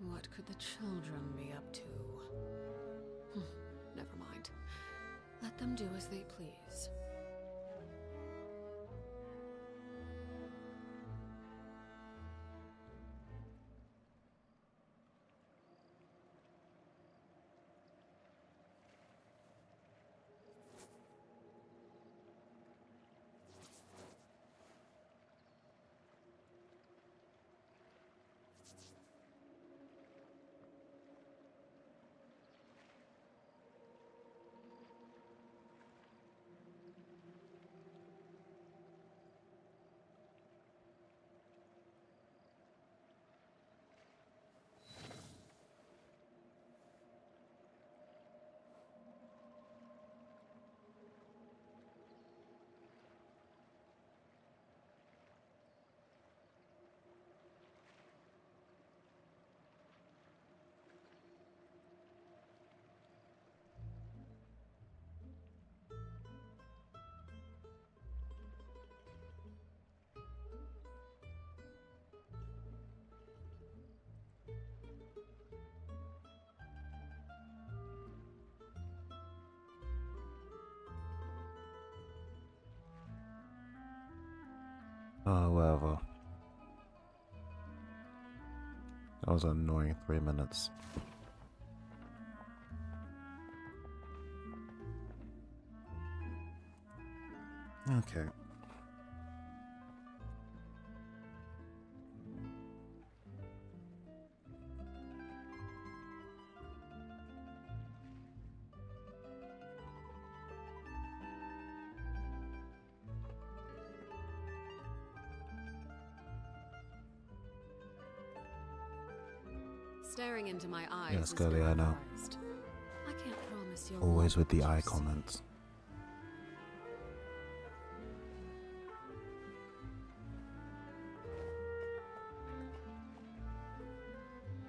What could the children be up to? Never mind. Let them do as they please. Oh, whatever. That was an annoying 3 minutes. Okay. Staring into my eyes. Yes, Girly, I know. I can't promise you'll Always with the what you eye see. comments.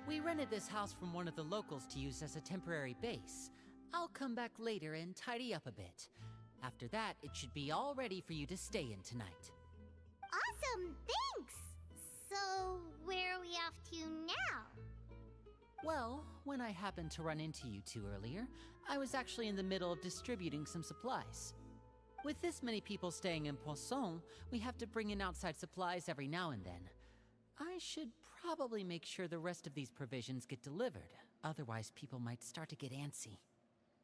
We rented this house from one of the locals to use as a temporary base. I'll come back later and tidy up a bit. After that, it should be all ready for you to stay in tonight. Awesome, thanks! So, where are we off to now? Well, when I happened to run into you two earlier, I was actually in the middle of distributing some supplies. With this many people staying in Poisson, we have to bring in outside supplies every now and then. I should probably make sure the rest of these provisions get delivered, otherwise people might start to get antsy.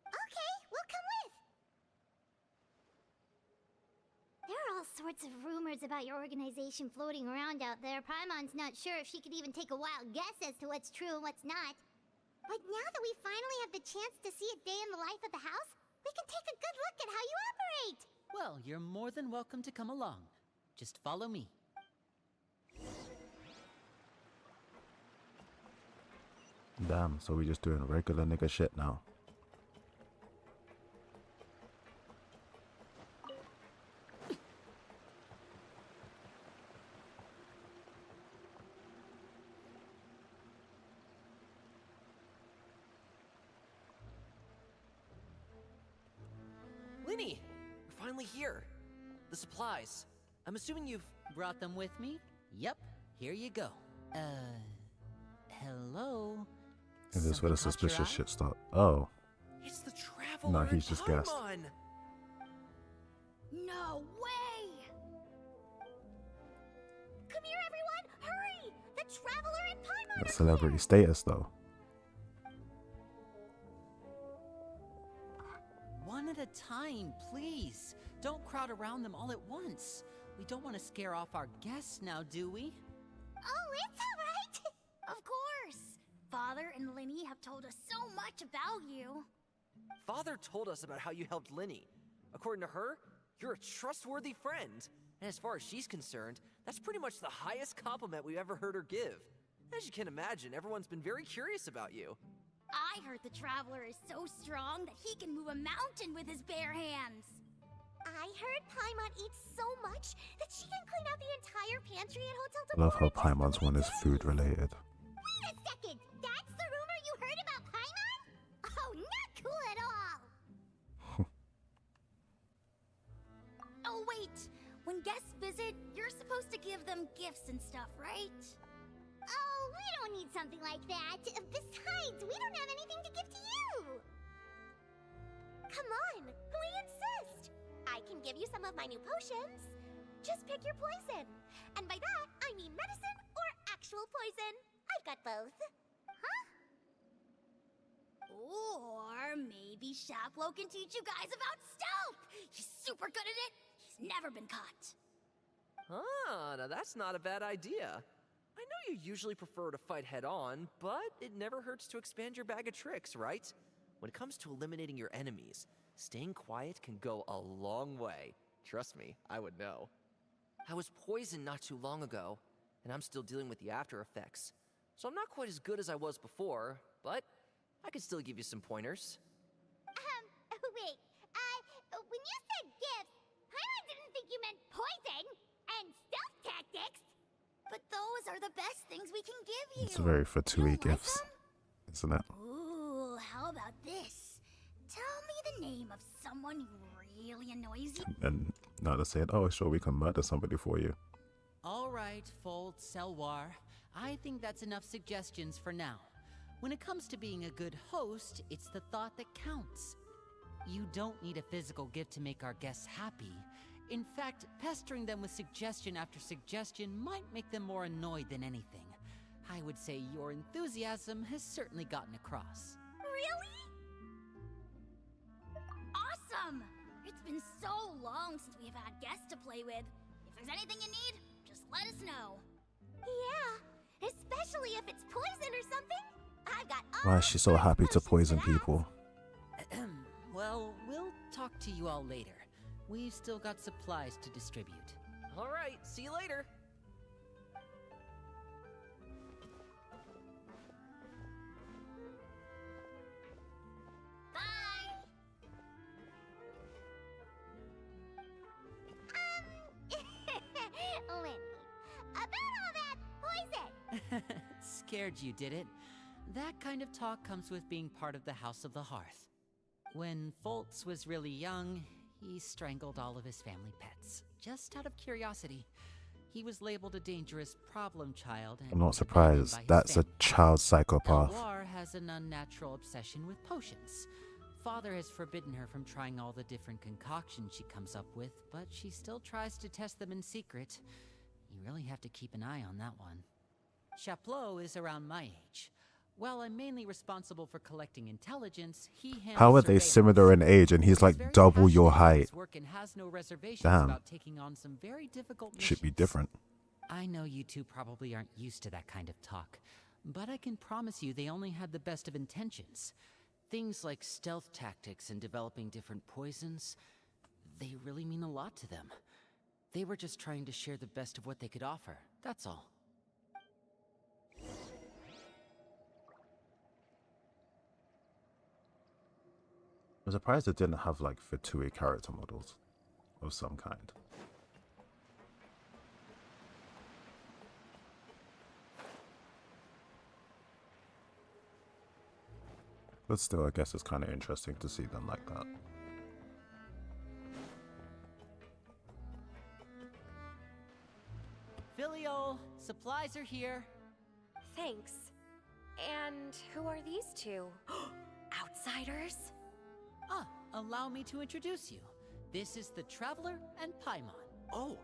Okay, we'll come with! There are all sorts of rumors about your organization floating around out there. Paimon's not sure if she could even take a wild guess as to what's true and what's not. But now that we finally have the chance to see a day in the life of the house, we can take a good look at how you operate! Well, you're more than welcome to come along. Just follow me. Damn, so we just doing regular nigga shit now. Linny! We're finally here. The supplies. I'm assuming you've... Brought them with me? Yep, here you go. Hello? Is this where the Something caught your suspicious eye? shit start? Oh. It's the traveler. No, he's just gassed. No way! The celebrity status, though. One at a time, please. Don't crowd around them all at once. We don't want to scare off our guests now, do we? Oh, it's alright! Of course! Father and Linny have told us so much about you. Father told us about how you helped Linny. According to her, you're a trustworthy friend. And as far as she's concerned, that's pretty much the highest compliment we've ever heard her give. As you can imagine, everyone's been very curious about you. I heard the Traveler is so strong that he can move a mountain with his bare hands. I heard Paimon eats so much that she can clean out the entire pantry at Hotel I love how Demora just Paimon's in one is food related. Wait a second! That's the rumor you heard about Paimon? Oh, not cool at all! Oh, wait! When guests visit, you're supposed to give them gifts and stuff, right? Oh, we don't need something like that. Besides, we don't have anything to give to you! Come on, we insist! I can give you some of my new potions. Just pick your poison. And by that, I mean medicine or actual poison. I've got both. Huh? Or maybe Shaplo can teach you guys about stealth! He's super good at it! He's never been caught. Ah, now that's not a bad idea. I know you usually prefer to fight head-on, but it never hurts to expand your bag of tricks, right? When it comes to eliminating your enemies, staying quiet can go a long way. Trust me, I would know. I was poisoned not too long ago, and I'm still dealing with the after effects. So I'm not quite as good as I was before, but I can still give you some pointers. Wait. When you said gifts, Paimon didn't think you meant poison and stealth tactics. But those are the best things we can give you. It's very Fatui You don't like gifts, them? isn't it? Ooh, how about this? Tell me the name of someone who really annoys you. And now they're saying, oh, sure, we can murder somebody for you. All right, Fold, Selwar. I think that's enough suggestions for now. When it comes to being a good host, it's the thought that counts. You don't need a physical gift to make our guests happy. In fact, pestering them with suggestion after suggestion might make them more annoyed than anything. I would say your enthusiasm has certainly gotten across. Really? Awesome! It's been so long since we've had guests to play with. If there's anything you need, just let us know. Yeah, especially if it's poison or something. I've got all Why is she so happy to potions poison for that. people? Well, we'll talk to you all later. We've still got supplies to distribute. All right, see you later. Bye! Linny, about all that poison. Scared you, did it? That kind of talk comes with being part of the House of the Hearth. When Foltz was really young, he strangled all of his family pets, just out of curiosity. He was labeled a dangerous problem child. And I'm not abandoned surprised. by his That's a family. child psychopath. Elwar has an unnatural obsession with potions. Father has forbidden her from trying all the different concoctions she comes up with, but she still tries to test them in secret. You really have to keep an eye on that one. Chaplot is around my age. While I'm mainly responsible for collecting intelligence, he handles How are they similar in age and he's like very double your passionate about height? his work and has no reservations Damn. about taking on some very difficult Should be missions. different. I know you two probably aren't used to that kind of talk, but I can promise you they only had the best of intentions. Things like stealth tactics and developing different poisons, they really mean a lot to them. They were just trying to share the best of what they could offer, that's all. I'm surprised it didn't have like Fatui character models of some kind. But still, I guess it's kind of interesting to see them like that. Filio, supplies are here. Thanks. And who are these two? Outsiders? Ah, allow me to introduce you. This is the Traveler and Paimon. Oh,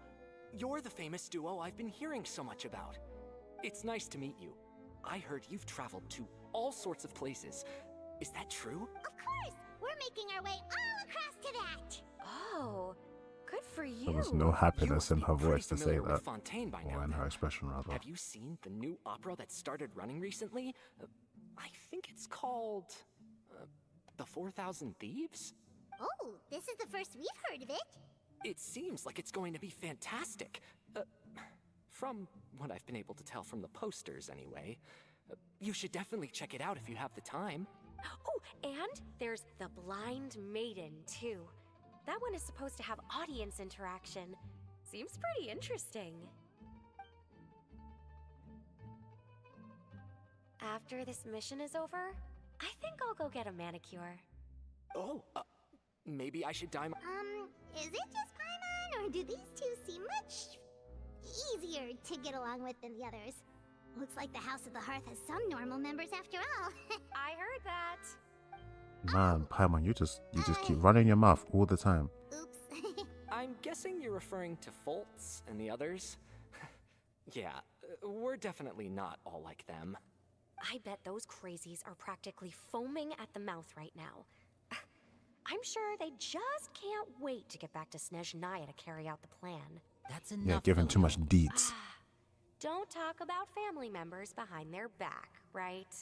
you're the famous duo I've been hearing so much about. It's nice to meet you. I heard you've traveled to all sorts of places. Is that true? Of course! We're making our way all across to that! Oh, good for you. There was no You happiness must in be her pretty voice to say familiar with that, Fontaine by now, or in her then. expression rather. Have you seen the new opera that started running recently? I think it's called The 4,000 Thieves? Oh, this is the first we've heard of it. It seems like it's going to be fantastic. From what I've been able to tell from the posters, anyway. You should definitely check it out if you have the time. Oh, and there's The Blind Maiden, too. That one is supposed to have audience interaction. Seems pretty interesting. After this mission is over, I think I'll go get a manicure. Oh, maybe I should dye my... Is it just Paimon, or do these two seem much easier to get along with than the others? Looks like the House of the Hearth has some normal members after all. I heard that. Man, Paimon, you just keep running your mouth all the time. Oops. I'm guessing you're referring to Foltz and the others? Yeah, we're definitely not all like them. I bet those crazies are practically foaming at the mouth right now. I'm sure they just can't wait to get back to Snezhnaya to carry out the plan. That's enough. Yeah, giving too much Lily. deets. Don't talk about family members behind their back, right?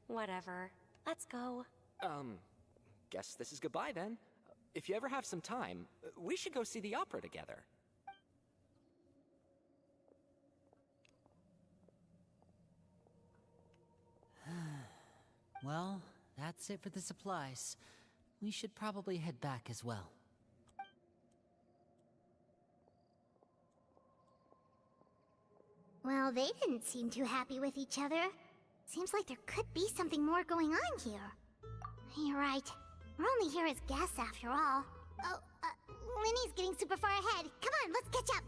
Whatever. Let's go. Guess this is goodbye then. If you ever have some time, we should go see the opera together. Well, that's it for the supplies. We should probably head back as well. Well, they didn't seem too happy with each other. Seems like there could be something more going on here. You're right. We're only here as guests after all. Oh, Linny's getting super far ahead. Come on, let's catch up.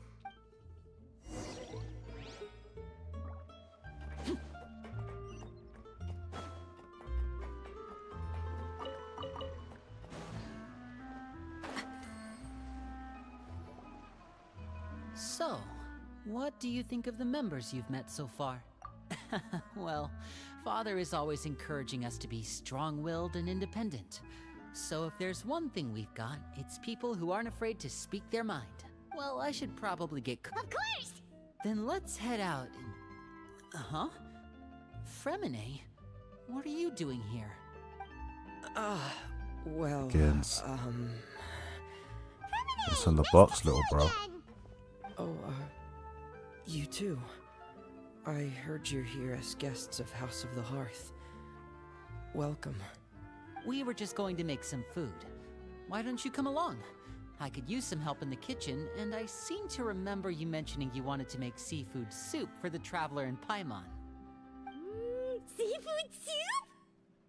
So, what do you think of the members you've met so far? Well, Father is always encouraging us to be strong-willed and independent. So if there's one thing we've got, it's people who aren't afraid to speak their mind. Well, I should probably get... Of course! Then let's head out and... Uh-huh? Fremine? What are you doing here? Well, Kids. What's in the box, little bro? oh, you too. I heard you're here as guests of House of the Hearth. Welcome. We were just going to make some food. Why don't you come along? I could use some help in the kitchen, and I seem to remember you mentioning you wanted to make seafood soup for the traveler in Paimon. Seafood soup?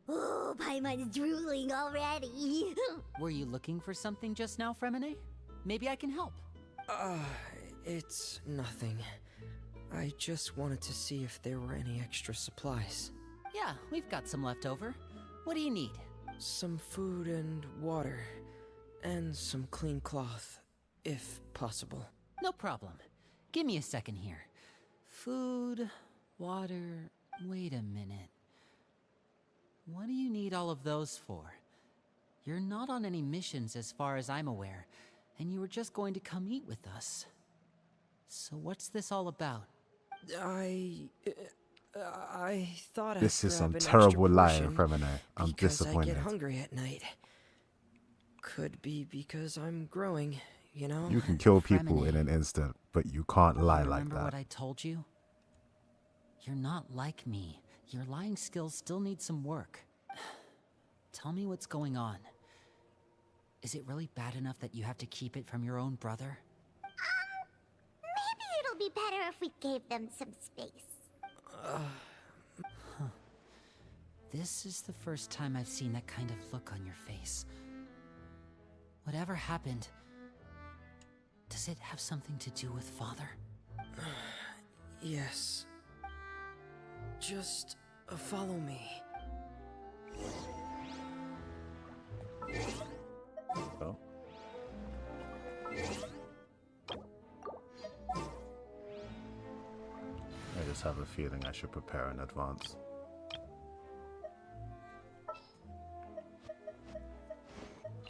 Oh, Paimon's drooling already. Were you looking for something just now, Fremine? Maybe I can help. It's nothing. I just wanted to see if there were any extra supplies. Yeah, we've got some left over. What do you need? Some food and water. And some clean cloth, if possible. No problem. Give me a second here. Food, water... Wait a minute. What do you need all of those for? You're not on any missions as far as I'm aware, and you were just going to come eat with us. So what's this all about? I thought This I'd is some grab an terrible extra lying, portion Fremine. I'm because disappointed. I get hungry at night. Could be because I'm growing, you know? You can kill people in Fremine. an instant, but you can't lie like Remember that. what I told you? You're not like me. Your lying skills still need some work. Tell me what's going on. Is it really bad enough that you have to keep it from your own brother? Maybe it'll be better if we gave them some space. This is the first time I've seen that kind of look on your face. Whatever happened, does it have something to do with Father? Yes. Just follow me. Oh. I just just have a feeling I should prepare in advance.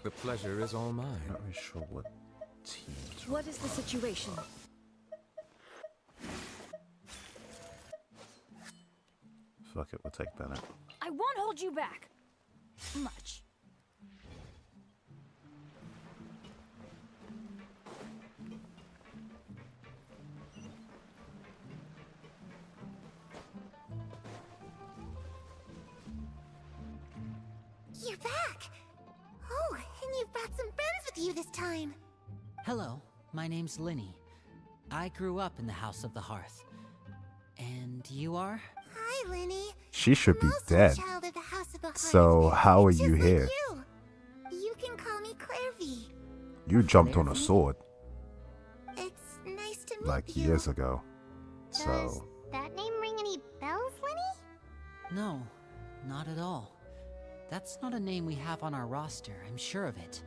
The pleasure is all mine. Not really sure what team to What is the situation? Fuck it, we'll take Bennett. I won't hold you back. Much. You're back! Oh, and you've brought some friends with you this time. Hello, my name's Linny. I grew up in the House of the Hearth. And you are? Hi, Linny. She should be I'm also dead. a child of the House of the Hearth. So how are you Just here? like you can call me Clairvy. You jumped on a sword It's nice to meet like you. years ago. Does So that name ring any bells, Linny? No, not at all. That's not a name we have on our roster, I'm sure of it.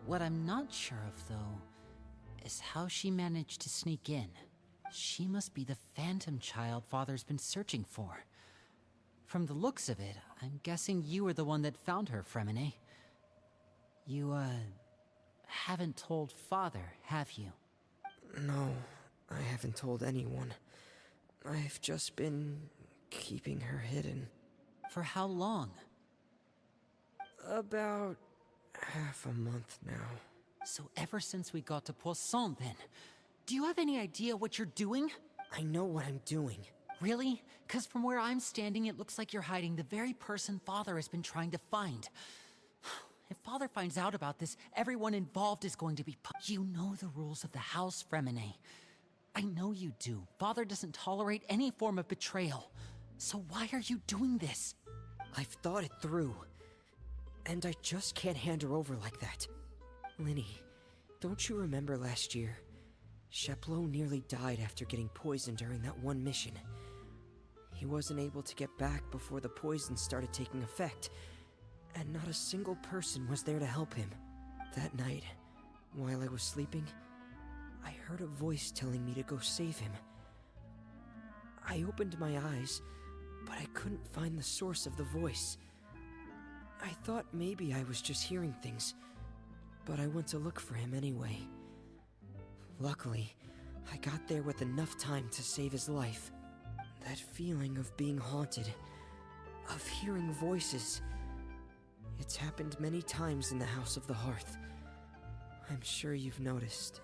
What I'm not sure of, though, is how she managed to sneak in. She must be the phantom child Father's been searching for. From the looks of it, I'm guessing you were the one that found her, Fremine. You, haven't told Father, have you? No, I haven't told anyone. I've just been keeping her hidden. For how long? About half a month now. So ever since we got to Poisson, then. Do you have any idea what you're doing? I know what I'm doing. Really? 'Cause from where I'm standing, it looks like you're hiding the very person Father has been trying to find. If Father finds out about this, everyone involved is going to be You know the rules of the house, Fremine. I know you do. Father doesn't tolerate any form of betrayal. So why are you doing this? I've thought it through. And I just can't hand her over like that. Linny, don't you remember last year? Sheplo nearly died after getting poisoned during that one mission. He wasn't able to get back before the poison started taking effect, and not a single person was there to help him. That night, while I was sleeping, I heard a voice telling me to go save him. I opened my eyes, but I couldn't find the source of the voice. I thought maybe I was just hearing things, but I went to look for him anyway. Luckily, I got there with enough time to save his life. That feeling of being haunted, of hearing voices, it's happened many times in the House of the Hearth. I'm sure you've noticed.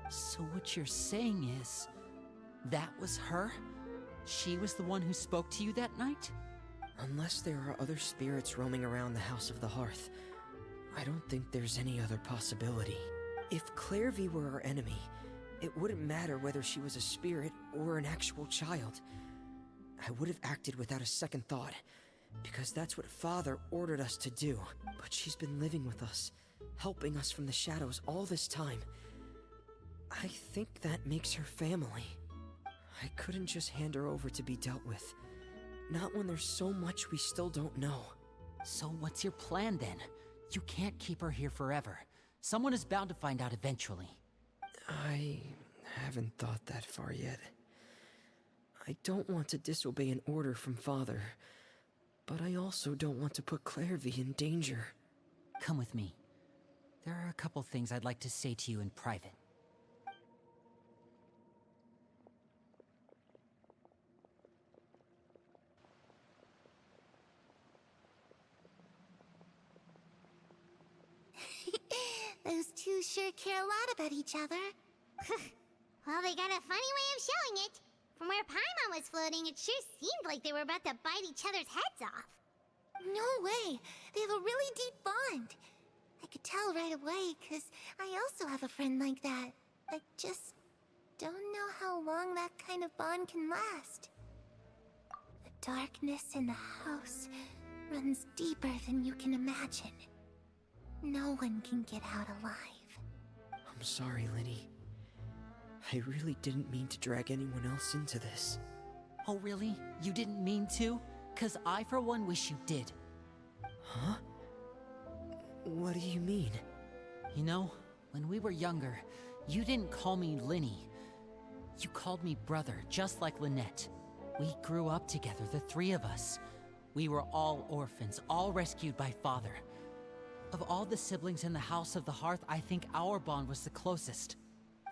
So what you're saying is, that was her? She was the one who spoke to you that night? Unless there are other spirits roaming around the House of the Hearth, I don't think there's any other possibility. If Clairvy were our enemy, it wouldn't matter whether she was a spirit or an actual child. I would have acted without a second thought, because that's what Father ordered us to do. But she's been living with us, helping us from the shadows all this time. I think that makes her family. I couldn't just hand her over to be dealt with. Not when there's so much we still don't know. So what's your plan then? You can't keep her here forever. Someone is bound to find out eventually. I haven't thought that far yet. I don't want to disobey an order from Father, but I also don't want to put Clairvy in danger. Come with me. There are a couple things I'd like to say to you in private. Those two sure care a lot about each other. Well, they got a funny way of showing it. From where Paimon was floating, it sure seemed like they were about to bite each other's heads off. No way. They have a really deep bond. I could tell right away, because I also have a friend like that. I just don't know how long that kind of bond can last. The darkness in the house runs deeper than you can imagine. No one can get out alive. I'm sorry, Linny. I really didn't mean to drag anyone else into this. Oh really? You didn't mean to? 'Cause I for one wish you did. Huh? What do you mean? You know, when we were younger, you didn't call me Linny. You called me brother, just like Lynette. We grew up together, the three of us. We were all orphans, all rescued by father. Of all the siblings in the House of the Hearth, I think our bond was the closest.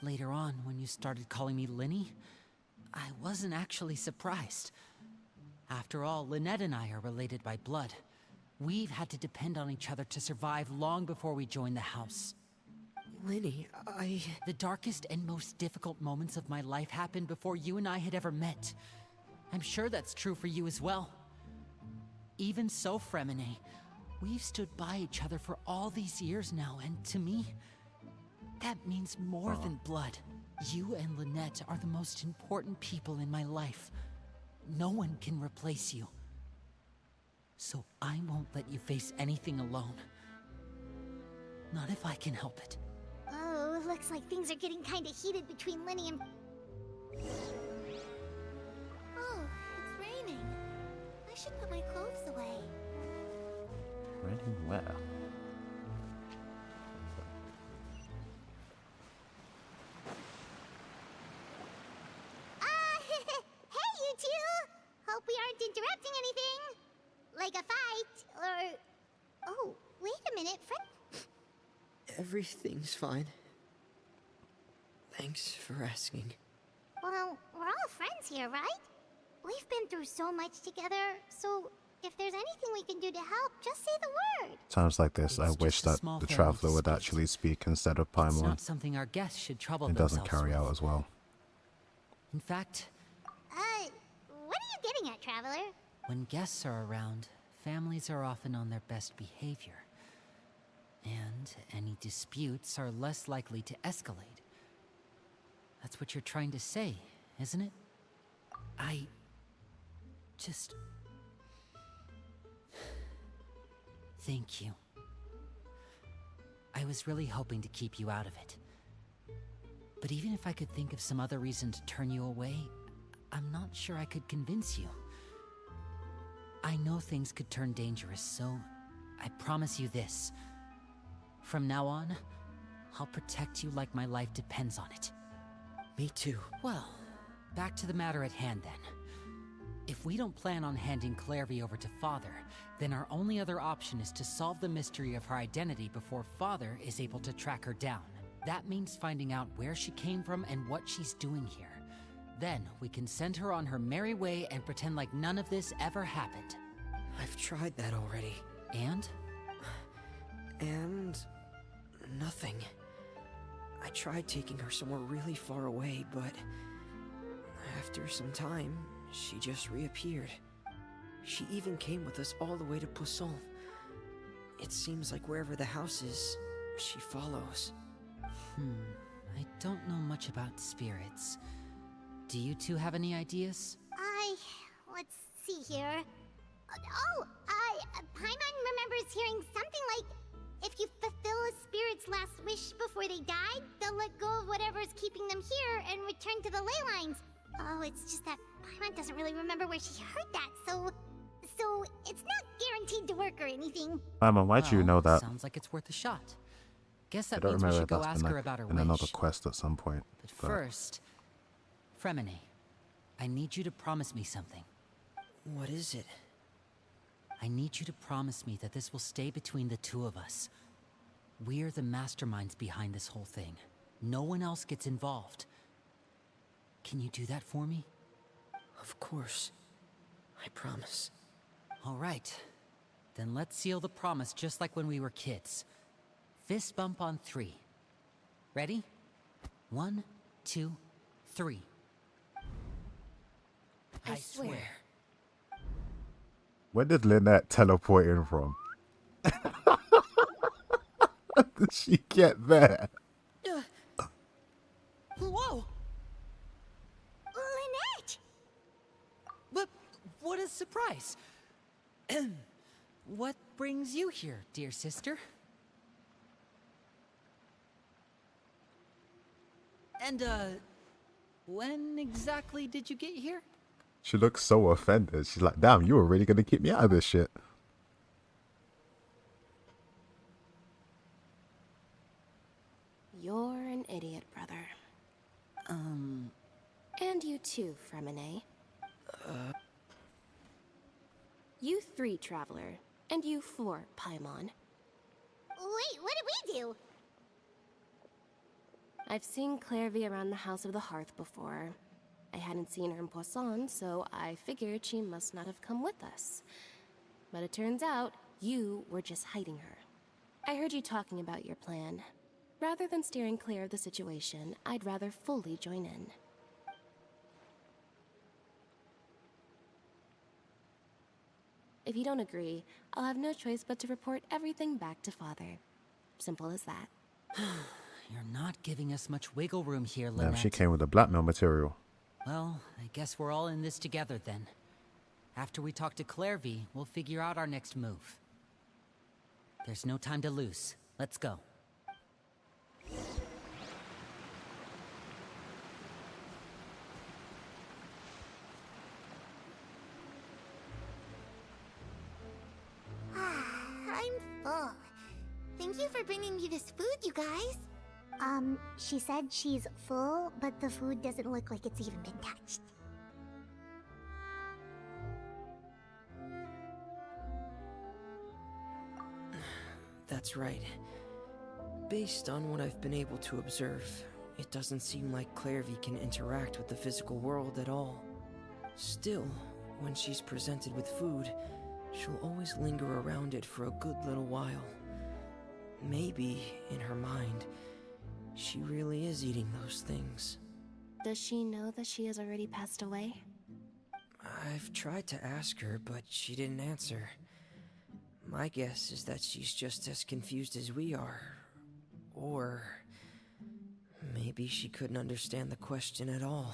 Later on, when you started calling me Linny, I wasn't actually surprised. After all, Lynette and I are related by blood. We've had to depend on each other to survive long before we joined the house. Linny, The darkest and most difficult moments of my life happened before you and I had ever met. I'm sure that's true for you as well. Even so, Fremine, we've stood by each other for all these years now, and to me, that means more than blood. You and Lynette are the most important people in my life. No one can replace you. So I won't let you face anything alone. Not if I can help it. Oh, looks like things are getting kinda heated between Linny and... Oh, it's raining. I should put my clothes away. Raining where? Hey, you two! Hope we aren't interrupting anything. Like a fight, or... Oh, wait a minute, friend. everything's fine. Thanks for asking. Well, we're all friends here, right? We've been through so much together, so if there's anything we can do to help, just say the word. Times like this, I It's wish just a that small the family traveler would dispute. actually speak instead of It's Paimon. not something our guests should trouble It doesn't themselves carry with. out as well. In fact, What are you getting at, Traveler? when guests are around, families are often on their best behavior. And any disputes are less likely to escalate. That's what you're trying to say, isn't it? I just... Thank you. I was really hoping to keep you out of it. But even if I could think of some other reason to turn you away, I'm not sure I could convince you. I know things could turn dangerous, so I promise you this. From now on, I'll protect you like my life depends on it. Me too. Well, back to the matter at hand then. If we don't plan on handing Clairvy over to Father, then our only other option is to solve the mystery of her identity before Father is able to track her down. That means finding out where she came from and what she's doing here. Then we can send her on her merry way and pretend like none of this ever happened. I've tried that already. And? And... nothing. I tried taking her somewhere really far away, but... after some time, she just reappeared. She even came with us all the way to Poisson. It seems like wherever the house is, she follows. I don't know much about spirits. Do you two have any ideas? Let's see here. Paimon remembers hearing something like, if you fulfill a spirit's last wish before they died, they'll let go of whatever's keeping them here and return to the ley lines. Oh, it's just that Paimon doesn't really remember where she heard that, so it's not guaranteed to work or anything. Paimon, why'd you know that? Sounds like it's worth a shot. Guess I that don't means we remember should if go that's ask been her like about her in wish. another quest at some point. But first, Fremine, I need you to promise me something. What is it? I need you to promise me that this will stay between the two of us. We're the masterminds behind this whole thing. No one else gets involved. Can you do that for me? Of course. I promise. All right. Then let's seal the promise just like when we were kids. Fist bump on 3. Ready? 1, 2, 3. I swear. Where did Lynette teleport in from? How did she get there? Whoa! Lynette! But what a surprise! What brings you here, dear sister? And, when exactly did you get here? She looks so offended. She's like, damn, you were really gonna keep me out of this shit. You're an idiot, brother. And you too, Fremine. You 3, Traveler. And you 4, Paimon. Wait, what did we do? I've seen Clairvy around the House of the Hearth before. I hadn't seen her in Poisson, so I figured she must not have come with us. But it turns out, you were just hiding her. I heard you talking about your plan. Rather than steering clear of the situation, I'd rather fully join in. If you don't agree, I'll have no choice but to report everything back to Father. Simple as that. You're not giving us much wiggle room here, Damn, Lynette. she came with the blackmail material. Well, I guess we're all in this together then. After we talk to Clairvy, we'll figure out our next move. There's no time to lose. Let's go. I'm full. Thank you for bringing me this food, you guys. She said she's full, but the food doesn't look like it's even been touched. That's right. Based on what I've been able to observe, it doesn't seem like Clairvy can interact with the physical world at all. Still, when she's presented with food, she'll always linger around it for a good little while. Maybe, in her mind, she really is eating those things. Does she know that she has already passed away? I've tried to ask her, but she didn't answer. My guess is that she's just as confused as we are. Or maybe she couldn't understand the question at all.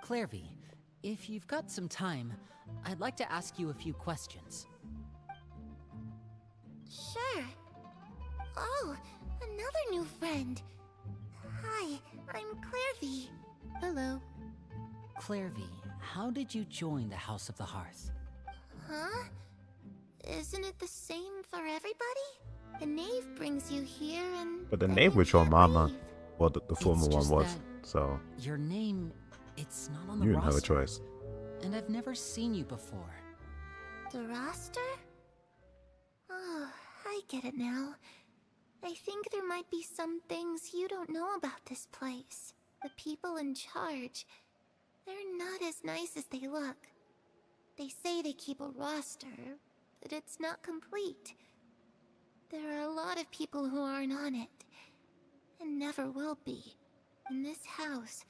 Clairvy, if you've got some time, I'd like to ask you a few questions. Sure. Oh, another new friend. Hi, I'm Clairvy. Hello. Clairvy, how did you join the House of the Hearth? Huh? Isn't it the same for everybody? The knave brings you here and... But the then name you with your can't mama, leave. well, the former It's one just was, that so Your name, it's not on the you didn't have a roster. choice. And I've never seen you before. The roster? Oh, I get it now. I think there might be some things you don't know about this place. The people in charge, they're not as nice as they look. They say they keep a roster, but it's not complete. There are a lot of people who aren't on it, and never will be. In this house,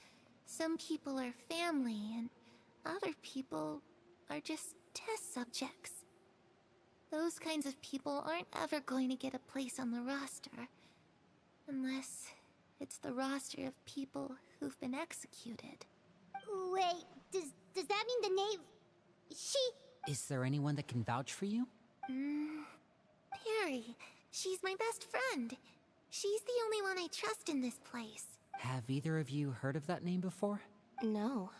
some people are family, and other people are just test subjects. Those kinds of people aren't ever going to get a place on the roster. Unless it's the roster of people who've been executed. Wait, does that mean the knave... Is there anyone that can vouch for you? Perry. She's my best friend. She's the only one I trust in this place. Have either of you heard of that name before? No.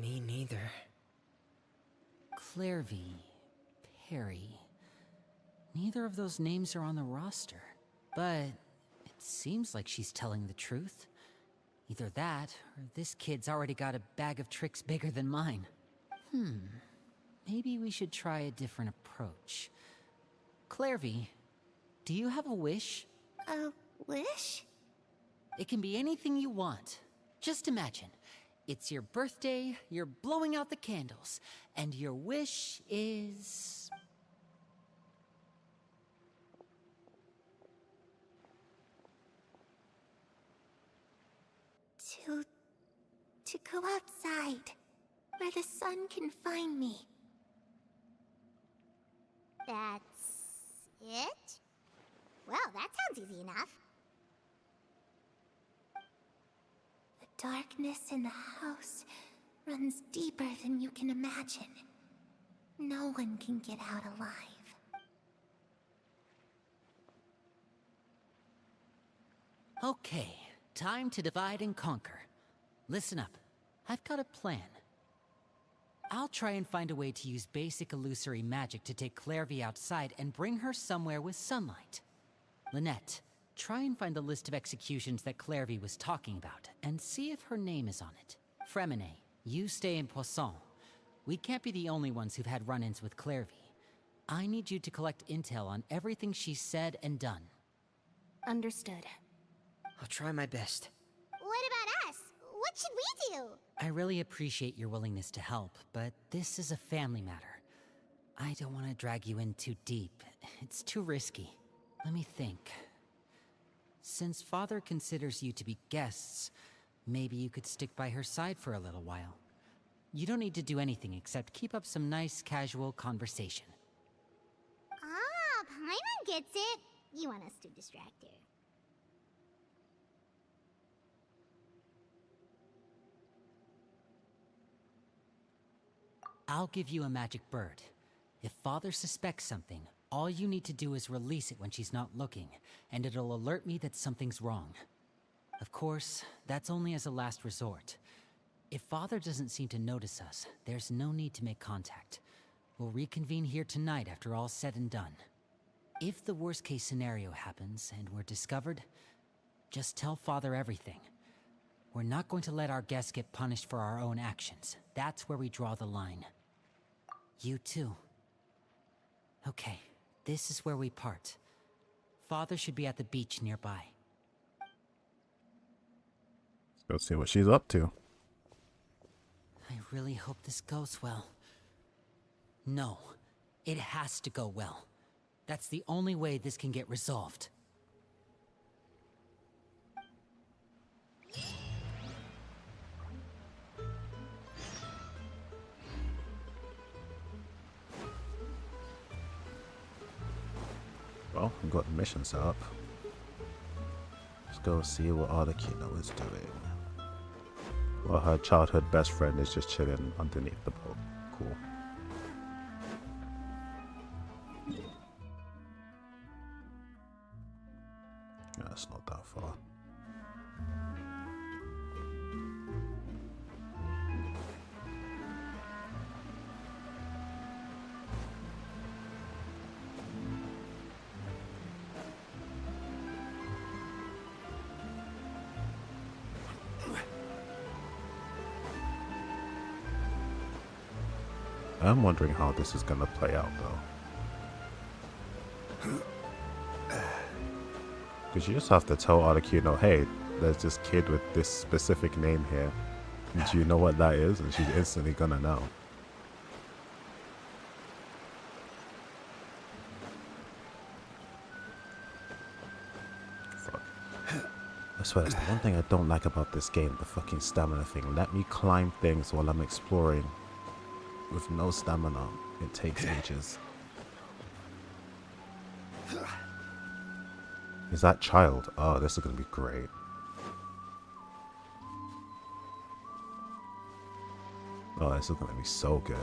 Me neither. Clairvy, Perry. Neither of those names are on the roster. But it seems like she's telling the truth. Either that, or this kid's already got a bag of tricks bigger than mine. Maybe we should try a different approach. Clairvy, do you have a wish? A wish? It can be anything you want. Just imagine. It's your birthday, you're blowing out the candles, and your wish is... To go outside, where the sun can find me. That's it? Well, that sounds easy enough. The darkness in the house runs deeper than you can imagine. No one can get out alive. Okay, time to divide and conquer. Listen up, I've got a plan. I'll try and find a way to use basic illusory magic to take Clairvy outside and bring her somewhere with sunlight. Lynette, try and find the list of executions that Clairvy was talking about, and see if her name is on it. Fremine, you stay in Poisson. We can't be the only ones who've had run-ins with Clairvy. I need you to collect intel on everything she's said and done. Understood. I'll try my best. What about us? What should we do? I really appreciate your willingness to help, but this is a family matter. I don't want to drag you in too deep. It's too risky. Let me think. Since Father considers you to be guests, maybe you could stick by her side for a little while. You don't need to do anything except keep up some nice, casual conversation. Ah, Paimon gets it. You want us to distract her. I'll give you a magic bird. If Father suspects something, all you need to do is release it when she's not looking, and it'll alert me that something's wrong. Of course, that's only as a last resort. If Father doesn't seem to notice us, there's no need to make contact. We'll reconvene here tonight after all's said and done. If the worst-case scenario happens and we're discovered, just tell Father everything. We're not going to let our guests get punished for our own actions. That's where we draw the line. You too. Okay, this is where we part. Father should be at the beach nearby. Let's go see what she's up to. I really hope this goes well. No, it has to go well. That's the only way this can get resolved. Well, we've got the mission set up. Let's go see what Arlecchino is doing. Well, her childhood best friend is just chilling underneath the boat. Cool. Yeah, it's not that far. I'm wondering how this is gonna play out though. Because you just have to tell Arlecchino, hey, there's this kid with this specific name here. Do you know what that is? And she's instantly gonna know. Fuck. I swear, that's the one thing I don't like about this game, the fucking stamina thing. Let me climb things while I'm exploring. With no stamina, it takes ages. Is that child? Oh, this is gonna be great. Oh, this is gonna be so good.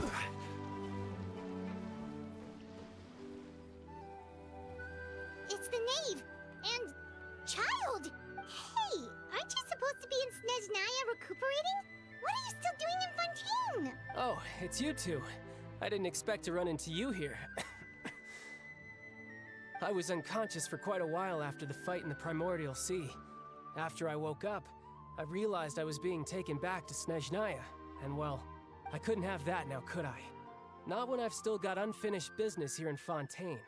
It's the knave and child. Hey, aren't you supposed to be in Snezhnaya recuperating? What are you still doing in Fontaine? Oh, it's you two. I didn't expect to run into you here. I was unconscious for quite a while after the fight in the Primordial Sea. After I woke up, I realized I was being taken back to Snezhnaya, and well, I couldn't have that now, could I? Not when I've still got unfinished business here in Fontaine.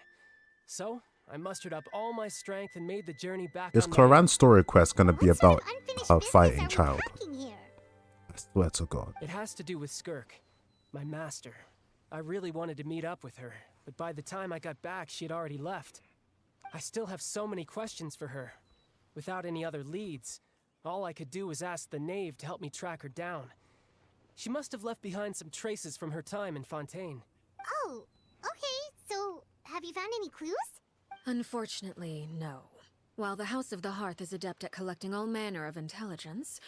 So, I mustered up all my strength and made the journey back. Is on Cloran's story quest gonna be about her fighting are we child? talking here? I swear to God. It has to do with Skirk, my master. I really wanted to meet up with her, but by the time I got back, she had already left. I still have so many questions for her. Without any other leads, all I could do was ask the knave to help me track her down. She must have left behind some traces from her time in Fontaine. Oh, okay, so have you found any clues? Unfortunately, no. While the House of the Hearth is adept at collecting all manner of intelligence,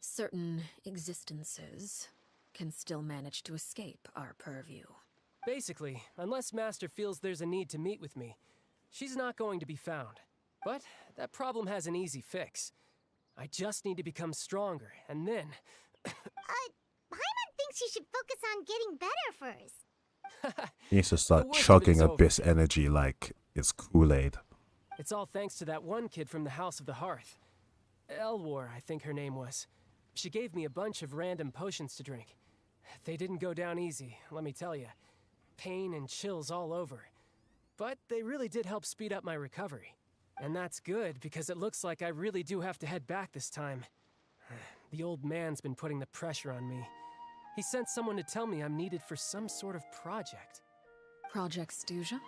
certain existences can still manage to escape our purview. Basically, unless Master feels there's a need to meet with me, she's not going to be found. But that problem has an easy fix. I just need to become stronger, and then... Paimon thinks you should focus on getting better first. He needs to start The worst of chugging it's over. Abyss energy like it's Kool-Aid. It's all thanks to that one kid from the House of the Hearth. Elwar, I think her name was. She gave me a bunch of random potions to drink. They didn't go down easy, let me tell you. Pain and chills all over. But they really did help speed up my recovery. And that's good, because it looks like I really do have to head back this time. The old man's been putting the pressure on me. He sent someone to tell me I'm needed for some sort of project. Project Stuja?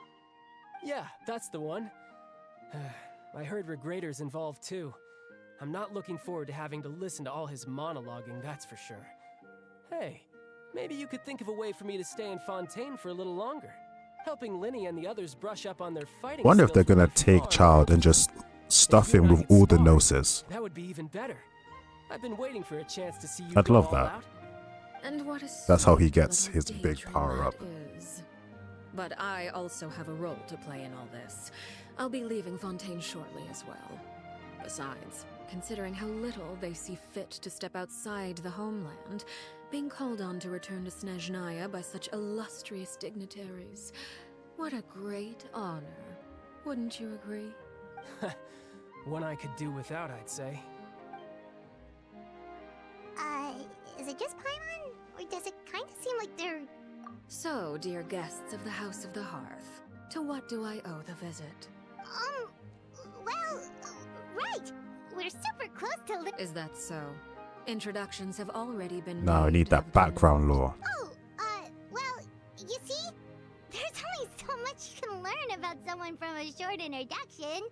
Yeah, that's the one. I heard Regrader's involved too. I'm not looking forward to having to listen to all his monologuing, that's for sure. Hey, maybe you could think of a way for me to stay in Fontaine for a little longer. Helping Linny and the others brush up on their fighting Wonder if they're skills gonna would be take fun. Child and just stuff If you him and I with could all the spar, gnosis. That would be even better. I've been waiting for a chance to see you I'd go love all that. out. And what a That's how he sweet gets little his big daydream power-up. that is. But I also have a role to play in all this. I'll be leaving Fontaine shortly as well. Besides, considering how little they see fit to step outside the homeland, being called on to return to Snezhnaya by such illustrious dignitaries, what a great honor. Wouldn't you agree? One I could do without, I'd say. Is it just Paimon? Or does it kind of seem like they're... So, dear guests of the House of the Hearth, to what do I owe the visit? Well, right! We're super close to Is that so? Introductions have already been No, I made, need that have they not? background lore. well, you see? There's only so much you can learn about someone from a short introduction.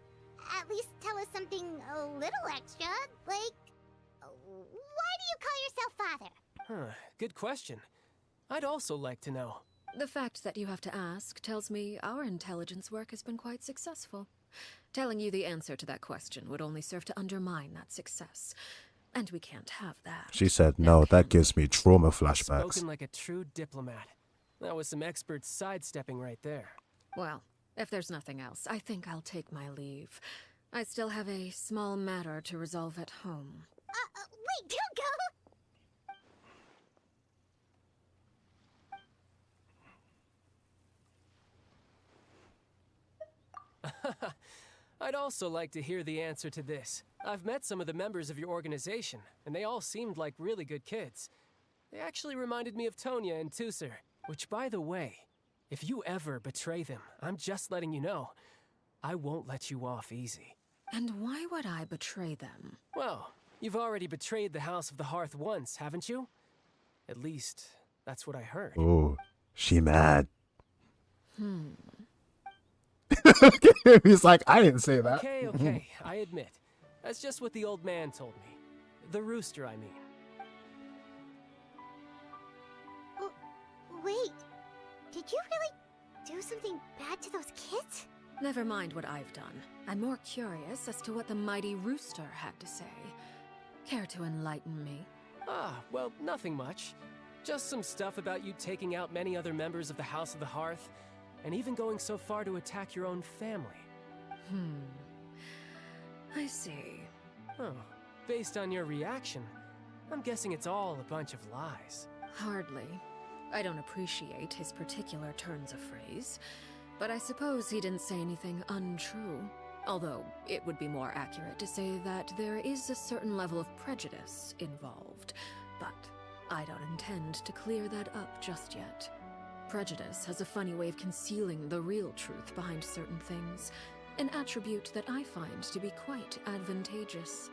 At least tell us something a little extra, like... Why do you call yourself father? Huh, good question. I'd also like to know. The fact that you have to ask tells me our intelligence work has been quite successful. Telling you the answer to that question would only serve to undermine that success. And we can't have that. She said, no, that gives me trauma flashbacks. Spoken like a true diplomat. That was some expert sidestepping right there. Well, if there's nothing else, I think I'll take my leave. I still have a small matter to resolve at home. Wait, don't go! I'd also like to hear the answer to this. I've met some of the members of your organization, and they all seemed like really good kids. They actually reminded me of Tonya and Tusser, which, by the way, if you ever betray them, I'm just letting you know, I won't let you off easy. And why would I betray them? Well, you've already betrayed the House of the Hearth once, haven't you? At least, that's what I heard. Oh, she mad. Hmm. He's like, I didn't say that. Okay, I admit. That's just what the old man told me. The rooster, I mean. Wait, did you really do something bad to those kids? Never mind what I've done. I'm more curious as to what the mighty rooster had to say. Care to enlighten me? Well, nothing much. Just some stuff about you taking out many other members of the House of the Hearth, and even going so far to attack your own family. I see. Oh, based on your reaction, I'm guessing it's all a bunch of lies. Hardly. I don't appreciate his particular turns of phrase, but I suppose he didn't say anything untrue. Although, it would be more accurate to say that there is a certain level of prejudice involved. But I don't intend to clear that up just yet. Prejudice has a funny way of concealing the real truth behind certain things, an attribute that I find to be quite advantageous.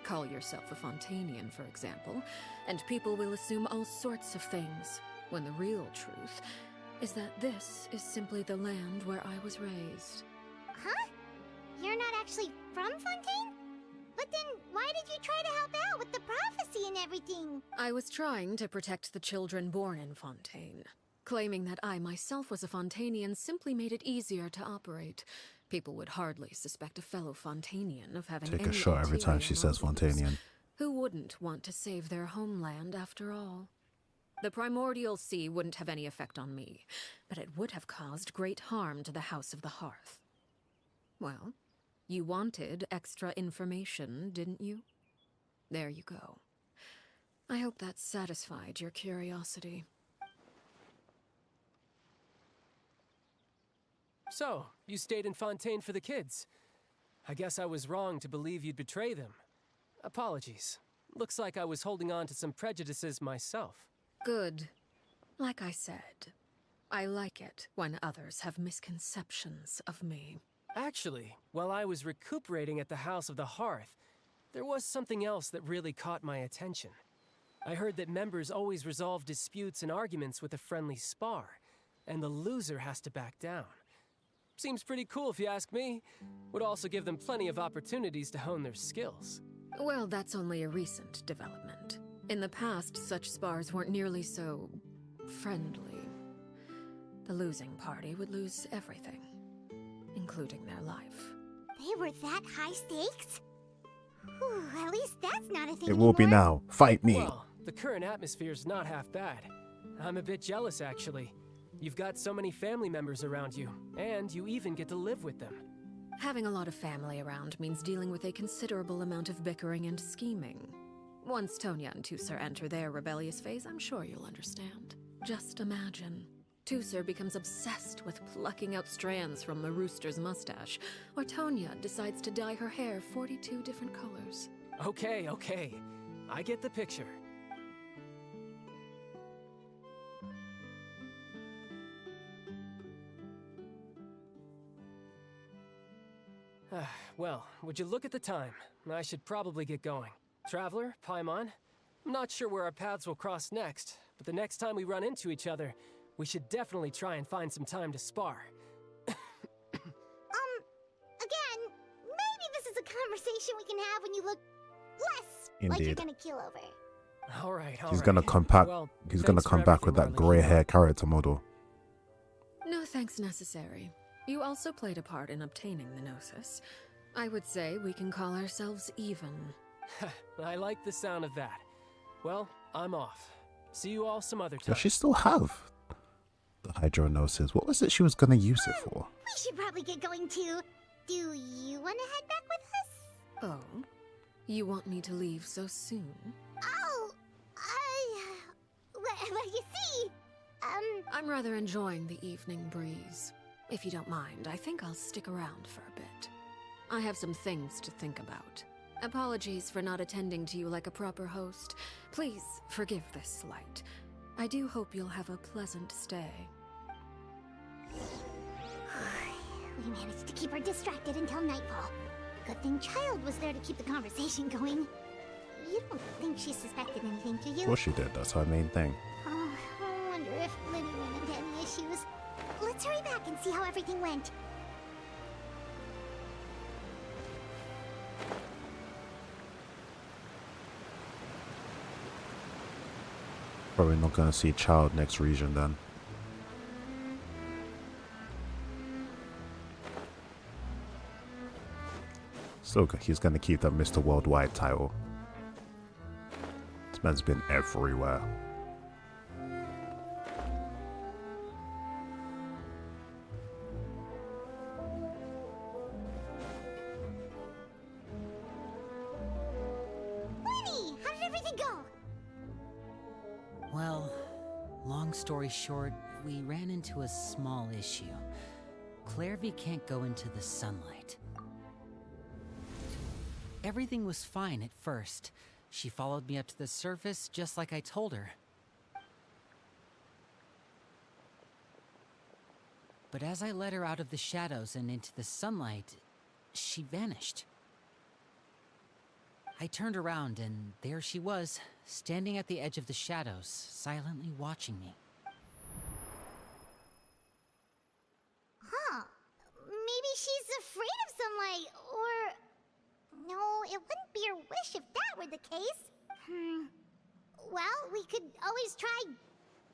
Call yourself a Fontainian, for example, and people will assume all sorts of things, when the real truth is that this is simply the land where I was raised. Huh? You're not actually from Fontaine? But then, why did you try to help out with the prophecy and everything? I was trying to protect the children born in Fontaine. Claiming that I myself was a Fontainian simply made it easier to operate. People would hardly suspect a fellow Fontainian of having Take a any shot every time ulterior she says motives. Fontainian. Who wouldn't want to save their homeland after all? The primordial sea wouldn't have any effect on me, but it would have caused great harm to the House of the Hearth. Well, you wanted extra information, didn't you? There you go. I hope that satisfied your curiosity. So, you stayed in Fontaine for the kids. I guess I was wrong to believe you'd betray them. Apologies. Looks like I was holding on to some prejudices myself. Good. Like I said, I like it when others have misconceptions of me. Actually, while I was recuperating at the House of the Hearth, there was something else that really caught my attention. I heard that members always resolve disputes and arguments with a friendly spar, and the loser has to back down. Seems pretty cool if you ask me. Would also give them plenty of opportunities to hone their skills. Well, that's only a recent development. In the past, such spars weren't nearly so friendly. The losing party would lose everything, including their life. They were that high stakes? Whew, at least that's not a thing It will be now. Fight me. Well, the current atmosphere's not half bad. I'm a bit jealous, actually. You've got so many family members around you, and you even get to live with them. Having a lot of family around means dealing with a considerable amount of bickering and scheming. Once Tonya and Tusser enter their rebellious phase, I'm sure you'll understand. Just imagine. Tusser becomes obsessed with plucking out strands from the rooster's mustache, or Tonya decides to dye her hair 42 different colors. Okay. I get the picture. Well, would you look at the time? I should probably get going. Traveler, Paimon, I'm not sure where our paths will cross next, but the next time we run into each other, we should definitely try and find some time to spar. Again, maybe this is a conversation we can have when you look less like you're Indeed. gonna keel over. All right. He's gonna come back. Well, He's gonna thanks come for back with everything, that grey Arlecchino. hair character model. No thanks necessary. You also played a part in obtaining the Gnosis. I would say we can call ourselves even. I like the sound of that. Well, I'm off. See you all some other time. Does she still have the hydronosis? What was it she was gonna use it for? We should probably get going too. Do you want to head back with us? Oh? You want me to leave so soon? Oh, well, you see, I'm rather enjoying the evening breeze. If you don't mind, I think I'll stick around for a bit. I have some things to think about. Apologies for not attending to you like a proper host. Please forgive this slight. I do hope you'll have a pleasant stay. we managed to keep her distracted until nightfall. Good thing Child was there to keep the conversation going. You don't think she suspected anything, do you? Of course she did. That's her main thing. Oh, I wonder if Linny ran into any issues. Let's hurry back and see how everything went. Probably not gonna see Child next region then. Still, he's gonna keep that Mr. Worldwide title. This man's been everywhere. Linny, how did everything go? Well, long story short, we ran into a small issue. Clairvy can't go into the sunlight. Everything was fine at first. She followed me up to the surface just like I told her. But as I led her out of the shadows and into the sunlight, she vanished. I turned around and there she was, standing at the edge of the shadows, silently watching me. Huh. Maybe she's afraid of sunlight, or... No, it wouldn't be her wish if that were the case. Well, we could always try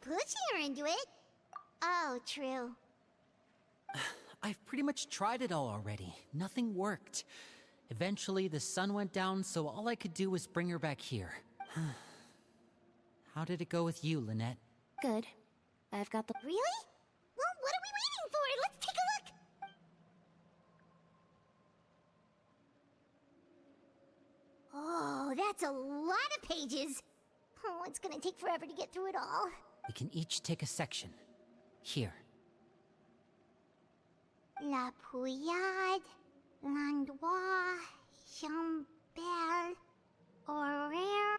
pushing her into it. Oh, true. I've pretty much tried it all already. Nothing worked. Eventually, the sun went down, so all I could do was bring her back here. How did it go with you, Lynette? Good. I've got the... Really? Well, what are we waiting for? Let's take a look! Oh, that's a lot of pages. Oh, it's gonna take forever to get through it all. We can each take a section. Here. La Pouillade, Landois, Chambel, Aurere.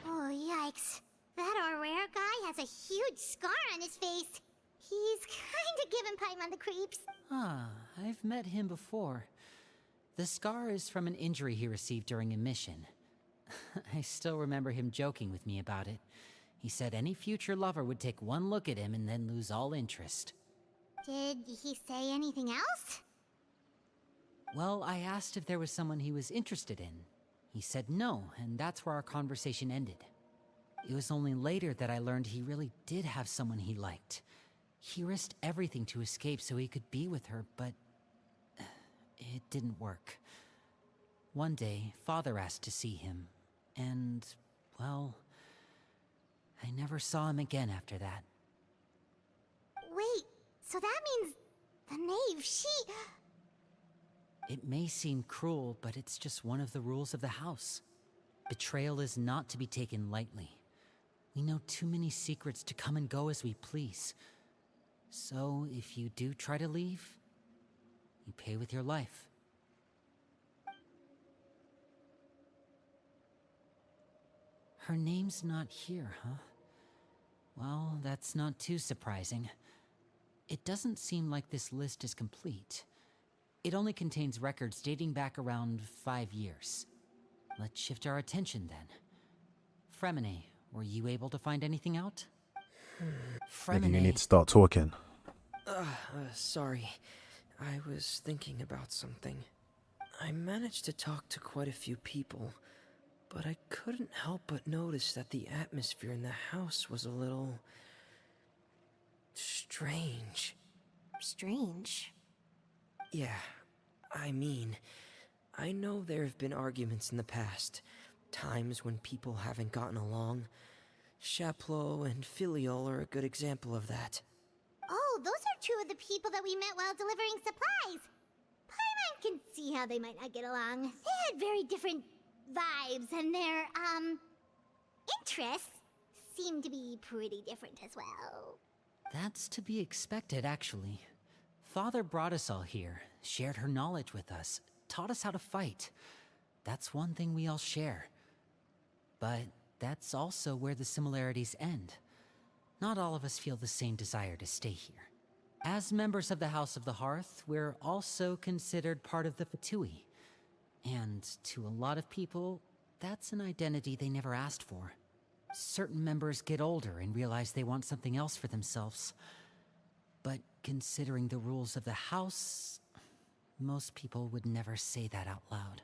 Oh, yikes. That Aurere guy has a huge scar on his face. He's kinda giving Paimon the creeps. Ah, I've met him before. The scar is from an injury he received during a mission. I still remember him joking with me about it. He said any future lover would take one look at him and then lose all interest. Did he say anything else? Well, I asked if there was someone he was interested in. He said no, and that's where our conversation ended. It was only later that I learned he really did have someone he liked. He risked everything to escape so he could be with her, but it didn't work. One day, Father asked to see him, and, well, I never saw him again after that. Wait, so that means the knave, she... It may seem cruel, but it's just one of the rules of the house. Betrayal is not to be taken lightly. We know too many secrets to come and go as we please. So, if you do try to leave, you pay with your life. Her name's not here, huh? Well, that's not too surprising. It doesn't seem like this list is complete. It only contains records dating back around 5 years. Let's shift our attention then. Fremine, were you able to find anything out? Maybe you need to start talking. Sorry. I was thinking about something. I managed to talk to quite a few people, but I couldn't help but notice that the atmosphere in the house was a little... strange. Strange? Yeah, I mean, I know there have been arguments in the past, times when people haven't gotten along. Chaplot and Filiol are a good example of that. Oh, those are two of the people that we met while delivering supplies. Paimon can see how they might not get along. They had very different vibes, and their, interests seem to be pretty different as well. That's to be expected, actually. Father brought us all here, shared her knowledge with us, taught us how to fight. That's one thing we all share. But that's also where the similarities end. Not all of us feel the same desire to stay here. As members of the House of the Hearth, we're also considered part of the Fatui. And to a lot of people, that's an identity they never asked for. Certain members get older and realize they want something else for themselves. But considering the rules of the house, most people would never say that out loud.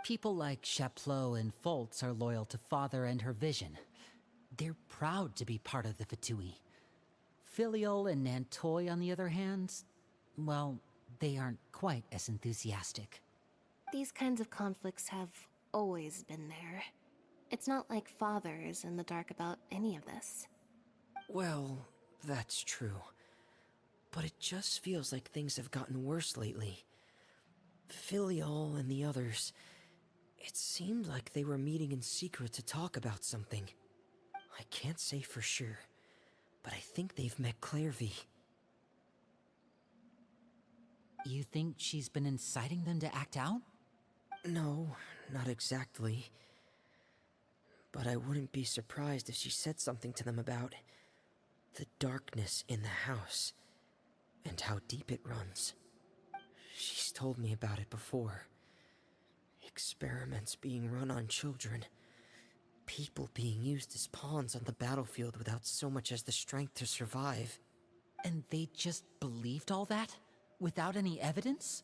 People like Chaplot and Foltz are loyal to Father and her vision. They're proud to be part of the Fatui. Filiol and Nantoy, on the other hand, well, they aren't quite as enthusiastic. These kinds of conflicts have always been there. It's not like Father is in the dark about any of this. Well, that's true. But it just feels like things have gotten worse lately. Filiol and the others, it seemed like they were meeting in secret to talk about something. I can't say for sure, but I think they've met Clairvy. You think she's been inciting them to act out? No, not exactly. But I wouldn't be surprised if she said something to them about the darkness in the house and how deep it runs. She's told me about it before. Experiments being run on children. People being used as pawns on the battlefield without so much as the strength to survive. And they just believed all that? Without any evidence?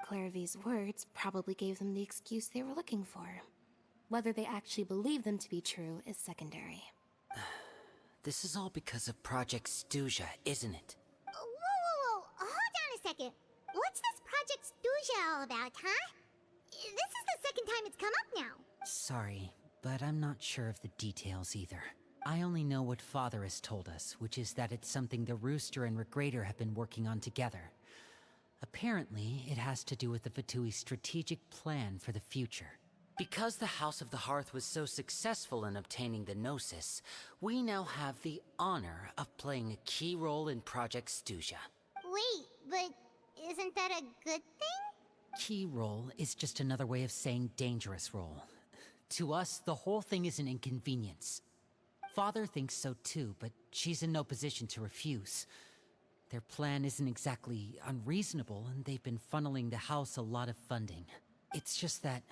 Clairvy's words probably gave them the excuse they were looking for. Whether they actually believe them to be true is secondary. This is all because of Project Stuja, isn't it? Whoa. Hold on a second. What's this Project Stuja all about, huh? This is the second time it's come up now. Sorry, but I'm not sure of the details either. I only know what Father has told us, which is that it's something the Rooster and Regrader have been working on together. Apparently, it has to do with the Fatui's strategic plan for the future. Because the House of the Hearth was so successful in obtaining the Gnosis, we now have the honor of playing a key role in Project Stuja. Wait, but isn't that a good thing? Key role is just another way of saying dangerous role. To us, the whole thing is an inconvenience. Father thinks so too, but she's in no position to refuse. Their plan isn't exactly unreasonable, and they've been funneling the house a lot of funding. It's just that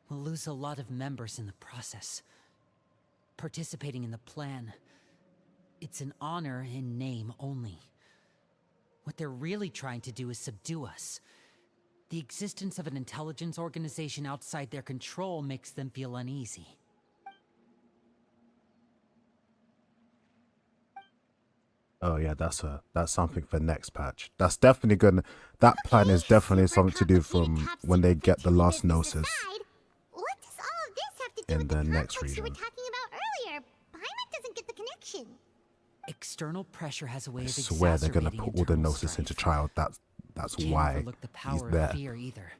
we'll lose a lot of members in the process. Participating in the plan, it's an honor in name only. What they're really trying to do is subdue us. The existence of an intelligence organization outside their control makes them feel uneasy. Oh yeah, that's something for next patch. That's definitely gonna. That plan is definitely something to do from when they get the last Gnosis What does all of this have to do in with the the next conflicts you were region. talking about earlier? Paimon doesn't get the connection. External pressure has a way I of swear they're gonna exacerbating put all the internal Gnosis into strife. trial. That's Can't why overlook the he's power there. of fear either.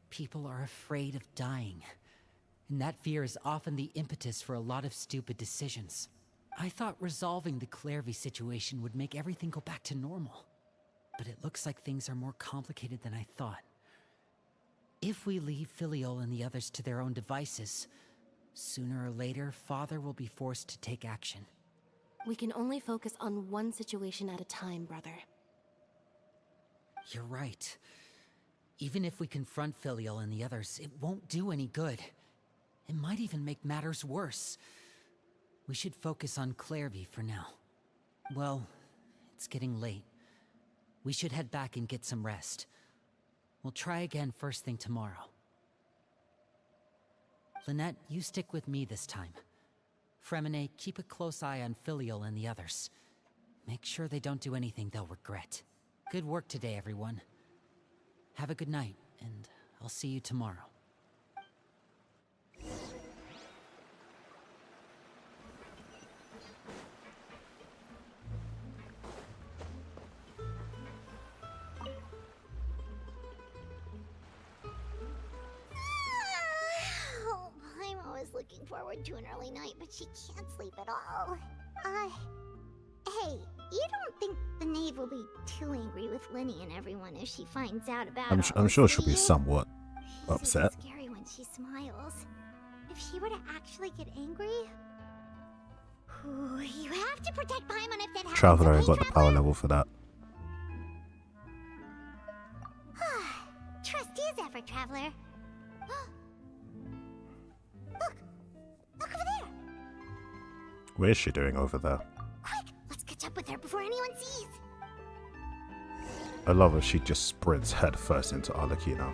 People are afraid of dying, and that fear is often the impetus for a lot of stupid decisions. I thought resolving the Clairvy situation would make everything go back to normal, but it looks like things are more complicated than I thought. If we leave Filiol and the others to their own devices, sooner or later, Father will be forced to take action. We can only focus on one situation at a time, brother. You're right. Even if we confront Filial and the others, it won't do any good. It might even make matters worse. We should focus on Clairvy for now. Well, it's getting late. We should head back and get some rest. We'll try again first thing tomorrow. Lynette, you stick with me this time. Fremine, keep a close eye on Filial and the others. Make sure they don't do anything they'll regret. Good work today, everyone. Have a good night, and I'll see you tomorrow. Oh, I'm always looking forward to an early night, but she can't sleep at all. Hey, you don't think the knave will be too angry with Linny and everyone if she finds out about I'm all sure this, she'll do be you? somewhat She's upset. so scary when she smiles. If she were to actually get angry, ooh, you have to protect Paimon if that happens. Traveler ain't okay, got the power level for that. Trust is effort, Traveler. Look! Look over there! What is she doing over there? Quick! Let's catch up with her before anyone sees! I love her. She just sprints headfirst into Arlecchino.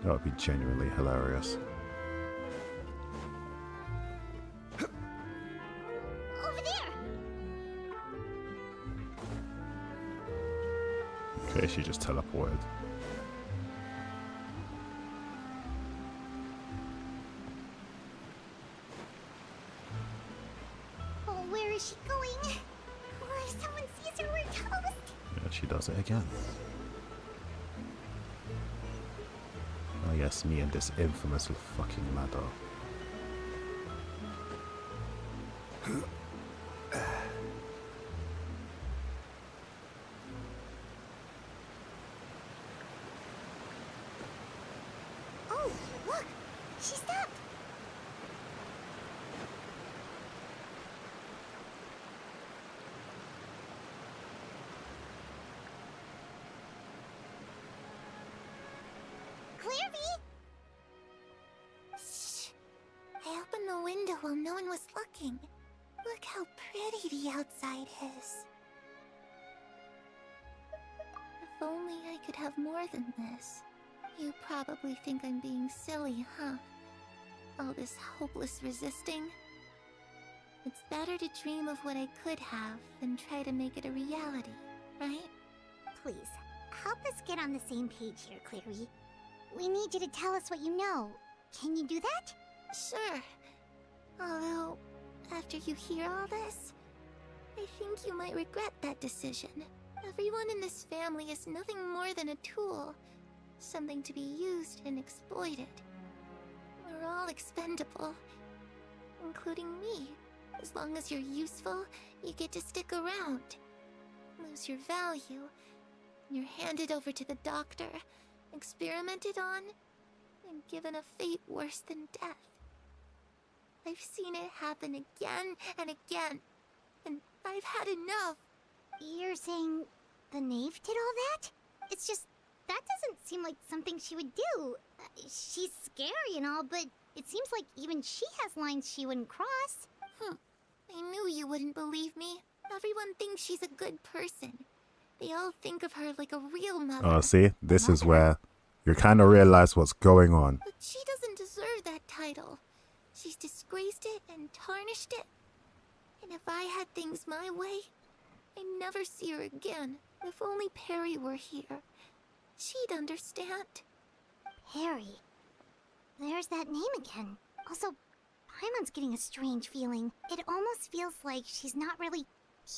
That would be genuinely hilarious. Over there! Okay, she just teleported. Oh, where is she going? Oh, if someone sees her, we're toast! Yeah, she does it again. Oh yes, me and this infamous fucking ladder. Oh, look! She stopped! Clairvy! Shh! I opened the window while no one was looking. Look how pretty the outside is. If only I could have more than this. You probably think I'm being silly, huh? All this hopeless resisting? It's better to dream of what I could have than try to make it a reality, right? Please, help us get on the same page here, Clary. We need you to tell us what you know. Can you do that? Sure. Although, after you hear all this, I think you might regret that decision. Everyone in this family is nothing more than a tool. Something to be used and exploited. We're all expendable. Including me. As long as you're useful, you get to stick around. Lose your value. You're handed over to the doctor, experimented on, and given a fate worse than death. I've seen it happen again and again, and I've had enough. You're saying the knave did all that? It's just, that doesn't seem like something she would do. She's scary and all, but it seems like even she has lines she wouldn't cross. I knew you wouldn't believe me. Everyone thinks she's a good person. They all think of her like a real mother. Oh, see? This is where you kind of realize what's going on. But she doesn't deserve that title. She's disgraced it and tarnished it. And if I had things my way, I'd never see her again. If only Perry were here, she'd understand. Perry. There's that name again. Also, Paimon's getting a strange feeling. It almost feels like she's not really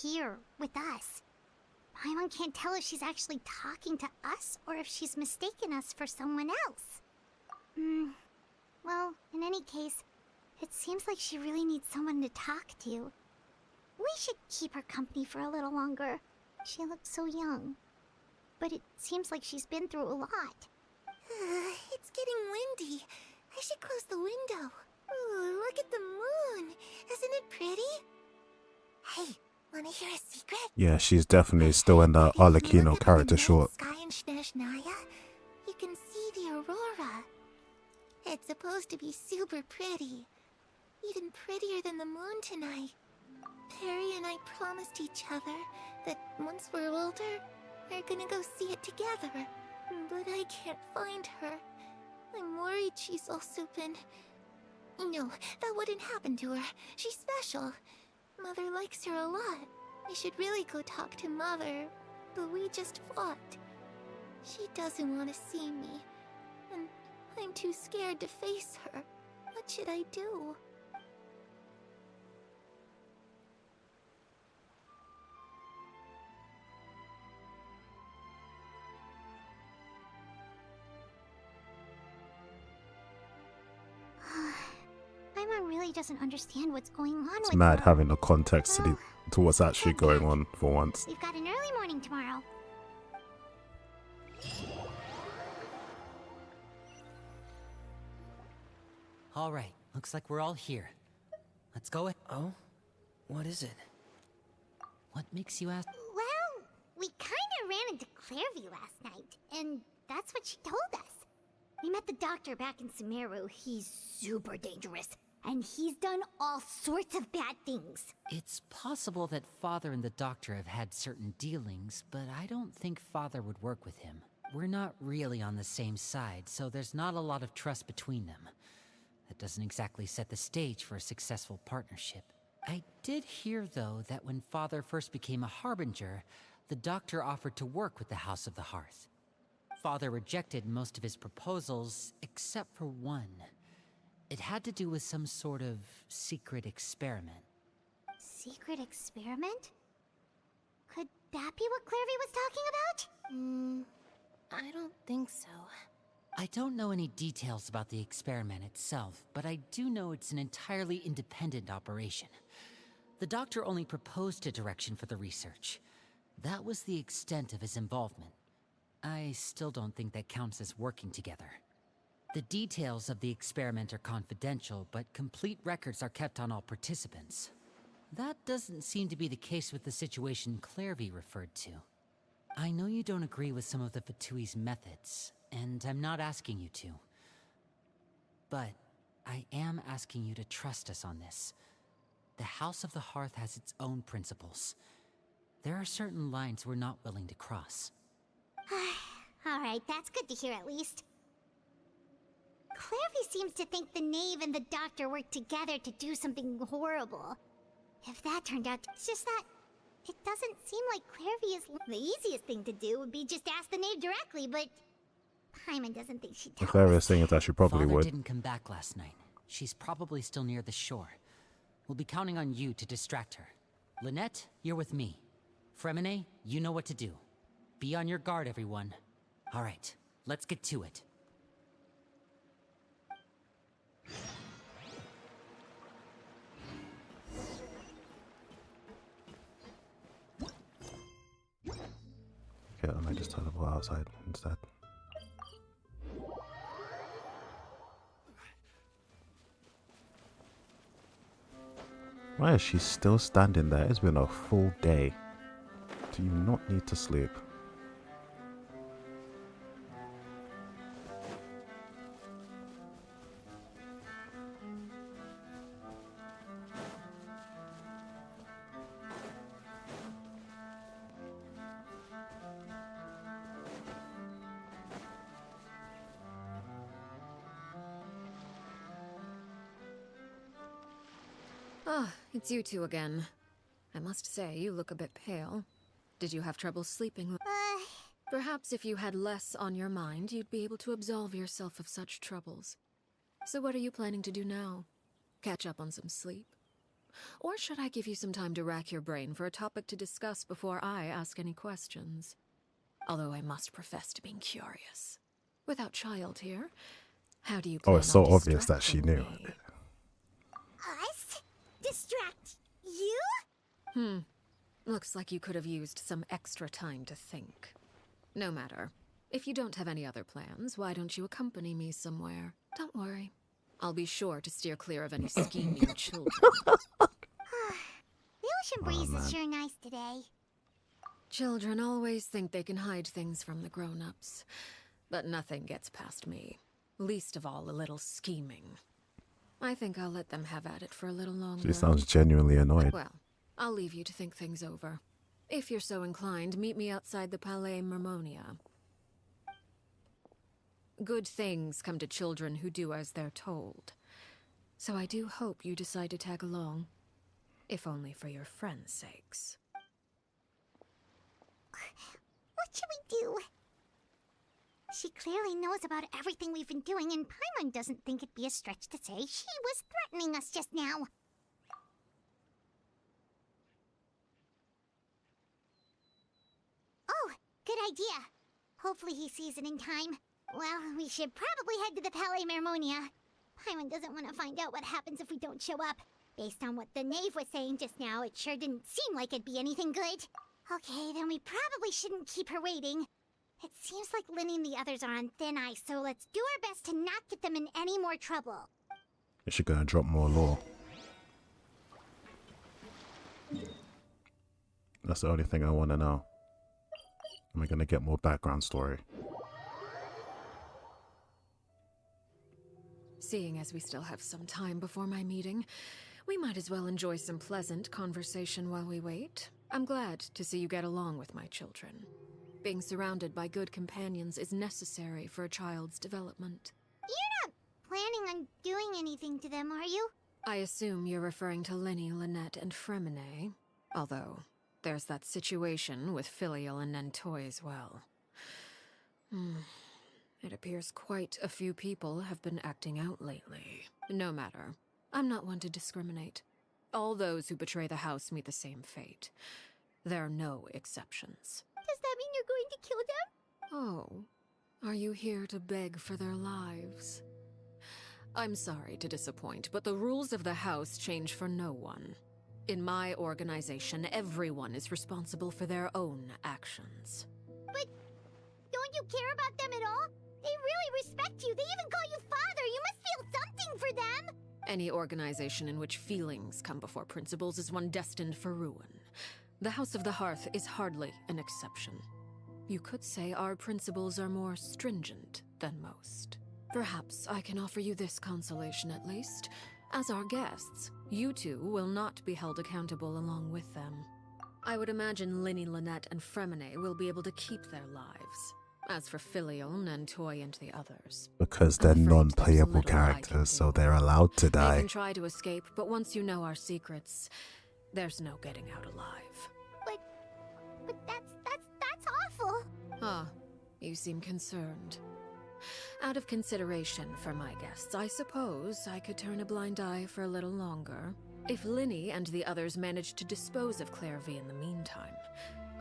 here with us. Paimon can't tell if she's actually talking to us or if she's mistaken us for someone else. Well, in any case, it seems like she really needs someone to talk to. We should keep her company for a little longer. She looks so young. But it seems like she's been through a lot. It's getting windy. I should close the window. Ooh, look at the moon. Isn't it pretty? Hey, wanna hear a secret? Yeah, she's definitely still in the Arlecchino character short. Sky in Snezhnaya, you can see the aurora. It's supposed to be super pretty. Even prettier than the moon tonight. Perry and I promised each other that once we're older, we're gonna go see it together. But I can't find her. I'm worried she's also been... No, that wouldn't happen to her. She's special. Mother likes her a lot. I should really go talk to Mother, but we just fought. She doesn't want to see me, and I'm too scared to face her. What should I do? Paimon really doesn't understand what's going on It's with mad her. having a context to what's actually going on for once. We've got an early morning tomorrow. All right, looks like we're all here. Let's go. Oh? What is it? What makes you ask? Well, we kinda ran into Clairvy last night, and that's what she told us. We met the doctor back in Sumeru. He's super dangerous, and he's done all sorts of bad things. It's possible that Father and the Doctor have had certain dealings, but I don't think Father would work with him. We're not really on the same side, so there's not a lot of trust between them. That doesn't exactly set the stage for a successful partnership. I did hear, though, that when Father first became a Harbinger, the Doctor offered to work with the House of the Hearth. Father rejected most of his proposals, except for one. It had to do with some sort of secret experiment. Secret experiment? Could that be what Clairvy was talking about? I don't think so. I don't know any details about the experiment itself, but I do know it's an entirely independent operation. The Doctor only proposed a direction for the research. That was the extent of his involvement. I still don't think that counts as working together. The details of the experiment are confidential, but complete records are kept on all participants. That doesn't seem to be the case with the situation Clairvy referred to. I know you don't agree with some of the Fatui's methods, and I'm not asking you to. But I am asking you to trust us on this. The House of the Hearth has its own principles. There are certain lines we're not willing to cross. Alright, that's good to hear at least. Clairvy seems to think the Knave and the Doctor worked together to do something horrible. If that turned out, it's just that it doesn't seem like Clairvy is... The easiest thing to do would be just ask the Knave directly, but Paimon doesn't think she'd The tell cleverest us. thing is that she probably Father would. didn't come back last night. She's probably still near the shore. We'll be counting on you to distract her. Lynette, you're with me. Fremine, you know what to do. Be on your guard, everyone. All right, let's get to it. Okay, I might just teleport outside instead. Why is she still standing there? It's been a full day. Do you not need to sleep? Ah, it's you two again. I must say, you look a bit pale. Did you have trouble sleeping? Perhaps if you had less on your mind, you'd be able to absolve yourself of such troubles. So what are you planning to do now? Catch up on some sleep? Or should I give you some time to rack your brain for a topic to discuss before I ask any questions? Although I must profess to being curious. Without child here, how do you plan Oh, it's so on obvious that she knew. distracting me? Us? Distract you? Looks like you could have used some extra time to think. No matter. If you don't have any other plans, why don't you accompany me somewhere? Don't worry. I'll be sure to steer clear of any scheming children. The ocean breeze man. is sure nice today. Children always think they can hide things from the grown-ups. But nothing gets past me. Least of all a little scheming. I think I'll let them have at it for a little longer. She sounds genuinely annoyed. Well, I'll leave you to think things over. If you're so inclined, meet me outside the Palais Mermonia. Good things come to children who do as they're told. So I do hope you decide to tag along. If only for your friends' sakes. What should we do? She clearly knows about everything we've been doing, and Paimon doesn't think it'd be a stretch to say she was threatening us just now. Oh, good idea. Hopefully he sees it in time. Well, we should probably head to the Palais Mermonia. Paimon doesn't want to find out what happens if we don't show up. Based on what the knave was saying just now, it sure didn't seem like it'd be anything good. Okay, then we probably shouldn't keep her waiting. It seems like Linny and the others are on thin ice, so let's do our best to not get them in any more trouble. Is she gonna drop more lore? That's the only thing I want to know. Am I gonna get more background story? Seeing as we still have some time before my meeting, we might as well enjoy some pleasant conversation while we wait. I'm glad to see you get along with my children. Being surrounded by good companions is necessary for a child's development. You're not planning on doing anything to them, are you? I assume you're referring to Linny, Lynette, and Fremine. Although, there's that situation with Filial and Nentoy as well. It appears quite a few people have been acting out lately. No matter. I'm not one to discriminate. All those who betray the house meet the same fate. There are no exceptions. Does that mean you're going to kill them? Oh, are you here to beg for their lives? I'm sorry to disappoint, but the rules of the house change for no one. In my organization, everyone is responsible for their own actions. But don't you care about them at all? They really respect you. They even call you father. You must feel something for them. Any organization in which feelings come before principles is one destined for ruin. The House of the Hearth is hardly an exception. You could say our principles are more stringent than most. Perhaps I can offer you this consolation at least. As our guests, you two will not be held accountable along with them. I would imagine Linny, Lynette, and Fremine will be able to keep their lives. As for Filial, Nentoy, and the others... Because they're I'm afraid non-playable there's little I can characters, do. so they're allowed to They die. can try to escape, but once you know our secrets, there's no getting out alive. But that's awful. Ah, you seem concerned. Out of consideration for my guests, I suppose I could turn a blind eye for a little longer. If Linny and the others manage to dispose of Clairvy in the meantime,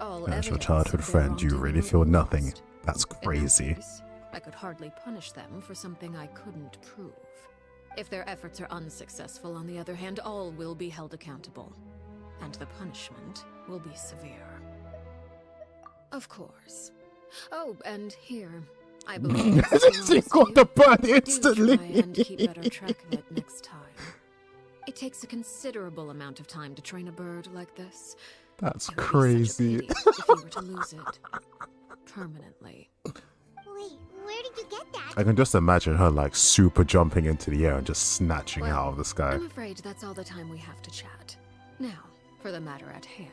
all As your evidence childhood of their friend, you really wrongdoing feel will be nothing. lost. That's In that crazy. case, I could hardly punish them for something I couldn't prove. If their efforts are unsuccessful, on the other hand, all will be held accountable. And the punishment will be severe. Of course. Oh, and here, I believe She got the bird do instantly. try and keep better track of it next time. It takes a considerable amount of time to train a bird like this. That's It would be crazy. such a pity if you were to lose it permanently. Wait, where did you get that? I can just imagine her like super jumping into the air and just snatching Well, out of the sky. I'm afraid that's all the time we have to chat. Now, for the matter at hand.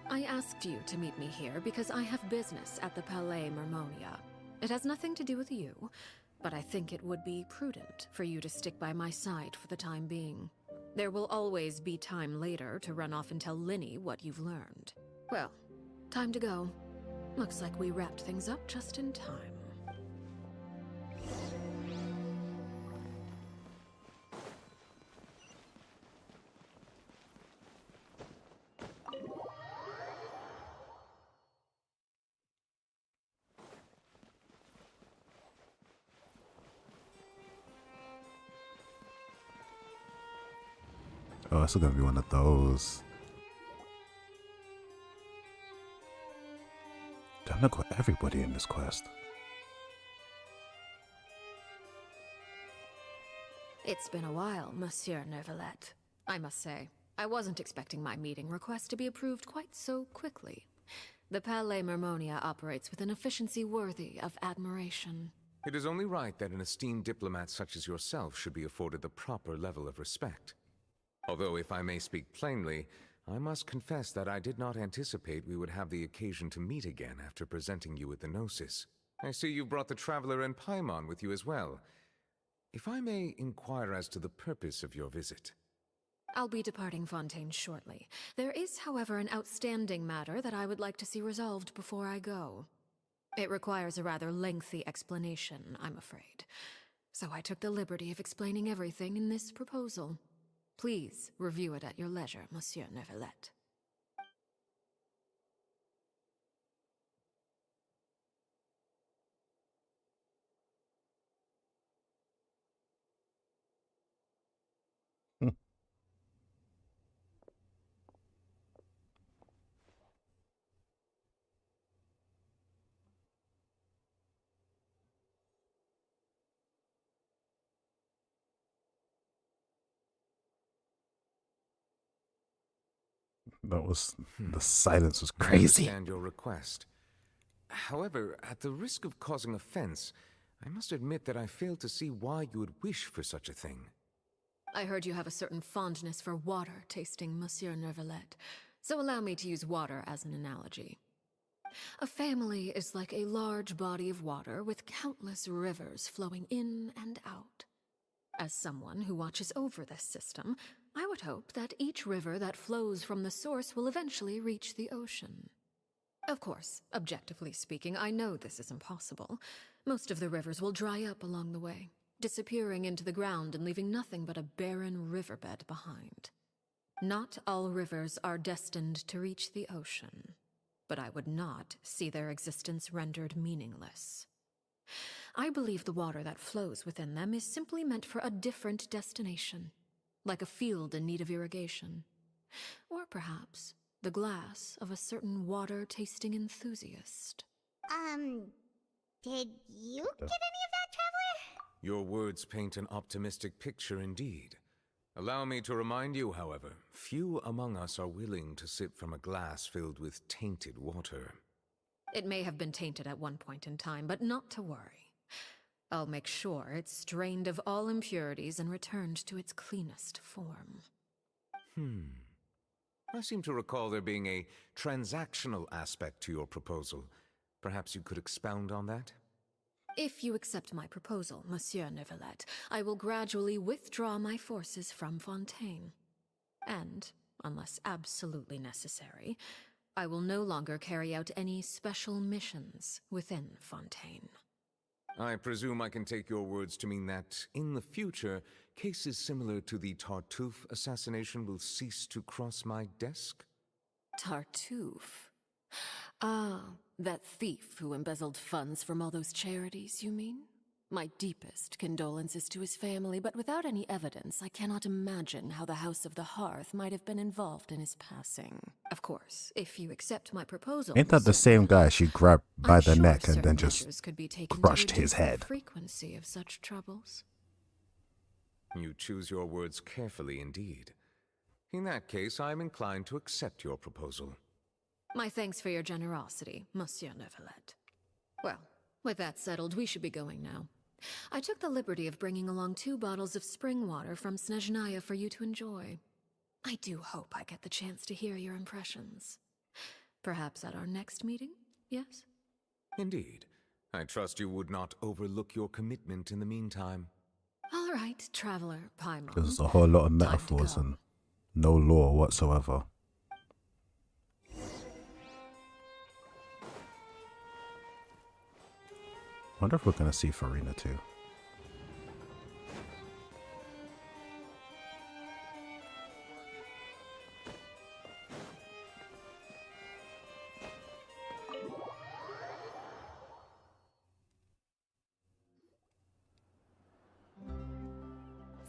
I asked you to meet me here because I have business at the Palais Mermonia. It has nothing to do with you, but I think it would be prudent for you to stick by my side for the time being. There will always be time later to run off and tell Linny what you've learned. Well, time to go. Looks like we wrapped things up just in time. Oh, it's gonna be one of those. Damn, look got everybody in this quest. It's been a while, Monsieur Neuvillette. I must say, I wasn't expecting my meeting request to be approved quite so quickly. The Palais Mermonia operates with an efficiency worthy of admiration. It is only right that an esteemed diplomat such as yourself should be afforded the proper level of respect. Although, if I may speak plainly, I must confess that I did not anticipate we would have the occasion to meet again after presenting you with the Gnosis. I see you brought the Traveler and Paimon with you as well. If I may inquire as to the purpose of your visit. I'll be departing Fontaine shortly. There is, however, an outstanding matter that I would like to see resolved before I go. It requires a rather lengthy explanation, I'm afraid. So I took the liberty of explaining everything in this proposal. Please review it at your leisure, Monsieur Neuvillette. That was the silence was I crazy. understand your request. However, at the risk of causing offense, I must admit that I fail to see why you would wish for such a thing. I heard you have a certain fondness for water tasting, Monsieur Neuvillette, so allow me to use water as an analogy. A family is like a large body of water with countless rivers flowing in and out. As someone who watches over this system, I would hope that each river that flows from the source will eventually reach the ocean. Of course, objectively speaking, I know this is impossible. Most of the rivers will dry up along the way, disappearing into the ground and leaving nothing but a barren riverbed behind. Not all rivers are destined to reach the ocean, but I would not see their existence rendered meaningless. I believe the water that flows within them is simply meant for a different destination, like a field in need of irrigation. Or perhaps the glass of a certain water-tasting enthusiast. Did you get any of that, Traveler? Your words paint an optimistic picture indeed. Allow me to remind you, however, few among us are willing to sip from a glass filled with tainted water. It may have been tainted at one point in time, but not to worry. I'll make sure it's drained of all impurities and returned to its cleanest form. I seem to recall there being a transactional aspect to your proposal. Perhaps you could expound on that? If you accept my proposal, Monsieur Neuvillette, I will gradually withdraw my forces from Fontaine. And, unless absolutely necessary, I will no longer carry out any special missions within Fontaine. I presume I can take your words to mean that, in the future, cases similar to the Tartuffe assassination will cease to cross my desk? Tartuffe? Ah, that thief who embezzled funds from all those charities, you mean? My deepest condolences to his family, but without any evidence, I cannot imagine how the House of the Hearth might have been involved in his passing. Of course, if you accept my proposal... Ain't that the Mr. same guy she grabbed by I'm the sure neck and certain then just measures could be taken to crushed reduce his head? the frequency of such troubles. You choose your words carefully indeed. In that case, I am inclined to accept your proposal. My thanks for your generosity, Monsieur Neuvillette. Well, with that settled, we should be going now. I took the liberty of bringing along 2 bottles of spring water from Snezhnaya for you to enjoy. I do hope I get the chance to hear your impressions. Perhaps at our next meeting, yes? Indeed. I trust you would not overlook your commitment in the meantime. All right, traveler Paimon. There's a whole lot of Time to metaphors go. and no law whatsoever. Wonder if we're gonna see Farina too.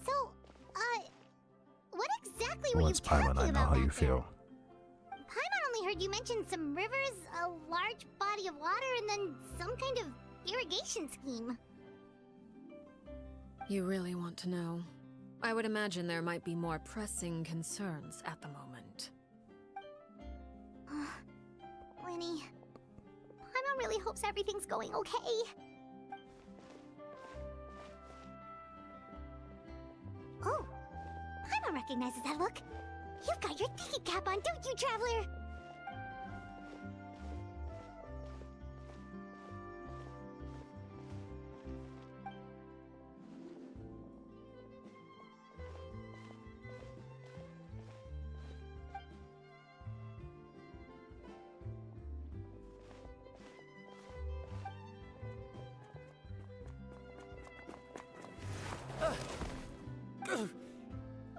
So, what exactly were you Once Paimon, talking I know about how you back there? feel. Paimon only heard you mention some rivers, a large body of water, and then some kind of irrigation scheme. You really want to know? I would imagine there might be more pressing concerns at the moment. Lenny, Paimon really hopes everything's going okay. Oh, Paimon recognizes that look. You've got your ticket cap on, don't you, Traveler?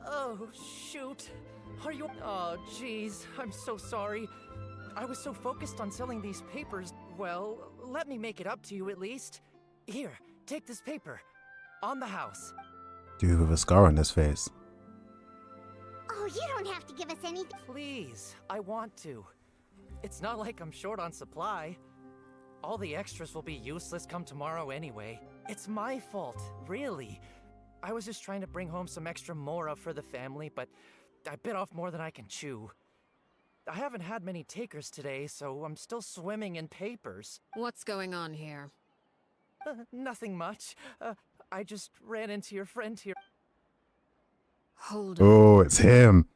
Oh, shoot. Are you... Oh, jeez. I'm so sorry. I was so focused on selling these papers. Well, let me make it up to you at least. Here, take this paper. On the house. Dude with a scar on his face. Oh, you don't have to give us anything. Please, I want to. It's not like I'm short on supply. All the extras will be useless come tomorrow anyway. It's my fault, really. I was just trying to bring home some extra mora for the family, but I bit off more than I can chew. I haven't had many takers today, so I'm still swimming in papers. What's going on here? Nothing much. I just ran into your friend here. Hold on. Oh, it's him.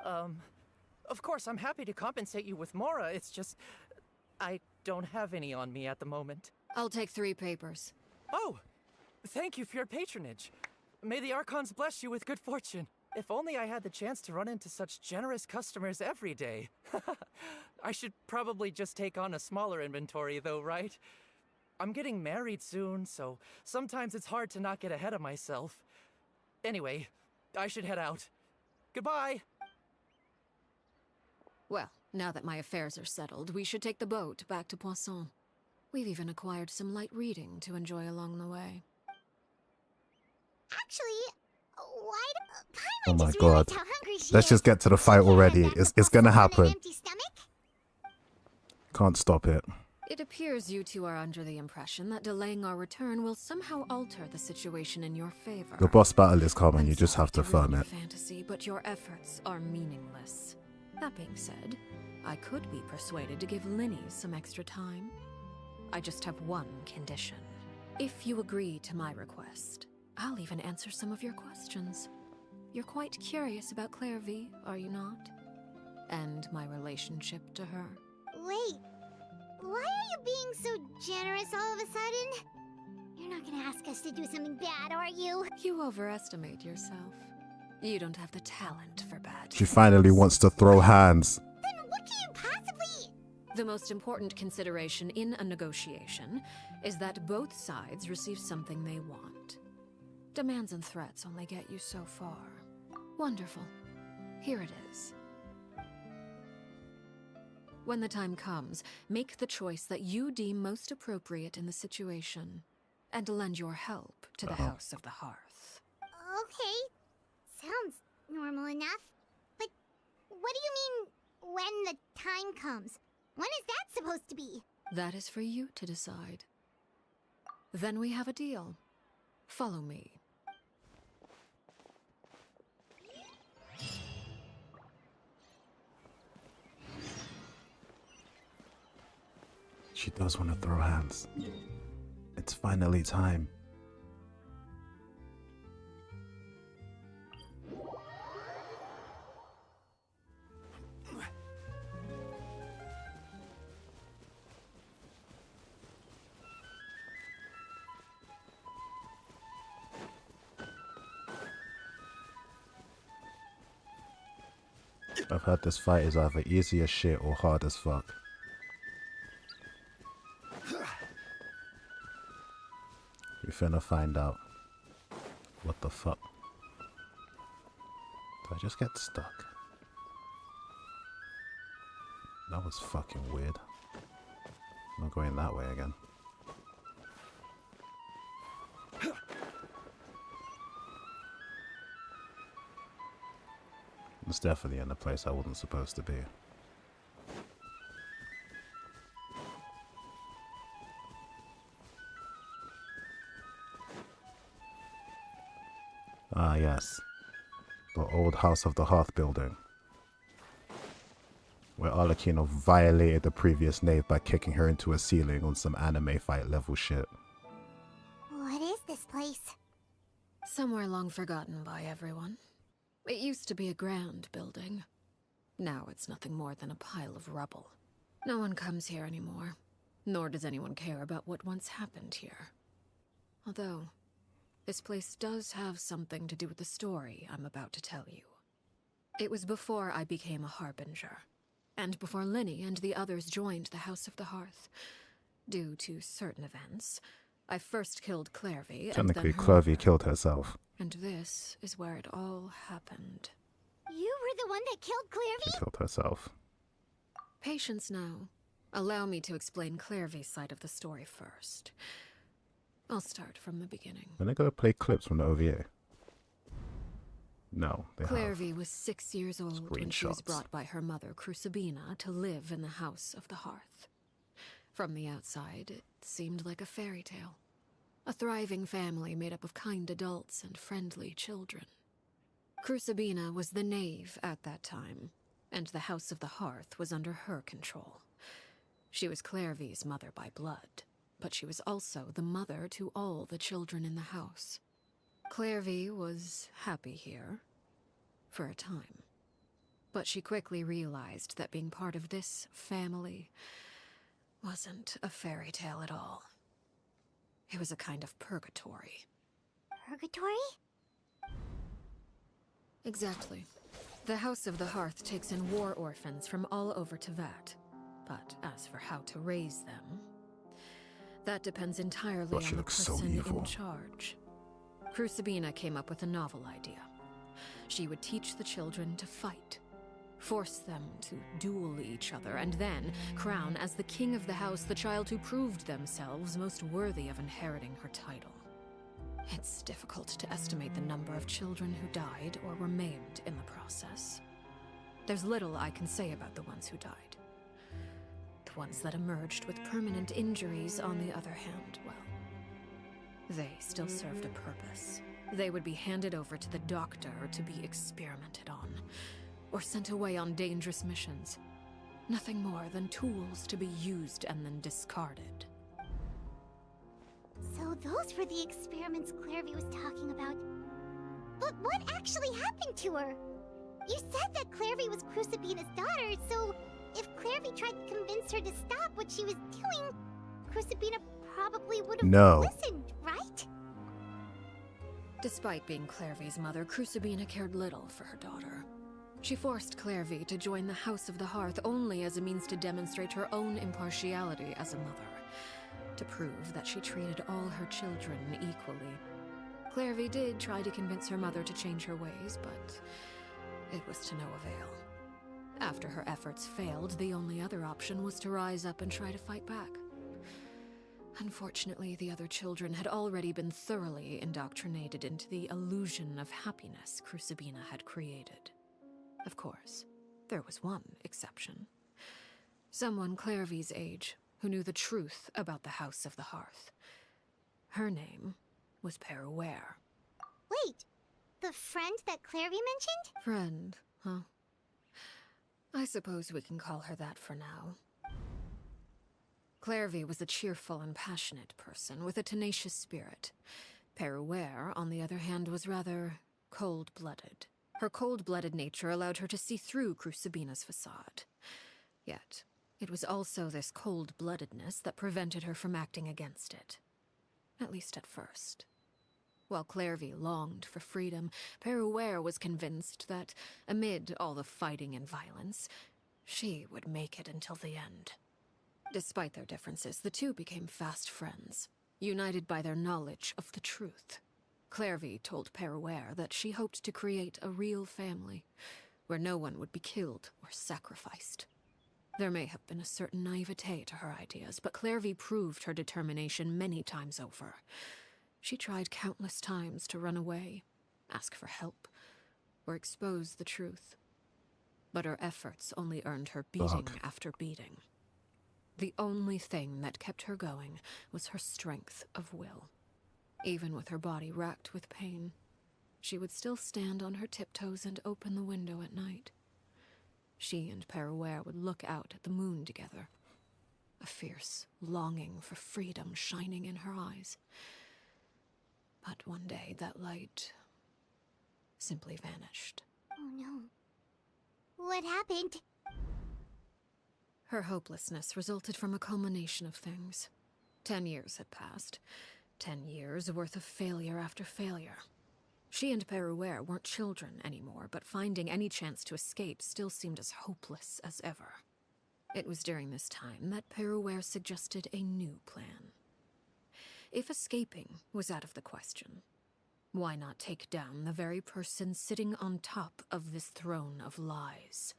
Of course, I'm happy to compensate you with mora. It's just, I don't have any on me at the moment. I'll take 3 papers. Oh! Thank you for your patronage. May the Archons bless you with good fortune. If only I had the chance to run into such generous customers every day. I should probably just take on a smaller inventory though, right? I'm getting married soon, so sometimes it's hard to not get ahead of myself. Anyway, I should head out. Goodbye! Well, now that my affairs are settled, we should take the boat back to Poisson. We've even acquired some light reading to enjoy along the way. Actually, why do... Oh Paimon my just realized god. how hungry she Let's is. just get to the fight Yeah, already. that It's must gonna also on an happen. empty stomach? Can't stop it. It appears you two are under the impression that delaying our return will somehow alter the situation in your favor. The boss battle is coming, I'm you just sorry have to ruin firm your it. fantasy, but your efforts are meaningless. That being said, I could be persuaded to give Linny some extra time. I just have one condition. If you agree to my request, I'll even answer some of your questions. You're quite curious about Clairvy, are you not? And my relationship to her. Wait, why are you being so generous all of a sudden? You're not gonna ask us to do something bad, are you? You overestimate yourself. You don't have the talent for bad. She finally wants to throw hands. Then what can you possibly... The most important consideration in a negotiation is that both sides receive something they want. Demands and threats only get you so far. Wonderful. Here it is. When the time comes, make the choice that you deem most appropriate in the situation, and lend your help to the House of the Hearth. Okay. Sounds normal enough. But what do you mean, when the time comes? When is that supposed to be? That is for you to decide. Then we have a deal. Follow me. She does want to throw hands. It's finally time. I've heard this fight is either easy as shit or hard as fuck. We finna find out. What the fuck? Did I just get stuck? That was fucking weird. I'm not going that way again. It's definitely in a place I wasn't supposed to be. Ah, yes. The old House of the Hearth building. Where Arlecchino violated the previous knave by kicking her into a ceiling on some anime fight level shit. What is this place? Somewhere long forgotten by everyone. It used to be a grand building. Now it's nothing more than a pile of rubble. No one comes here anymore, nor does anyone care about what once happened here. Although, this place does have something to do with the story I'm about to tell you. It was before I became a Harbinger, and before Linny and the others joined the House of the Hearth. Due to certain events, I first killed Clairvy, and Technically, then her Clovey mother. killed herself. And this is where it all happened. You were the one that killed She Clairvy? killed herself. Patience now. Allow me to explain Clairvy's side of the story first. I'll start from the beginning. When they go play clips from the OVA? No, they have. Clairvy was 6 years old when she was Screenshots. brought by her mother, Crucibina, to live in the House of the Hearth. From the outside, it seemed like a fairy tale. A thriving family made up of kind adults and friendly children. Crucibina was the knave at that time, and the House of the Hearth was under her control. She was Clairvy's mother by blood, but she was also the mother to all the children in the house. Clairvy was happy here, for a time. But she quickly realized that being part of this family wasn't a fairy tale at all. It was a kind of purgatory. Purgatory? Exactly. The House of the Hearth takes in war orphans from all over Tevat. But as for how to raise them, that depends entirely God, she on the looks so person evil. in charge. Crucibina came up with a novel idea. She would teach the children to fight, force them to duel each other, and then crown as the king of the house the child who proved themselves most worthy of inheriting her title. It's difficult to estimate the number of children who died or were maimed in the process. There's little I can say about the ones who died. The ones that emerged with permanent injuries, on the other hand, well, they still served a purpose. They would be handed over to the doctor to be experimented on, or sent away on dangerous missions. Nothing more than tools to be used and then discarded. So those were the experiments Clairvy was talking about. But what actually happened to her? You said that Clairvy was Crucibina's daughter, so if Clairvy tried to convince her to stop what she was doing, Crucibina probably would have listened, right? Despite being Clairvy's mother, Crucibina cared little for her daughter. She forced Clairvy to join the House of the Hearth only as a means to demonstrate her own impartiality as a mother, to prove that she treated all her children equally. Clairvy did try to convince her mother to change her ways, but it was to no avail. After her efforts failed, the only other option was to rise up and try to fight back. Unfortunately, the other children had already been thoroughly indoctrinated into the illusion of happiness Crucibina had created. Of course, there was one exception. Someone Clairvy's age who knew the truth about the House of the Hearth. Her name was Peruere. Wait, the friend that Clairvy mentioned? Friend, huh? I suppose we can call her that for now. Clairvy was a cheerful and passionate person with a tenacious spirit. Peruere, on the other hand, was rather cold-blooded. Her cold-blooded nature allowed her to see through Crucibina's facade. Yet, it was also this cold-bloodedness that prevented her from acting against it. At least at first. While Clairvy longed for freedom, Peruere was convinced that, amid all the fighting and violence, she would make it until the end. Despite their differences, the two became fast friends, united by their knowledge of the truth. Clairvy told Peruere that she hoped to create a real family, where no one would be killed or sacrificed. There may have been a certain naivete to her ideas, but Clairvy proved her determination many times over. She tried countless times to run away, ask for help, or expose the truth. But her efforts only earned her beating after beating. The only thing that kept her going was her strength of will. Even with her body racked with pain, she would still stand on her tiptoes and open the window at night. She and Peruere would look out at the moon together, a fierce longing for freedom shining in her eyes. But one day that light simply vanished. Oh no. What happened? Her hopelessness resulted from a culmination of things. 10 years had passed. 10 years worth of failure after failure. She and Peruere weren't children anymore, but finding any chance to escape still seemed as hopeless as ever. It was during this time that Peruere suggested a new plan. If escaping was out of the question, why not take down the very person sitting on top of this throne of lies?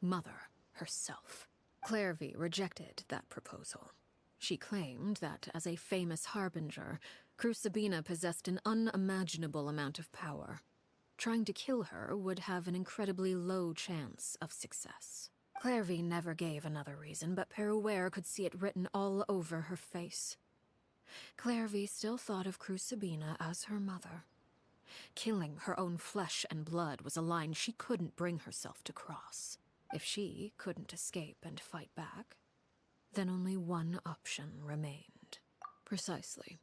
Mother herself. Clairvy rejected that proposal. She claimed that, as a famous harbinger, Crucibina possessed an unimaginable amount of power. Trying to kill her would have an incredibly low chance of success. Clairvy never gave another reason, but Peruere could see it written all over her face. Clairvy still thought of Crucibina as her mother. Killing her own flesh and blood was a line she couldn't bring herself to cross. If she couldn't escape and fight back, then only one option remained. Precisely.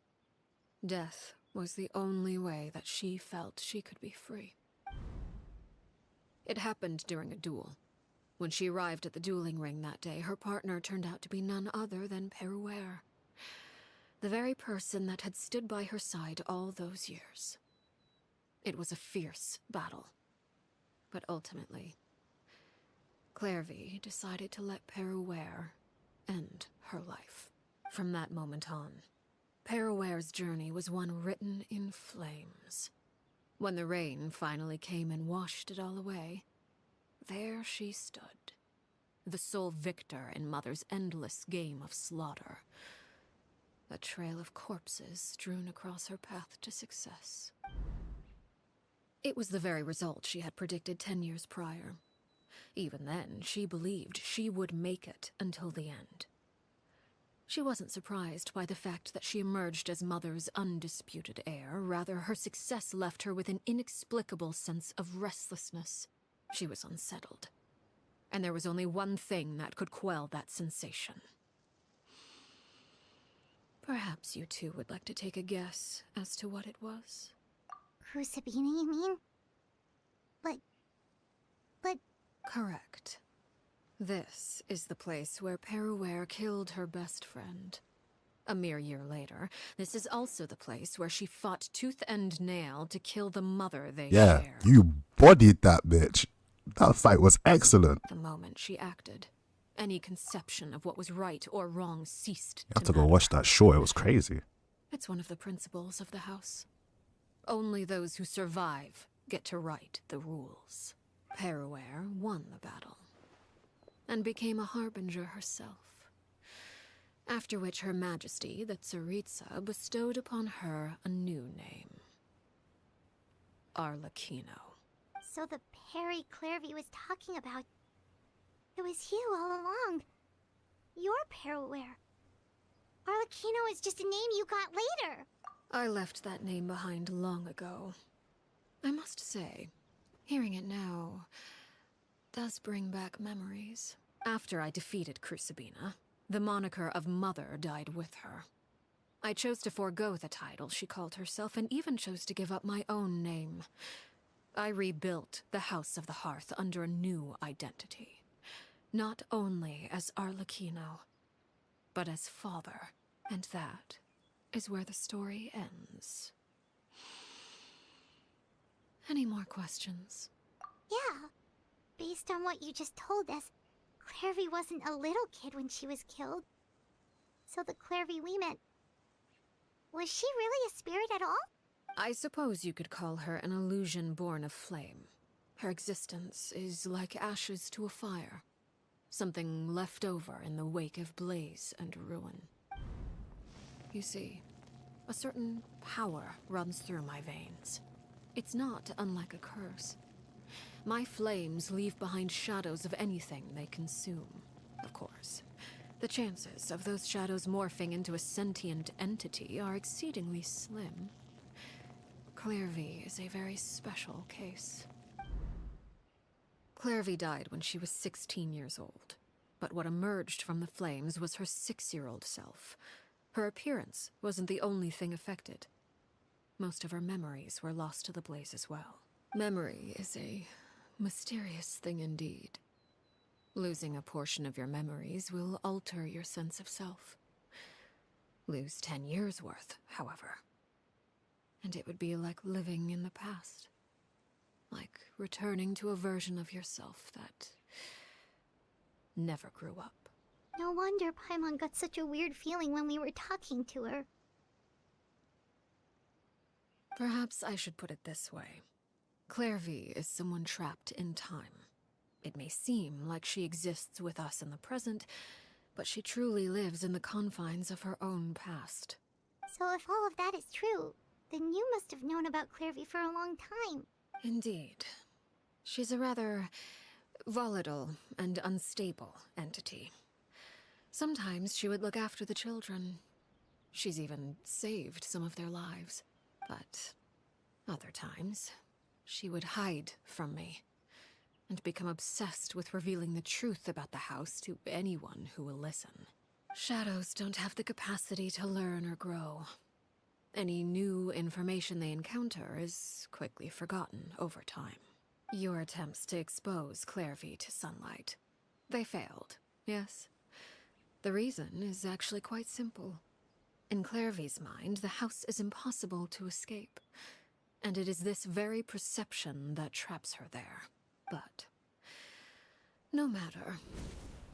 Death was the only way that she felt she could be free. It happened during a duel. When she arrived at the dueling ring that day, her partner turned out to be none other than Peruere, the very person that had stood by her side all those years. It was a fierce battle, but ultimately, Clairvy decided to let Peruere end her life. From that moment on, Peruere's journey was one written in flames. When the rain finally came and washed it all away, there she stood, the sole victor in Mother's endless game of slaughter. A trail of corpses strewn across her path to success. It was the very result she had predicted 10 years prior. Even then, she believed she would make it until the end. She wasn't surprised by the fact that she emerged as Mother's undisputed heir. Rather, her success left her with an inexplicable sense of restlessness. She was unsettled. And there was only one thing that could quell that sensation. Perhaps you two would like to take a guess as to what it was? Crucibina, you mean? But... Correct. This is the place where Peruere killed her best friend. A mere year later, this is also the place where she fought tooth and nail to kill the mother they shared. Yeah, you bodied that bitch. That fight was excellent. The moment she acted, any conception of what was right or wrong ceased You have to to go matter. watch that show, it was crazy. It's one of the principles of the house. Only those who survive get to write the rules. Peruere won the battle, and became a harbinger herself. After which Her Majesty, the Tsaritsa, bestowed upon her a new name. Arlecchino. So the Perry Clairvy was talking about... It was you all along. You're Peruere. Arlecchino is just a name you got later. I left that name behind long ago. I must say, hearing it now does bring back memories. After I defeated Crucibina, the moniker of Mother died with her. I chose to forego the title she called herself, and even chose to give up my own name. I rebuilt the House of the Hearth under a new identity. Not only as Arlecchino, but as father. And that is where the story ends. Any more questions? Yeah. Based on what you just told us, Clairvy wasn't a little kid when she was killed. So the Clairvy we met... Was she really a spirit at all? I suppose you could call her an illusion born of flame. Her existence is like ashes to a fire. Something left over in the wake of blaze and ruin. You see, a certain power runs through my veins. It's not unlike a curse. My flames leave behind shadows of anything they consume. Of course, the chances of those shadows morphing into a sentient entity are exceedingly slim. Clairvy is a very special case. Clairvy died when she was 16 years old, but what emerged from the flames was her 6-year-old self. Her appearance wasn't the only thing affected. Most of her memories were lost to the blaze as well. Memory is a mysterious thing indeed. Losing a portion of your memories will alter your sense of self. Lose 10 years' worth, however, and it would be like living in the past. Like returning to a version of yourself that never grew up. No wonder Paimon got such a weird feeling when we were talking to her. Perhaps I should put it this way. Clairvy is someone trapped in time. It may seem like she exists with us in the present, but she truly lives in the confines of her own past. So if all of that is true, then you must have known about Clairvy for a long time. Indeed. She's a rather volatile and unstable entity. Sometimes she would look after the children. She's even saved some of their lives. But other times, she would hide from me and become obsessed with revealing the truth about the house to anyone who will listen. Shadows don't have the capacity to learn or grow. Any new information they encounter is quickly forgotten over time. Your attempts to expose Clairvy to sunlight. They failed, yes? The reason is actually quite simple. In Clairvy's mind, the house is impossible to escape, and it is this very perception that traps her there. But no matter.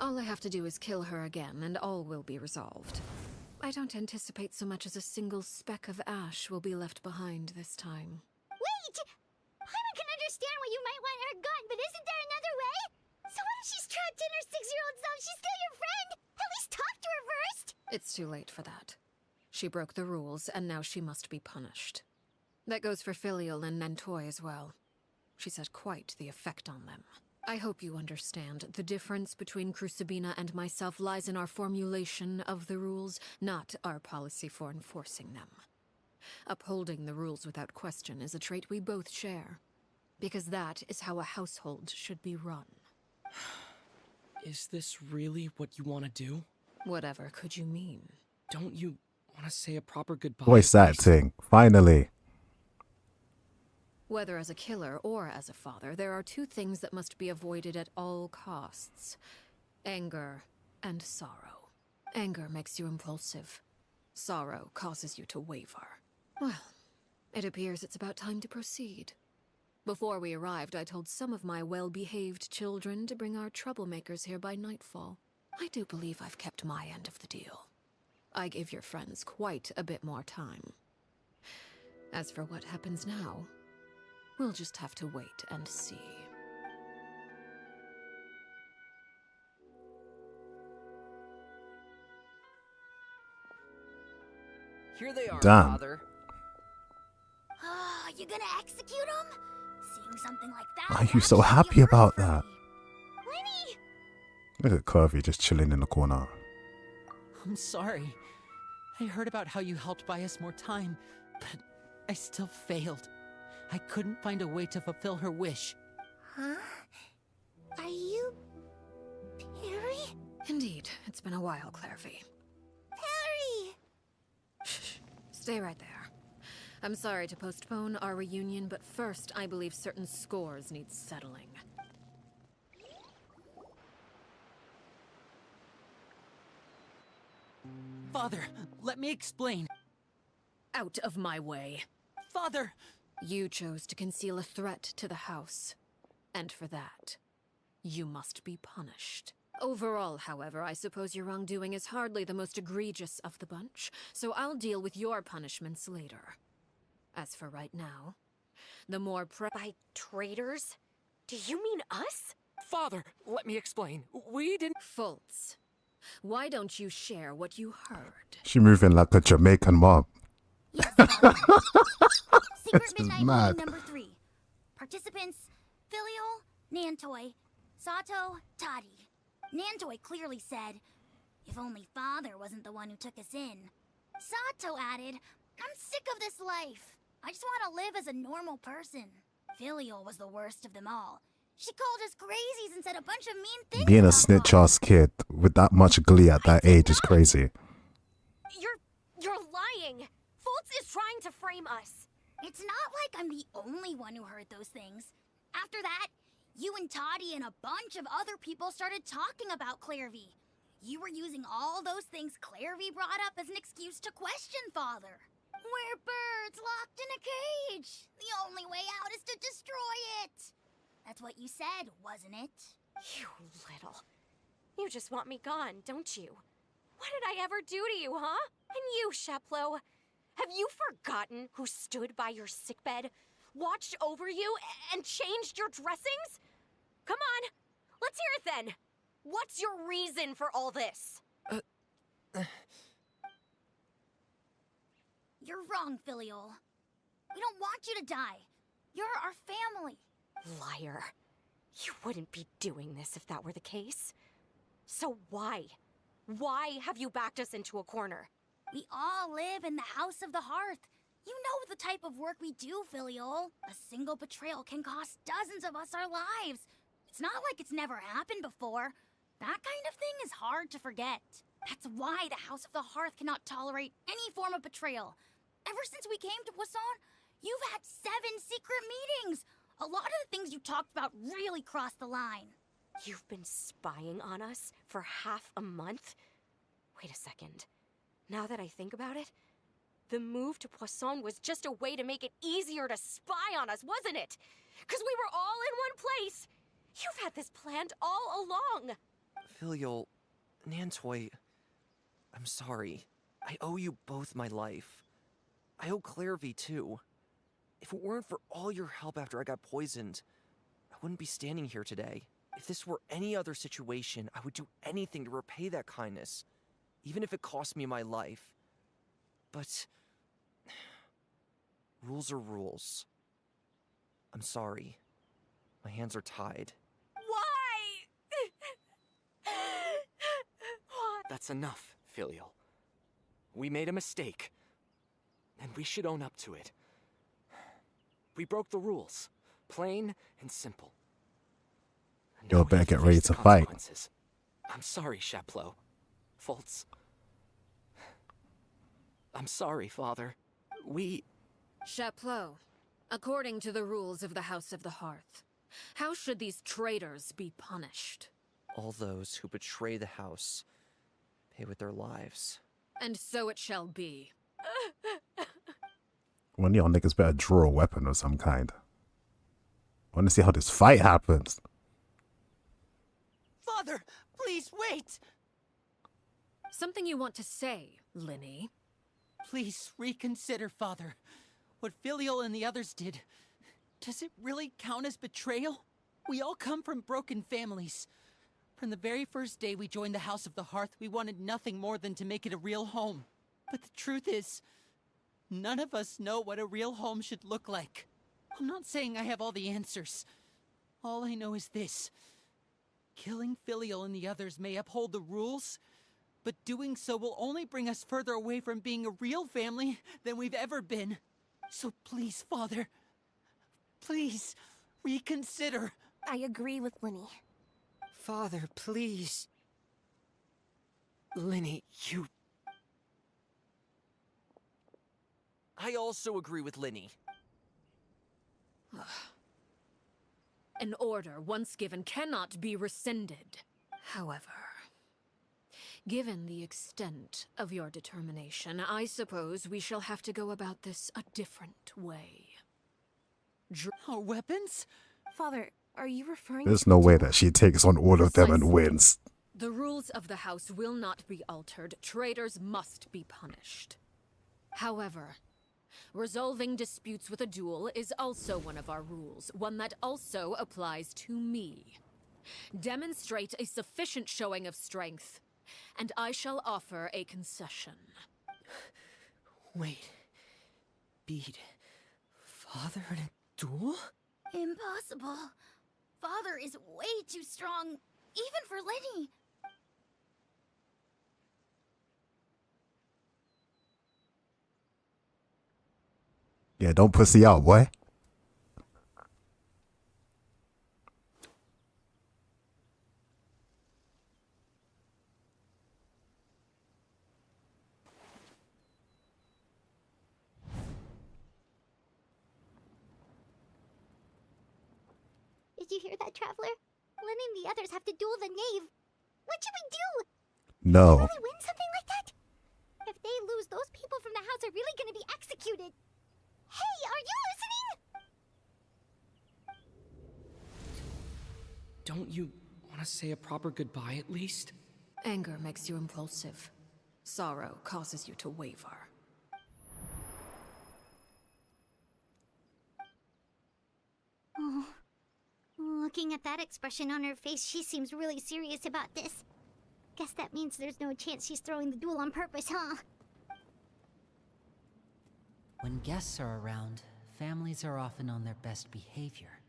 All I have to do is kill her again, and all will be resolved. I don't anticipate so much as a single speck of ash will be left behind this time. Wait! Paimon can understand why you might want her gone, but isn't there another way? So what if she's trapped in her 6-year-old self? She's still your friend! At least talk to her first! It's too late for that. She broke the rules, and now she must be punished. That goes for Filial and Nantoy as well. She's had quite the effect on them. I hope you understand. The difference between Crucibina and myself lies in our formulation of the rules, not our policy for enforcing them. Upholding the rules without question is a trait we both share, because that is how a household should be run. Is this really what you want to do? Whatever could you mean? Don't you want to say a proper goodbye? Voice acting, finally. Whether as a killer or as a father, there are two things that must be avoided at all costs: anger and sorrow. Anger makes you impulsive. Sorrow causes you to waver. Well, it appears it's about time to proceed. Before we arrived, I told some of my well-behaved children to bring our troublemakers here by nightfall. I do believe I've kept my end of the deal. I gave your friends quite a bit more time. As for what happens now, we'll just have to wait and see. Here they are, Damn. Father. You gonna execute him? Seeing something like that. Why are you so happy about that? Lenny! Look at Curvy just chilling in the corner. I'm sorry. I heard about how you helped buy us more time, but I still failed. I couldn't find a way to fulfill her wish. Huh? Are you... Perry? Indeed, it's been a while, Clairvy. Perry! Shh. Stay right there. I'm sorry to postpone our reunion, but first, I believe certain scores need settling. Father, let me explain. Out of my way. Father! You chose to conceal a threat to the house. And for that, you must be punished. Overall, however, I suppose your wrongdoing is hardly the most egregious of the bunch, so I'll deal with your punishments later. As for right now, the more By traitors? Do you mean us? Father, let me explain. We didn't... Fultz, why don't you share what you heard? She moving like a Jamaican mom. Yes, Father. Secret This is Midnight mad. Meeting number 3. Participants, Filial, Nantoi, Sato, Toddy. Nantoi clearly said, if only Father wasn't the one who took us in. Sato added, I'm sick of this life. I just want to live as a normal person. Filial was the worst of them all. She called us crazies and said a bunch of mean things. Being a about snitch Father. ass kid with that much glee at that age is crazy. You're lying. Fultz is trying to frame us. It's not like I'm the only one who heard those things. After that, you and Toddy and a bunch of other people started talking about Clairvy. You were using all those things Clairvy brought up as an excuse to question Father. We're birds locked in a cage. The only way out is to destroy it. That's what you said, wasn't it? You little. You just want me gone, don't you? What did I ever do to you, huh? And you, Sheplo? Have you forgotten who stood by your sickbed, watched over you, and changed your dressings? Come on, let's hear it then. What's your reason for all this? You're wrong, Filial. We don't want you to die. You're our family. Liar. You wouldn't be doing this if that were the case. So why? Why have you backed us into a corner? We all live in the House of the Hearth. You know the type of work we do, Filial. A single betrayal can cost dozens of us our lives. It's not like it's never happened before. That kind of thing is hard to forget. That's why the House of the Hearth cannot tolerate any form of betrayal. Ever since we came to Poisson, you've had 7 secret meetings. A lot of the things you talked about really crossed the line. You've been spying on us for half a month? Wait a second. Now that I think about it, the move to Poisson was just a way to make it easier to spy on us, wasn't it? Because we were all in one place. You've had this planned all along. Filial, Nantoi, I'm sorry. I owe you both my life. I owe Clairvy too. If it weren't for all your help after I got poisoned, I wouldn't be standing here today. If this were any other situation, I would do anything to repay that kindness, even if it cost me my life. But rules are rules. I'm sorry. My hands are tied. Why? That's enough, Filial. We made a mistake, and we should own up to it. We broke the rules, plain and simple. And Yo, now we better have get face ready the to fight. consequences. I'm sorry, Sheplo. Fultz. I'm sorry, Father. Chapleau, according to the rules of the House of the Hearth, how should these traitors be punished? All those who betray the house pay with their lives. And so it shall be. One of y'all niggas better draw a weapon of some kind. I want to see how this fight happens. Father, please wait! Something you want to say, Linny? Please reconsider, Father. what Filial and the others did, does it really count as betrayal? We all come from broken families. From the very first day we joined the House of the Hearth, we wanted nothing more than to make it a real home. But the truth is, none of us know what a real home should look like. I'm not saying I have all the answers. All I know is this. Killing Filial and the others may uphold the rules, but doing so will only bring us further away from being a real family than we've ever been. So please, Father, please, reconsider. I agree with Linny. Father, please. Linny, you... I also agree with Linny. An order once given cannot be rescinded. However, given the extent of your determination, I suppose we shall have to go about this a different way. Our weapons? Father, are you referring There's to no the way duel? that she takes on all of them and Precisely. wins. The rules of the house will not be altered. Traitors must be punished. However, resolving disputes with a duel is also one of our rules, one that also applies to me. Demonstrate a sufficient showing of strength, and I shall offer a concession. Wait. Beat Father in a duel? Impossible. Father is way too strong, even for Linny. Yeah, don't pussy out, boy. Did you hear that, Traveler? Lenny and the others have to duel the knave. What should we do? No. Really win something like that? If they lose, those people from the house are really gonna be executed. Hey, are you listening? Don't you want to say a proper goodbye at least? Anger makes you impulsive. Sorrow causes you to waver. Oh. Looking at that expression on her face, she seems really serious about this. Guess that means there's no chance she's throwing the duel on purpose, huh? When guests are around, families are often on their best behavior.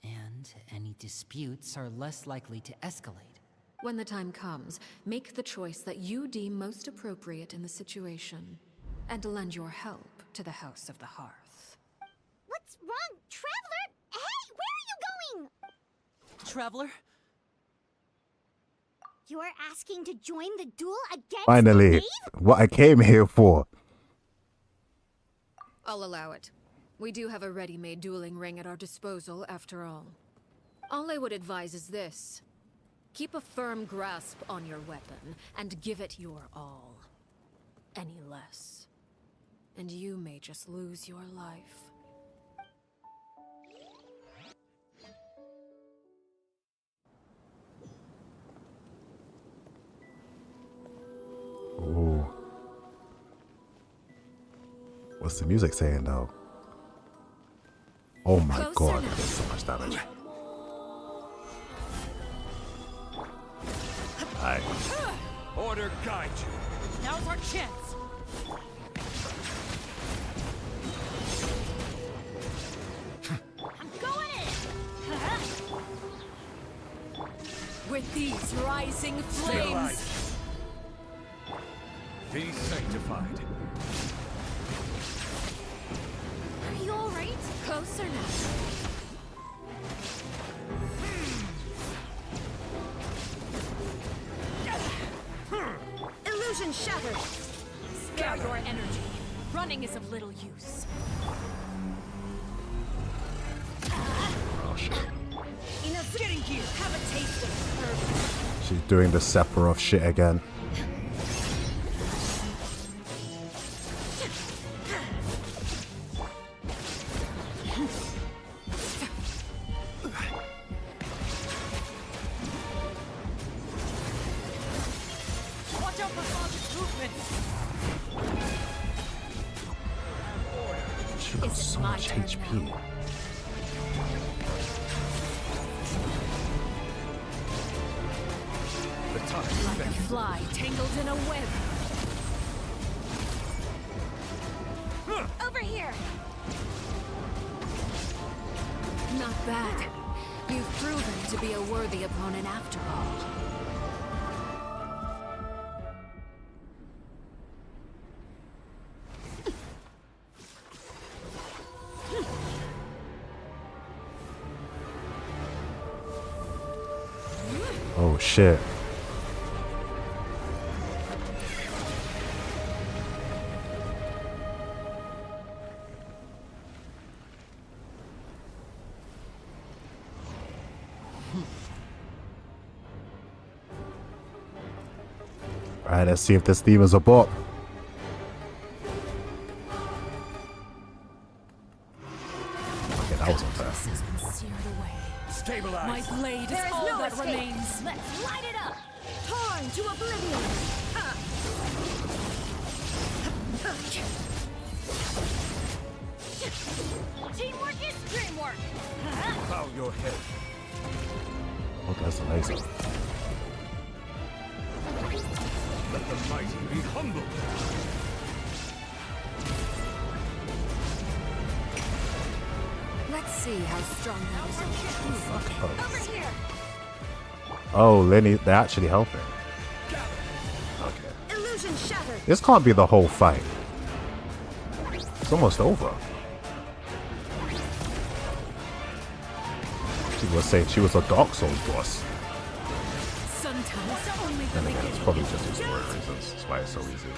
And any disputes are less likely to escalate. When the time comes, make the choice that you deem most appropriate in the situation, and lend your help to the House of the Hearth. What's wrong, Traveler? Hey, where are you going? Traveler? You're asking to join the duel against the Finally, knave? what I came here for. I'll allow it. We do have a ready-made dueling ring at our disposal, after all. All I would advise is this. Keep a firm grasp on your weapon, and give it your all. Any less, and you may just lose your life. Ooh. What's the music saying though? Oh my god, that did so much damage. Alright. Order guide you. Now's our chance! I'm going in! With these rising Stay flames... alive. Be sanctified. Are you alright? Closer now. Illusion shattered! Spare your energy. Running is of little use. Oh shit. Enough getting here! Have a taste of She's doing the Sephiroth shit again. Watch out for Fonz's movements! Order. She got so much HP. Like a fly tangled in a web. Over here! Not bad. You've proven to be a worthy opponent after all. Oh shit. Alright, let's see if this theme is a bop. Okay, that was unfair. Stabilize. My blade is all no that escape. remains. Let's light it up! Torn to oblivion. Teamwork is dreamwork! Bow your head. Oh, that's a laser. Let the mighty be humble. Let's see how strong that is. Over here! Oh, Lenny, they're actually helping. Okay. Illusion shattered! This can't be the whole fight. It's almost over. She was saying she was a Dark Souls boss. Sometimes only the And again, it's beginning. probably just for story reasons. That's why it's so easy.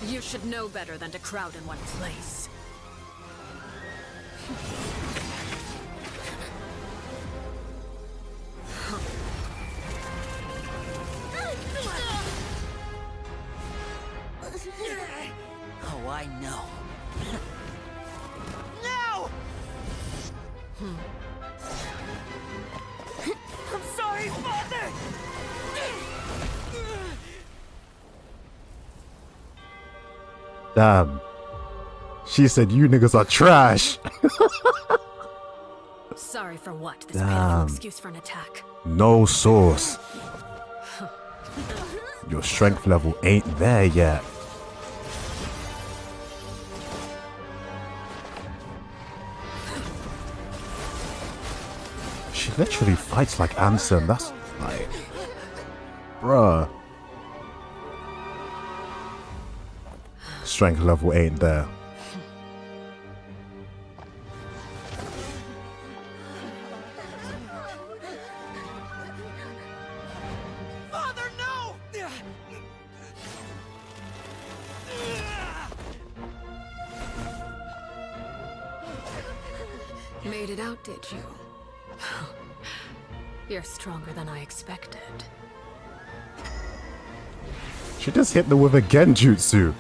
You should know better than to crowd in one place. Oh, I know. No! I'm sorry, Father! Damn. She said you niggas are trash. Sorry for what? This Damn. pitiful excuse for an attack. No sauce. Your strength level ain't there yet. She literally fights like Ansem. That's like, bruh. Strength level ain't there. Father, no! Made it out, did you? You're stronger than I expected. She just hit them with a genjutsu.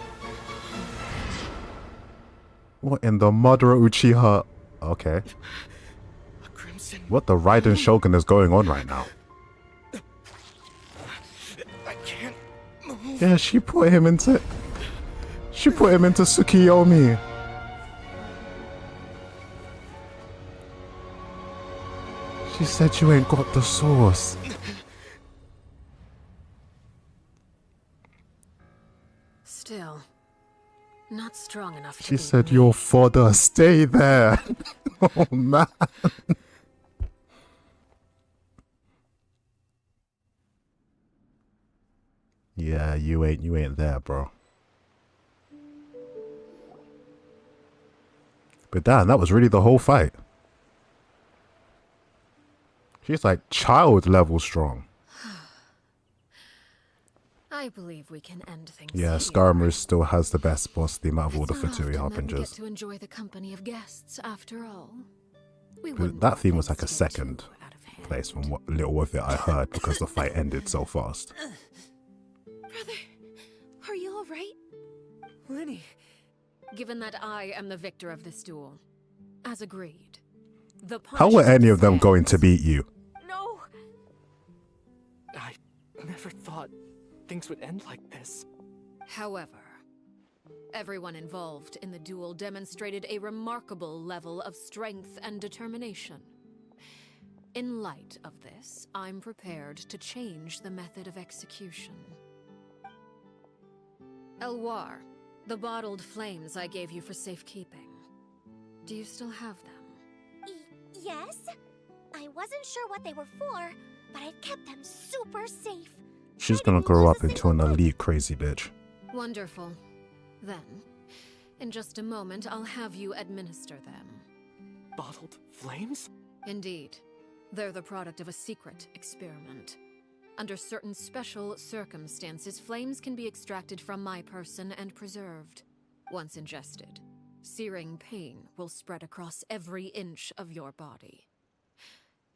What in the Madara Uchiha? Okay. What the Raiden Shogun is going on right now? I can't move. Yeah, she put him into Tsukiyomi. She said you ain't got the sauce. Still, not strong enough to She beat said me. your fodder, stay there. Oh man. Yeah, you ain't there, bro. But damn, that was really the whole fight. She's like child level strong. I believe we can end things Yeah, here. Skarmory still has the best boss theme out of all the It's not Fatui often that we get Harbingers. to enjoy the company of guests, after all. We But wouldn't that want theme was things like a to get second too out of hand. place from what little of it I heard because the fight ended so fast. Brother, are you alright? Lenny. Given that I am the victor of this duel, as agreed, the How were punishment any of them going to stands. beat you? No! I never thought things would end like this. However, everyone involved in the duel demonstrated a remarkable level of strength and determination. In light of this, I'm prepared to change the method of execution. Elwar, the bottled flames I gave you for safekeeping. Do you still have them? Yes? I wasn't sure what they were for, but I've kept them super safe. She's gonna grow up into an elite crazy bitch. Wonderful. Then, in just a moment, I'll have you administer them. Bottled flames? Indeed. They're the product of a secret experiment. Under certain special circumstances, flames can be extracted from my person and preserved. Once ingested, searing pain will spread across every inch of your body.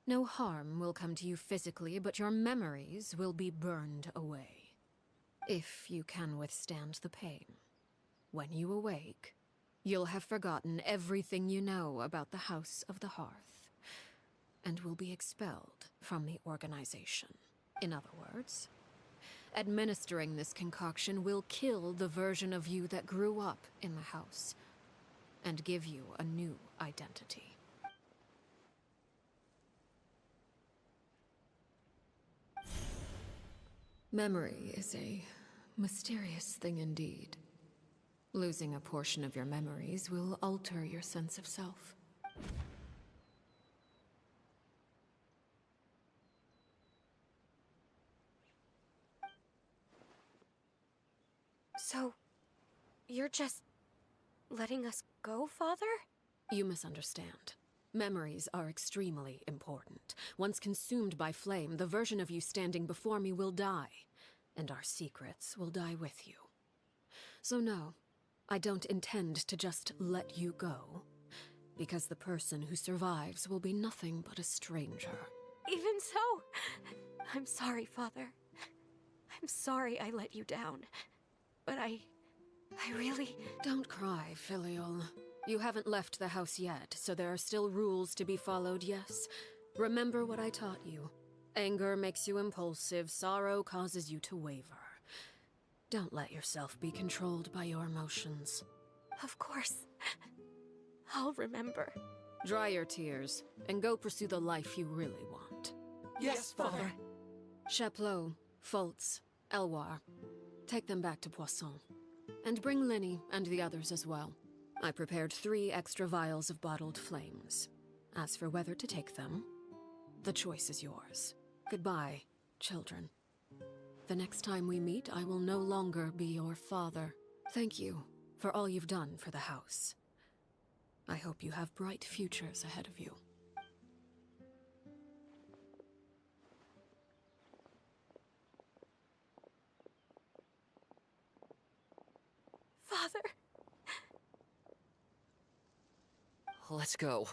No harm will come to you physically, but your memories will be burned away. If you can withstand the pain. When you awake, you'll have forgotten everything you know about the House of the Hearth, and will be expelled from the organization. In other words, administering this concoction will kill the version of you that grew up in the house, and give you a new identity. Memory is a mysterious thing indeed. Losing a portion of your memories will alter your sense of self. So, you're just letting us go, Father? You misunderstand. Memories are extremely important. Once consumed by flame, the version of you standing before me will die, and our secrets will die with you. So no, I don't intend to just let you go, because the person who survives will be nothing but a stranger. Even so, I'm sorry, Father. I'm sorry I let you down. But I really... Don't cry, Filial. You haven't left the house yet, so there are still rules to be followed, yes? Remember what I taught you. Anger makes you impulsive, sorrow causes you to waver. Don't let yourself be controlled by your emotions. Of course. I'll remember. Dry your tears, and go pursue the life you really want. Yes, Father. Chaplot, Foltz, Elwar. Take them back to Poisson. And bring Linny and the others as well. I prepared 3 extra vials of bottled flames. As for whether to take them, the choice is yours. Goodbye, children. The next time we meet, I will no longer be your father. Thank you for all you've done for the house. I hope you have bright futures ahead of you. Father. Let's go.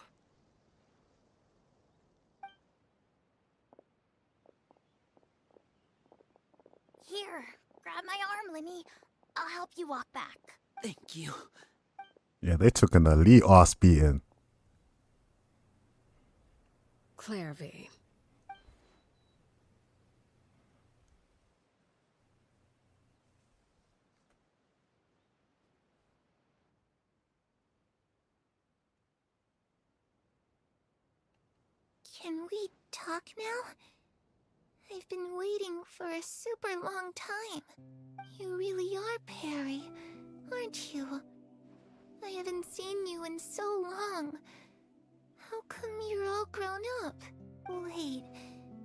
Here, grab my arm, Lenny. I'll help you walk back. Thank you. Yeah, they took an elite ass beating. Clairvy. Can we talk now? I've been waiting for a super long time. You really are Perry, aren't you? I haven't seen you in so long. How come you're all grown up? Wait,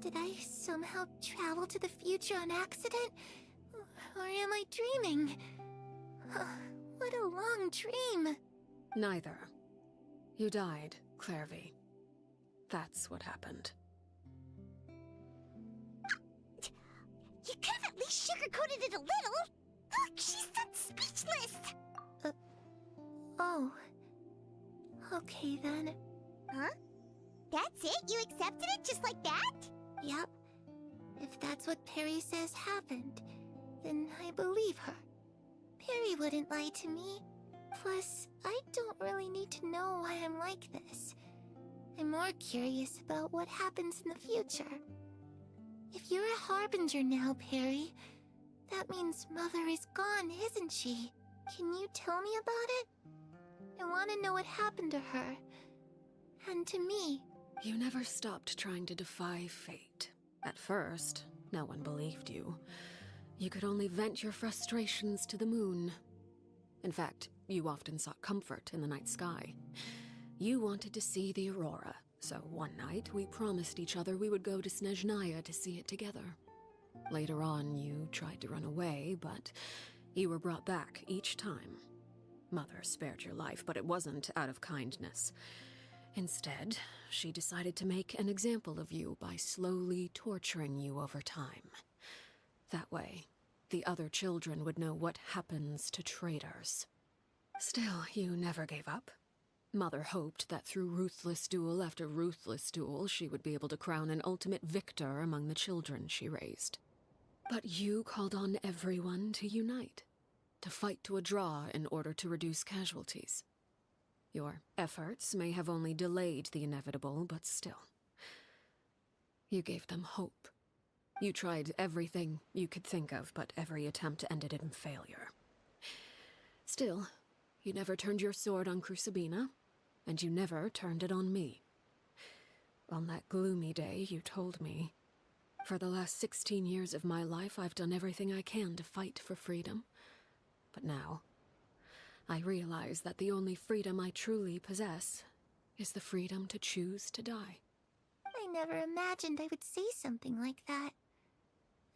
did I somehow travel to the future on accident? Or am I dreaming? What a long dream. Neither. You died, Clairvy. That's what happened. You could have at least sugarcoated it a little. Look, she's that speechless. Oh. Okay then. Huh? That's it? You accepted it just like that? Yep. If that's what Perry says happened, then I believe her. Perry wouldn't lie to me. Plus, I don't really need to know why I'm like this. I'm more curious about what happens in the future. If you're a harbinger now, Perry, that means Mother is gone, isn't she? Can you tell me about it? I want to know what happened to her. And to me. You never stopped trying to defy fate. At first, no one believed you. You could only vent your frustrations to the moon. In fact, you often sought comfort in the night sky. You wanted to see the aurora, so one night we promised each other we would go to Snezhnaya to see it together. Later on, you tried to run away, but you were brought back each time. Mother spared your life, but it wasn't out of kindness. Instead, she decided to make an example of you by slowly torturing you over time. That way, the other children would know what happens to traitors. Still, you never gave up. Mother hoped that through ruthless duel after ruthless duel, she would be able to crown an ultimate victor among the children she raised. But you called on everyone to unite, to fight to a draw in order to reduce casualties. Your efforts may have only delayed the inevitable, but still. You gave them hope. You tried everything you could think of, but every attempt ended in failure. Still, you never turned your sword on Crucibina, and you never turned it on me. On that gloomy day, you told me, "For the last 16 years of my life, I've done everything I can to fight for freedom. But now, I realize that the only freedom I truly possess is the freedom to choose to die." I never imagined I would say something like that.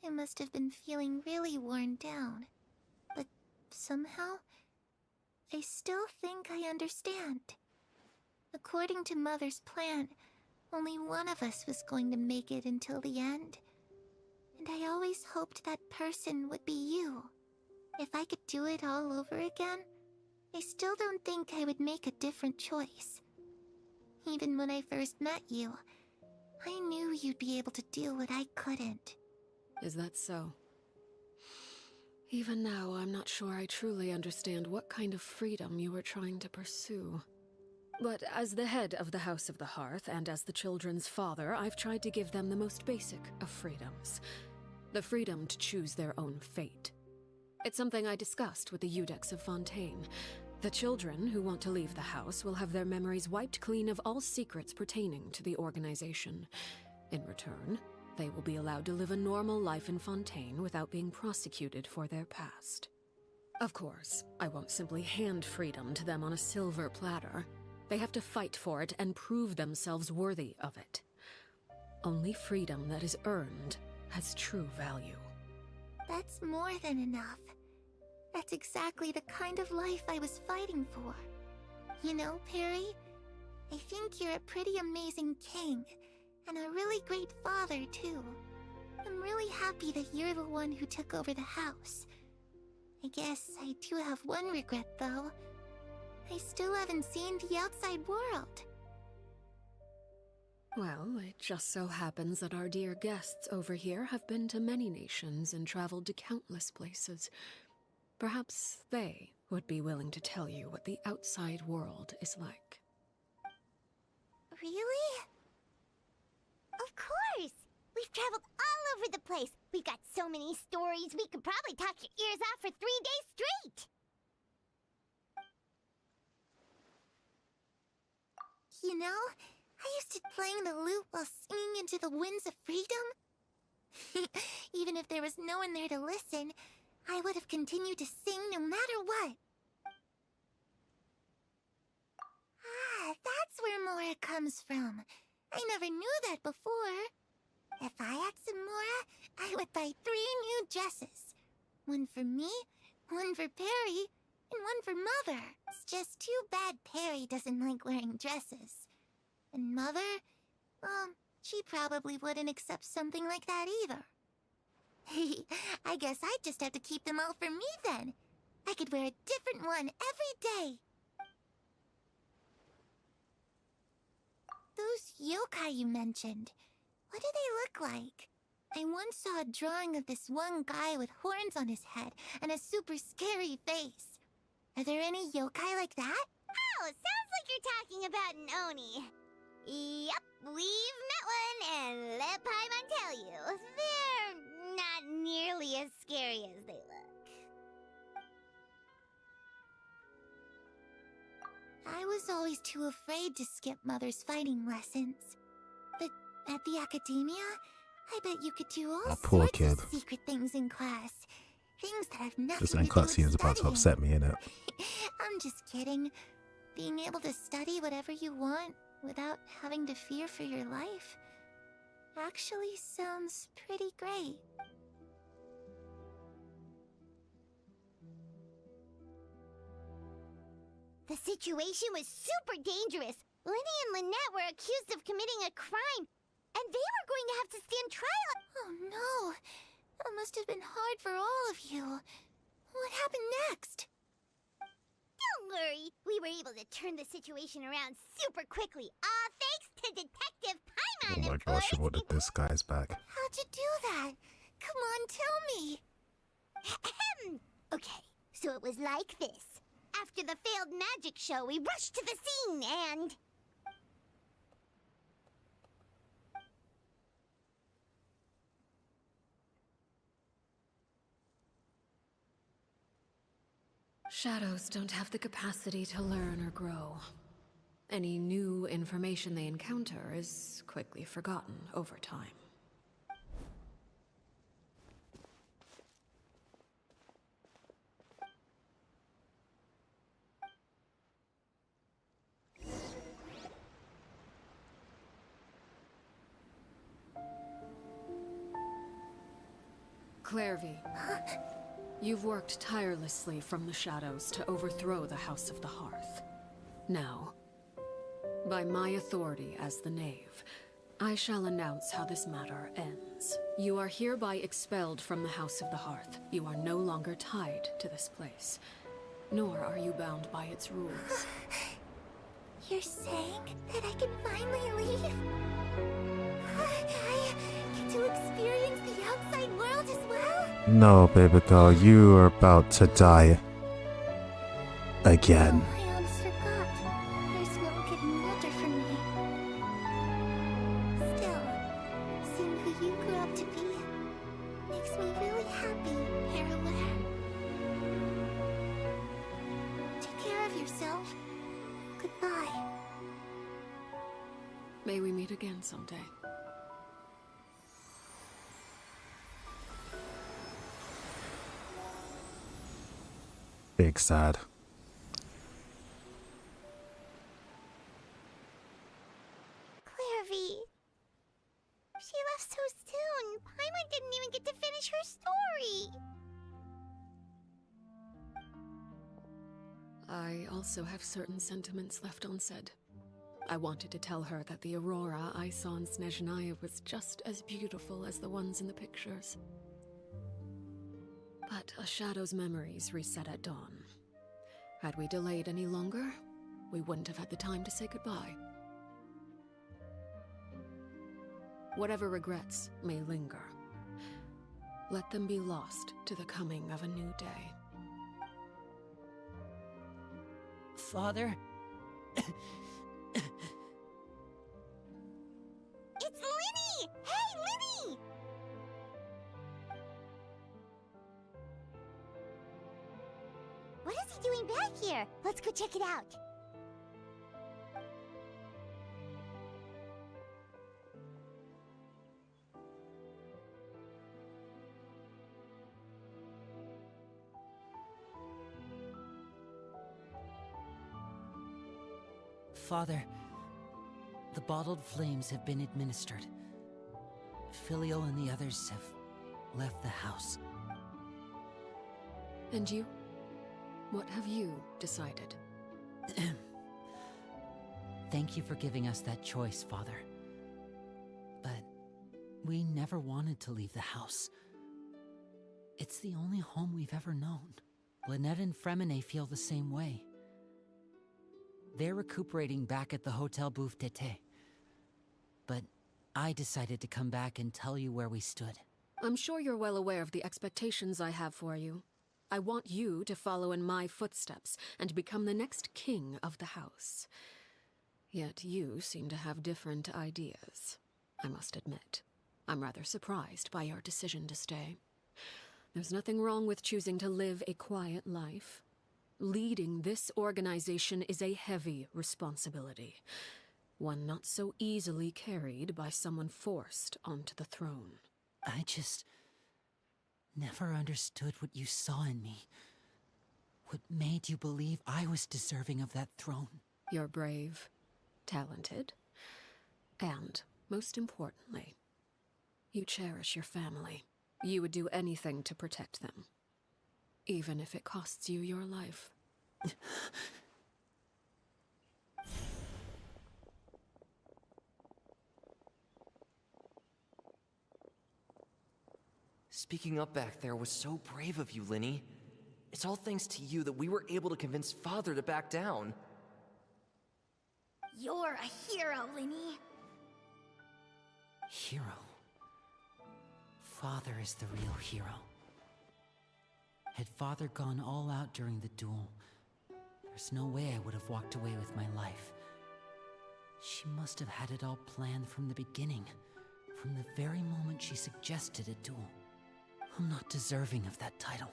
I must have been feeling really worn down. But somehow, I still think I understand. According to Mother's plan, only one of us was going to make it until the end. And I always hoped that person would be you. If I could do it all over again, I still don't think I would make a different choice. Even when I first met you, I knew you'd be able to do what I couldn't. Is that so? Even now, I'm not sure I truly understand what kind of freedom you were trying to pursue. But as the head of the House of the Hearth, and as the children's father, I've tried to give them the most basic of freedoms. The freedom to choose their own fate. It's something I discussed with the Eudex of Fontaine. The children who want to leave the house will have their memories wiped clean of all secrets pertaining to the organization. In return, they will be allowed to live a normal life in Fontaine without being prosecuted for their past. Of course, I won't simply hand freedom to them on a silver platter. They have to fight for it and prove themselves worthy of it. Only freedom that is earned has true value. That's more than enough. That's exactly the kind of life I was fighting for. You know, Perry, I think you're a pretty amazing king, and a really great father, too. I'm really happy that you're the one who took over the house. I guess I do have one regret, though. I still haven't seen the outside world. Well, it just so happens that our dear guests over here have been to many nations and traveled to countless places. Perhaps they would be willing to tell you what the outside world is like. Really? Of course! We've traveled all over the place. We've got so many stories, we could probably talk your ears off for 3 days straight! You know, I used to playing the lute while singing into the winds of freedom. Even if there was no one there to listen, I would have continued to sing no matter what. Ah, that's where Mora comes from. I never knew that before. If I had some Mora, I would buy 3 new dresses. One for me, one for Perry, and one for Mother. It's just too bad Perry doesn't like wearing dresses. And Mother, well, she probably wouldn't accept something like that either. I guess I'd just have to keep them all for me then. I could wear a different one every day. Those yokai you mentioned. What do they look like? I once saw a drawing of this one guy with horns on his head and a super scary face. Are there any yokai like that? Oh, sounds like you're talking about an Oni. Yep, we've met one, and let Paimon tell you, they're not nearly as scary as they look. I was always too afraid to skip Mother's fighting lessons. But at the academia, I bet you could do all poor sorts kid. of secret things in class. Things that have nothing This to end do with cutscene is about to studying. upset me, innit? I'm just kidding. Being able to study whatever you want without having to fear for your life actually sounds pretty great. The situation was super dangerous. Lenny and Lynette were accused of committing a crime, and they were going to have to stand trial. Oh no! That must have been hard for all of you. What happened next? Don't worry, we were able to turn the situation around super quickly, all thanks to Detective Paimon, Oh my of gosh, she course. wanted this guy's back. How'd you do that? Come on, tell me. Okay, so it was like this. After the failed magic show, we rushed to the scene and... Shadows don't have the capacity to learn or grow. Any new information they encounter is quickly forgotten over time. Clairvy, you've worked tirelessly from the shadows to overthrow the House of the Hearth. Now, by my authority as the Knave, I shall announce how this matter ends. You are hereby expelled from the House of the Hearth. You are no longer tied to this place, nor are you bound by its rules. You're saying that I can finally leave? I get to experience the outside world as well? No, baby girl, you are about to die. Again. I almost forgot. There's no getting older for me. Still, seeing who you grew up to be makes me really happy, Parallel. Take care of yourself. Goodbye. May we meet again someday. Big sad. Clairvy. She left so soon. Paimon didn't even get to finish her story. I also have certain sentiments left unsaid. I wanted to tell her that the aurora I saw in Snezhnaya was just as beautiful as the ones in the pictures. But a shadow's memories reset at dawn. Had we delayed any longer, we wouldn't have had the time to say goodbye. Whatever regrets may linger, let them be lost to the coming of a new day. Father? It's Linny! Hey, Linny! What is he doing back here? Let's go check it out. Father, the bottled flames have been administered. Filial and the others have left the house. And you? What have you decided? Thank you for giving us that choice, Father. But we never wanted to leave the house. It's the only home we've ever known. Lynette and Fremine feel the same way. They're recuperating back at the Hotel Bouffe d'Ete. but I decided to come back and tell you where we stood. I'm sure you're well aware of the expectations I have for you. I want you to follow in my footsteps and become the next king of the house. Yet you seem to have different ideas, I must admit. I'm rather surprised by your decision to stay. There's nothing wrong with choosing to live a quiet life. Leading this organization is a heavy responsibility, one not so easily carried by someone forced onto the throne. I just never understood what you saw in me. What made you believe I was deserving of that throne? You're brave, talented, and, most importantly, you cherish your family. You would do anything to protect them, even if it costs you your life. Speaking up back there was so brave of you, Linny. It's all thanks to you that we were able to convince Father to back down. You're a hero, Linny. Hero. Father is the real hero. Had Father gone all out during the duel, there's no way I would have walked away with my life. She must have had it all planned from the beginning, from the very moment she suggested a duel. I'm not deserving of that title.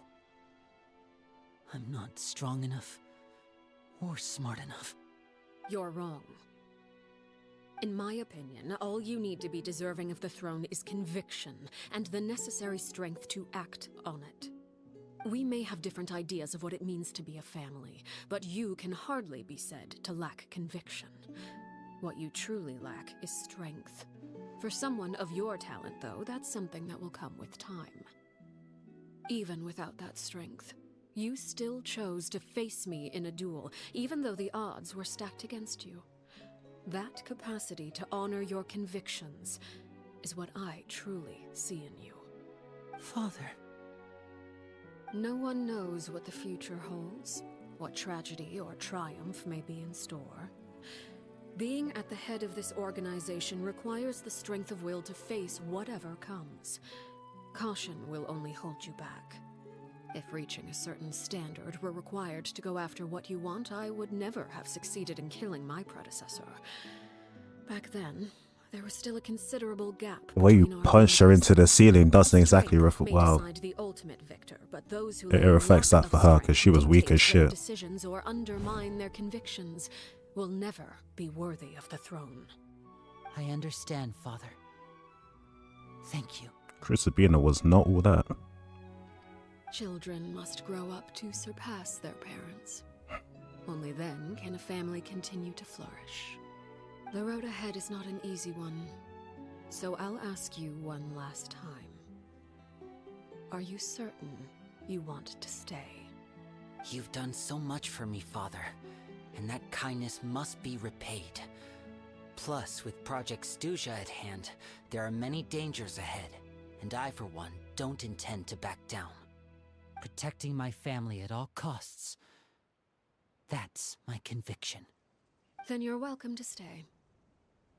I'm not strong enough or smart enough. You're wrong. In my opinion, all you need to be deserving of the throne is conviction and the necessary strength to act on it. We may have different ideas of what it means to be a family, but you can hardly be said to lack conviction. What you truly lack is strength. For someone of your talent, though, that's something that will come with time. Even without that strength, you still chose to face me in a duel, even though the odds were stacked against you. That capacity to honor your convictions is what I truly see in you. Father. No one knows what the future holds, what tragedy or triumph may be in store. Being at the head of this organization requires the strength of will to face whatever comes. Caution will only hold you back. If reaching a certain standard were required to go after what you want, I would never have succeeded in killing my predecessor. Back then, there was still a considerable gap. The way you punch her into the ceiling doesn't exactly reflect. Wow. The ultimate victor, but those who It reflects that for her because she was weak as shit. Decisions or undermine their convictions will never be worthy of the throne. I understand, Father. Thank you. Crisabina was not all that. Children must grow up to surpass their parents. Only then can a family continue to flourish. The road ahead is not an easy one, so I'll ask you one last time. Are you certain you want to stay? You've done so much for me, Father, and that kindness must be repaid. Plus, with Project Stuja at hand, there are many dangers ahead, and I, for one, don't intend to back down. Protecting my family at all costs. That's my conviction. Then you're welcome to stay.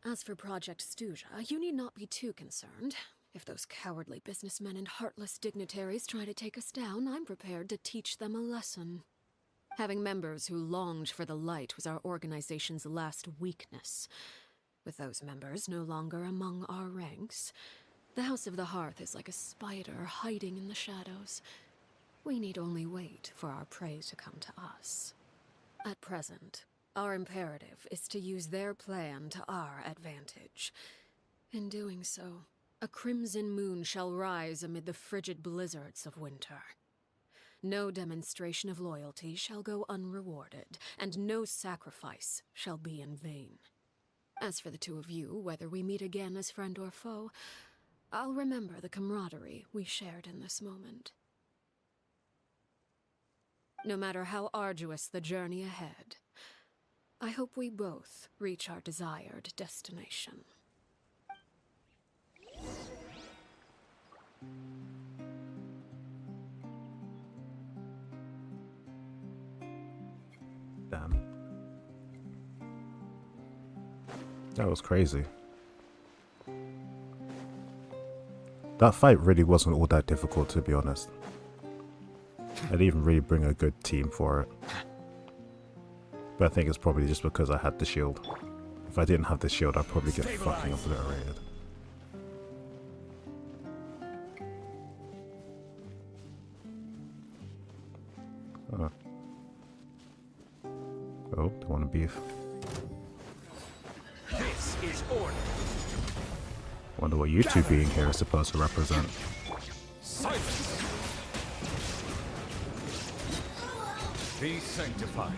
As for Project Stuja, you need not be too concerned. If those cowardly businessmen and heartless dignitaries try to take us down, I'm prepared to teach them a lesson. Having members who longed for the light was our organization's last weakness. With those members no longer among our ranks, the House of the Hearth is like a spider hiding in the shadows. We need only wait for our prey to come to us. At present, our imperative is to use their plan to our advantage. In doing so, a crimson moon shall rise amid the frigid blizzards of winter. No demonstration of loyalty shall go unrewarded, and no sacrifice shall be in vain. As for the two of you, whether we meet again as friend or foe, I'll remember the camaraderie we shared in this moment. No matter how arduous the journey ahead, I hope we both reach our desired destination. Damn. That was crazy. That fight really wasn't all that difficult, to be honest. I didn't even really bring a good team for it. But I think it's probably just because I had the shield. If I didn't have the shield, I'd probably get fucking obliterated. Oh, they want to beef. This is order. Wonder what you two being here is supposed to represent. Silence. Be sanctified.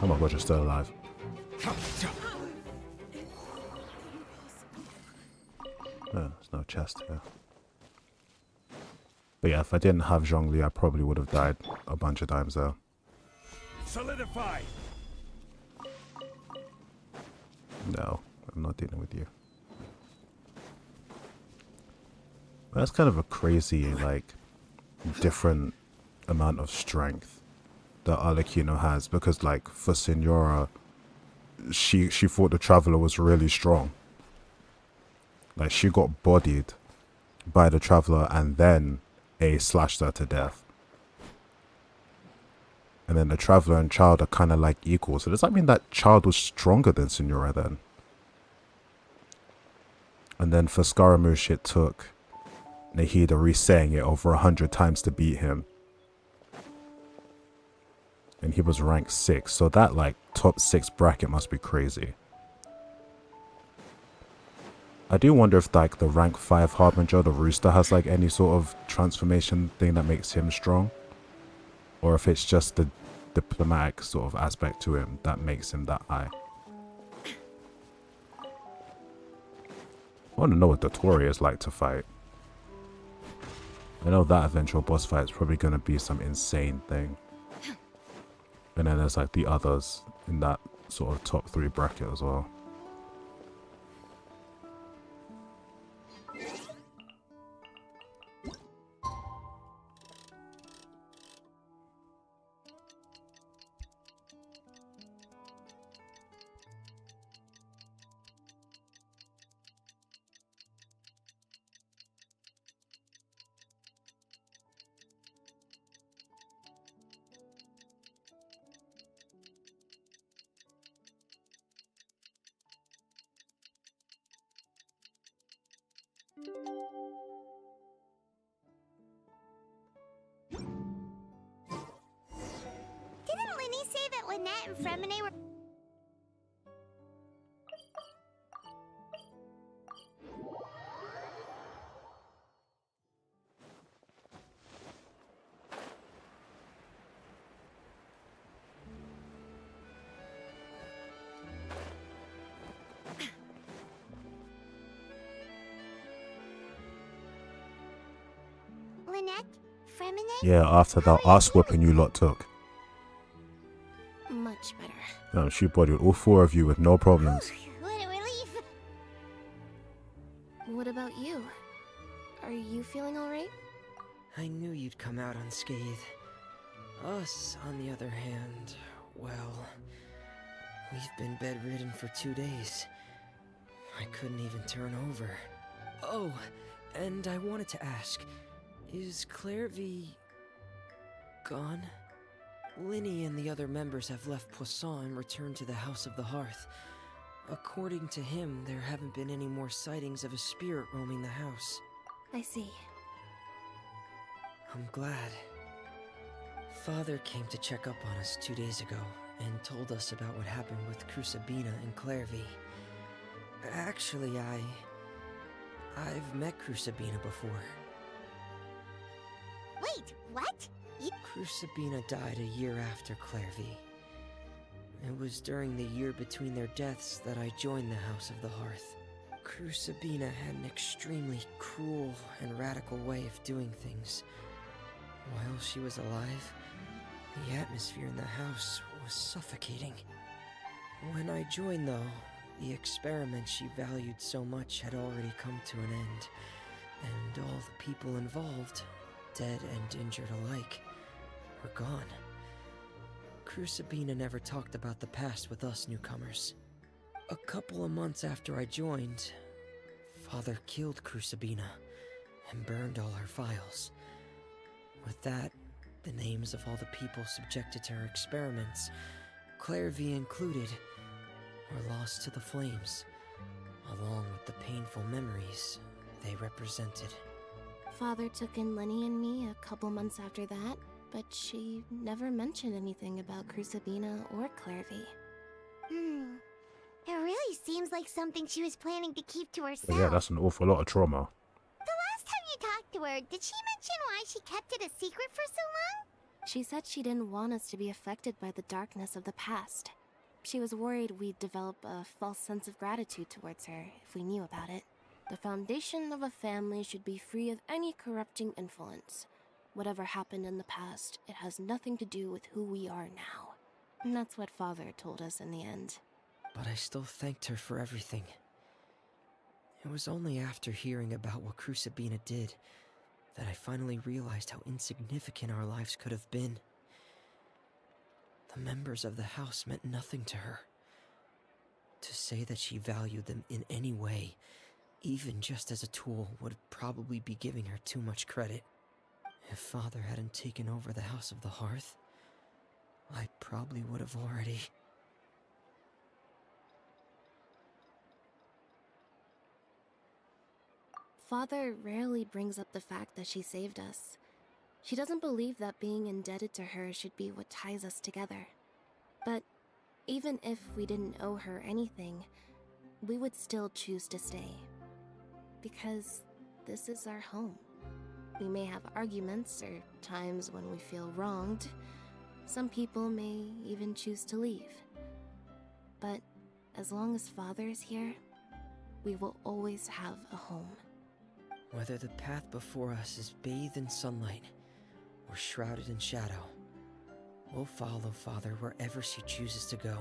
Oh my god, you're still alive. Oh, there's no chest here. But yeah, if I didn't have Zhongli, I probably would have died a bunch of times there. Solidify. No, I'm not dealing with you. That's kind of a crazy, like, different amount of strength that Arlecchino has, because, like, for Signora, she thought the Traveler was really strong. Like, she got bodied by the Traveler and then slashed her to death. And then the Traveler and Child are kind of like equal. So does that mean that Child was stronger than Signora then? And then for Scaramouche it took Nahida re-saying it over 100 times to beat him. And he was rank 6. So that like top 6 bracket must be crazy. I do wonder if like the rank 5 Harbinger, the Rooster, has like any sort of transformation thing that makes him strong. Or if it's just the diplomatic sort of aspect to him that makes him that high. I want to know what Dottore is like to fight. I know that eventual boss fight is probably going to be some insane thing. And then there's like the others in that sort of top 3 bracket as well. Didn't Linny say that Lynette and Fremine were... Lynette? Fremine? Yeah, after that ass whooping you lot took. Much better. No, she bodied all 4 of you with no problems. What a relief! What about you? Are you feeling alright? I knew you'd come out unscathed. Us, on the other hand, well, we've been bedridden for 2 days. I couldn't even turn over. Oh, and I wanted to ask, is Clairvy gone? Linny and the other members have left Poisson and returned to the House of the Hearth. According to him, there haven't been any more sightings of a spirit roaming the house. I see. I'm glad. Father came to check up on us 2 days ago and told us about what happened with Crucibina and Clairvy. Actually, I've met Crucibina before. Wait, what? Crucibina died a year after Clairvy. It was during the year between their deaths that I joined the House of the Hearth. Crucibina had an extremely cruel and radical way of doing things. While she was alive, the atmosphere in the house was suffocating. When I joined, though, the experiment she valued so much had already come to an end, and all the people involved, dead and injured alike, were gone. Crucibina never talked about the past with us newcomers. A couple of months after I joined, Father killed Crucibina and burned all her files. With that, the names of all the people subjected to her experiments, Clairvy included, were lost to the flames, along with the painful memories they represented. Father took in Lenny and me a couple months after that, but she never mentioned anything about Crucibina or Clairvy. It really seems like something she was planning to keep to herself. But yeah, that's an awful lot of trauma. The last time you talked to her, did she mention why she kept it a secret for so long? She said she didn't want us to be affected by the darkness of the past. She was worried we'd develop a false sense of gratitude towards her if we knew about it. The foundation of a family should be free of any corrupting influence. Whatever happened in the past, it has nothing to do with who we are now. And that's what Father told us in the end. But I still thanked her for everything. It was only after hearing about what Crucibina did that I finally realized how insignificant our lives could have been. The members of the house meant nothing to her. To say that she valued them in any way, even just as a tool, would probably be giving her too much credit. If Father hadn't taken over the House of the Hearth, I probably would have already... Father rarely brings up the fact that she saved us. She doesn't believe that being indebted to her should be what ties us together. But even if we didn't owe her anything, we would still choose to stay. Because this is our home. We may have arguments or times when we feel wronged. Some people may even choose to leave. But as long as Father is here, we will always have a home. Whether the path before us is bathed in sunlight or shrouded in shadow, we'll follow Father wherever she chooses to go.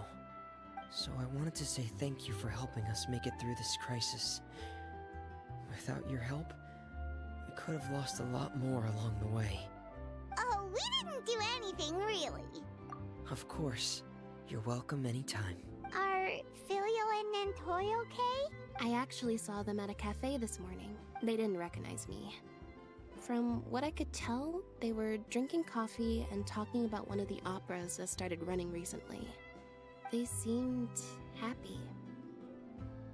So I wanted to say thank you for helping us make it through this crisis. Without your help, we could have lost a lot more along the way. Oh, we didn't do anything, really. Of course. You're welcome anytime. Are Filial and Nantoy okay? I actually saw them at a cafe this morning. They didn't recognize me. From what I could tell, they were drinking coffee and talking about one of the operas that started running recently. They seemed happy.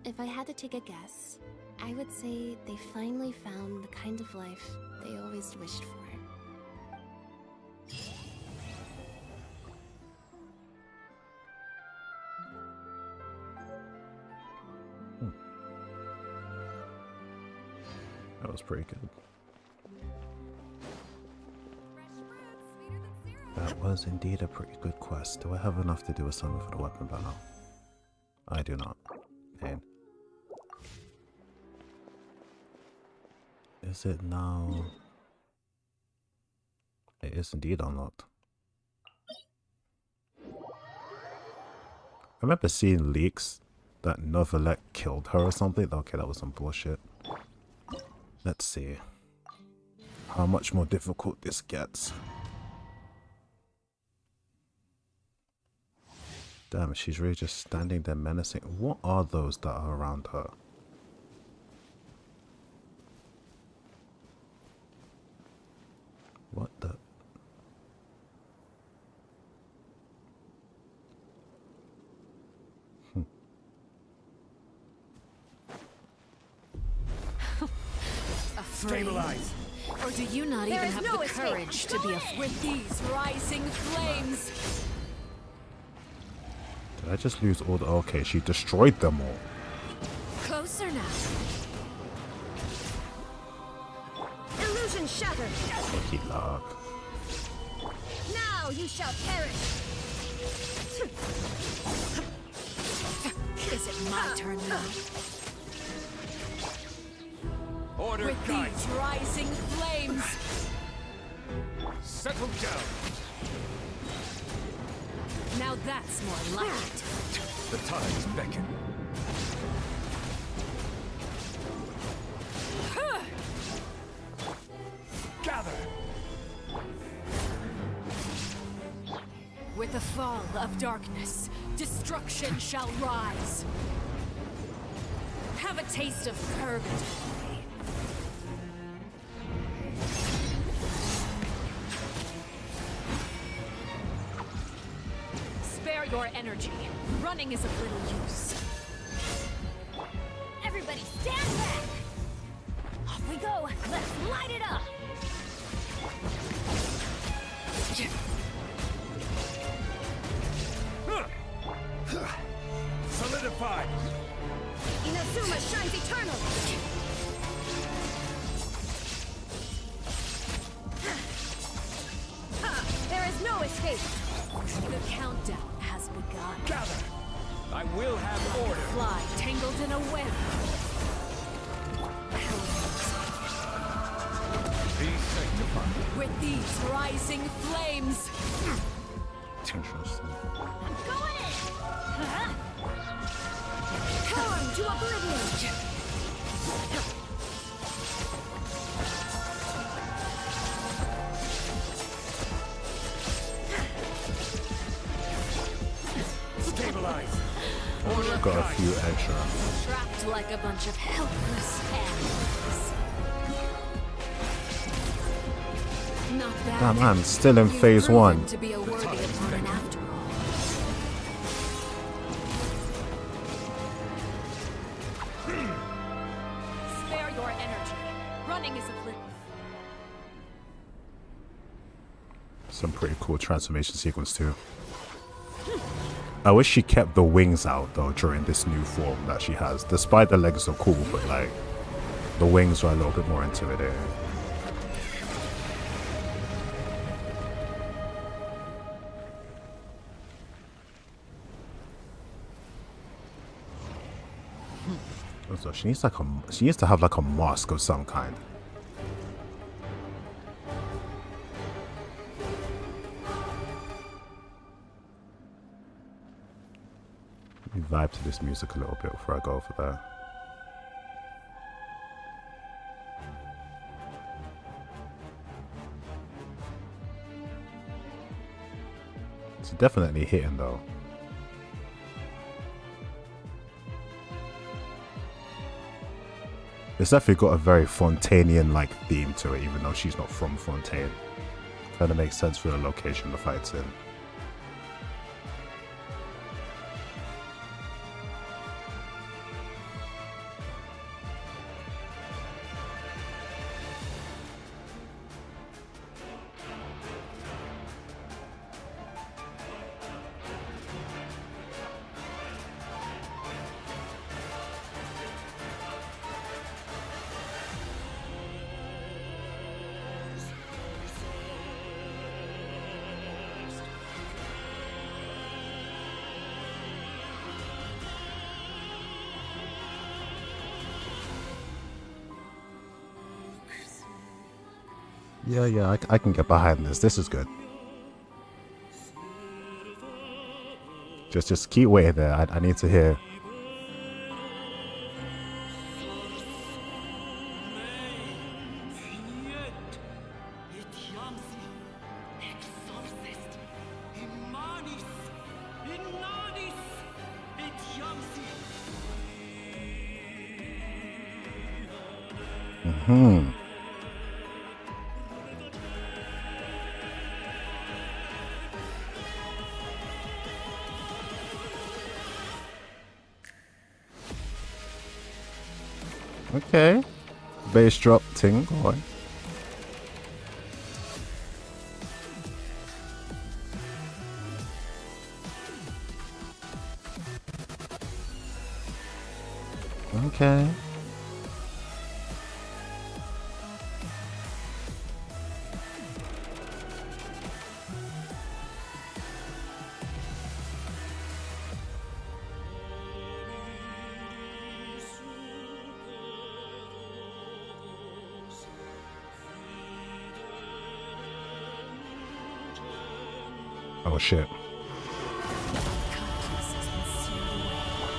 If I had to take a guess, I would say they finally found the kind of life they always wished for. That was pretty good. That was indeed a pretty good quest. Do I have enough to do a summon for the weapon banner? I do not. Pain. Is it now? It is indeed unlocked. I remember seeing leaks that Novelette killed her or something. Okay, that was some bullshit. Let's see how much more difficult this gets. Damn, she's really just standing there menacing. What are those that are around her? What the? Stabilize. Or do you not even have the courage to be with these rising flames? Did I just lose all the... Okay, she destroyed them all. Closer now. Illusion shattered. Lucky luck. Now you shall perish. Is it my turn now? Order With guide. these rising flames. Settle down. Now that's more like it. The tides beckon. Gather. With the fall of darkness, destruction shall rise. Have a taste of purgatory. Spare your energy. Running is of little use. Everybody stand back! Off we go! Let's light it up! Solidified! Inazuma shines eternal! There is no escape! The countdown has begun. Gather! I will have order! Fly tangled in a web. Be sanctified. With these rising flames. Interesting. I'm going in! Torn to oblivion! Stabilize! Got a few extra. Trapped like a bunch of helpless animals. Not bad. Damn, I'm still in You've phase proven 1. to be a worthy opponent after all. Spare your energy. Running is a little. Some pretty cool transformation sequence too. I wish she kept the wings out though during this new form that she has. The spider legs are cool, but like the wings are a little bit more intimidating. So she needs to have like a mask of some kind. Let me vibe to this music a little bit before I go for that. It's definitely hitting though. It's definitely got a very Fontanian-like theme to it, even though she's not from Fontaine. Kind of makes sense for the location the fight's in. Yeah, I can get behind this. This is good. Just keep waiting there. I need to hear. Okay. Bass drop ting going. Okay. Oh shit.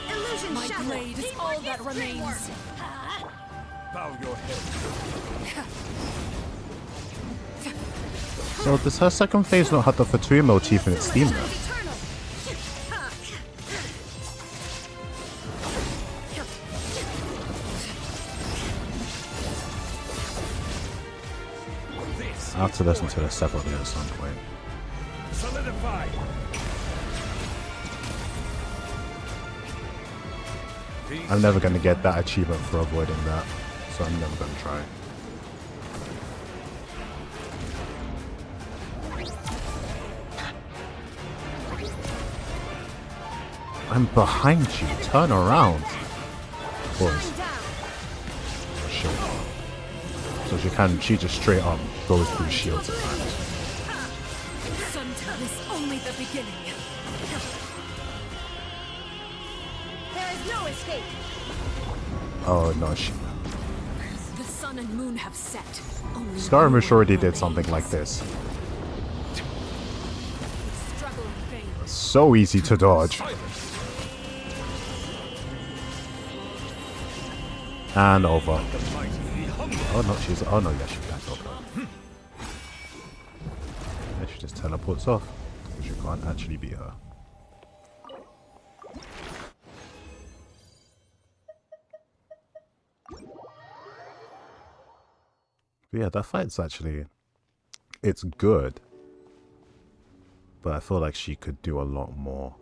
Illusion My shattered! blade is all that remains. Bow your head. So does her second phase not have the Fatui motif in its theme then? I'll have to listen to this separately at some point. Solidify. I'm never going to get that achievement for avoiding that, so I'm never going to try. I'm behind you. Turn around. Boys. Shit. So she just straight up goes through shields at times. Suntown is only the beginning. There is no escape. Oh no, The sun and moon have set. Only Skirmish already did something like this. struggle in vain. So easy to dodge. And over. Oh no, she's. Oh no, yeah, she backed over. Yeah, she just teleports off because you can't actually beat her. But yeah, that fight's actually. It's good. But I feel like she could do a lot more.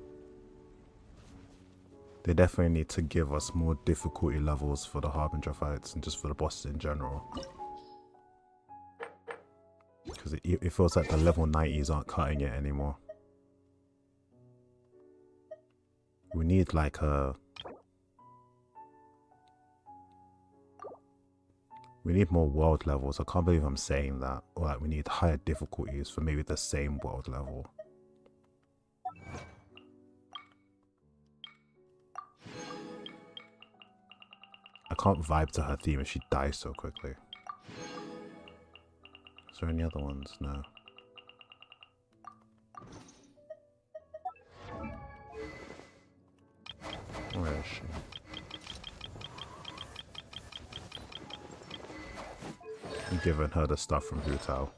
They definitely need to give us more difficulty levels for the Harbinger fights and just for the bosses in general. Because it feels like the level 90s aren't cutting it anymore. We need like a... We need more world levels. I can't believe I'm saying that. Or like we need higher difficulties for maybe the same world level. I can't vibe to her theme if she dies so quickly. Is there any other ones? No. Where is she? I'm giving her the stuff from Hutao.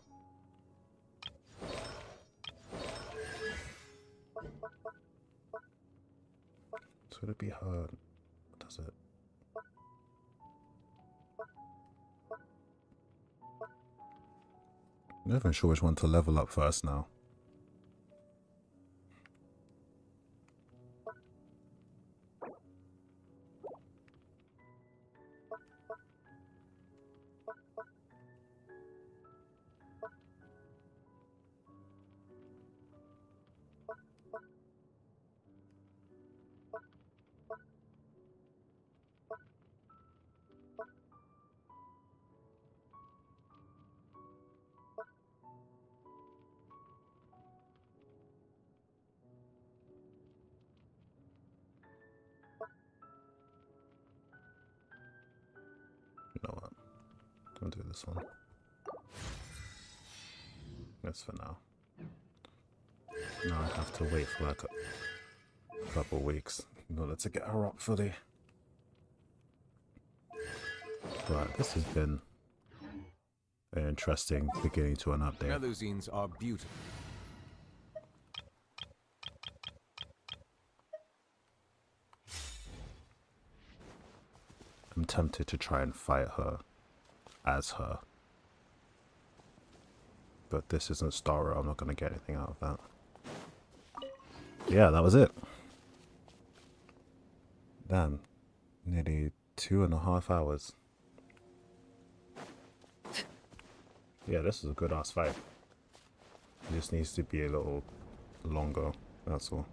So would it be her? What does it? I'm not even sure which one to level up first now. You know what? Don't do this one. That's for now. Now I have to wait for like a couple weeks in order to get her up fully. But this has been an interesting beginning to an update. Melusines are beautiful. I'm tempted to try and fight her as her. But this isn't Star Rail, I'm not going to get anything out of that. Yeah, that was it. Damn. Nearly 2.5 hours. Yeah, this is a good ass fight. It just needs to be a little longer, that's all.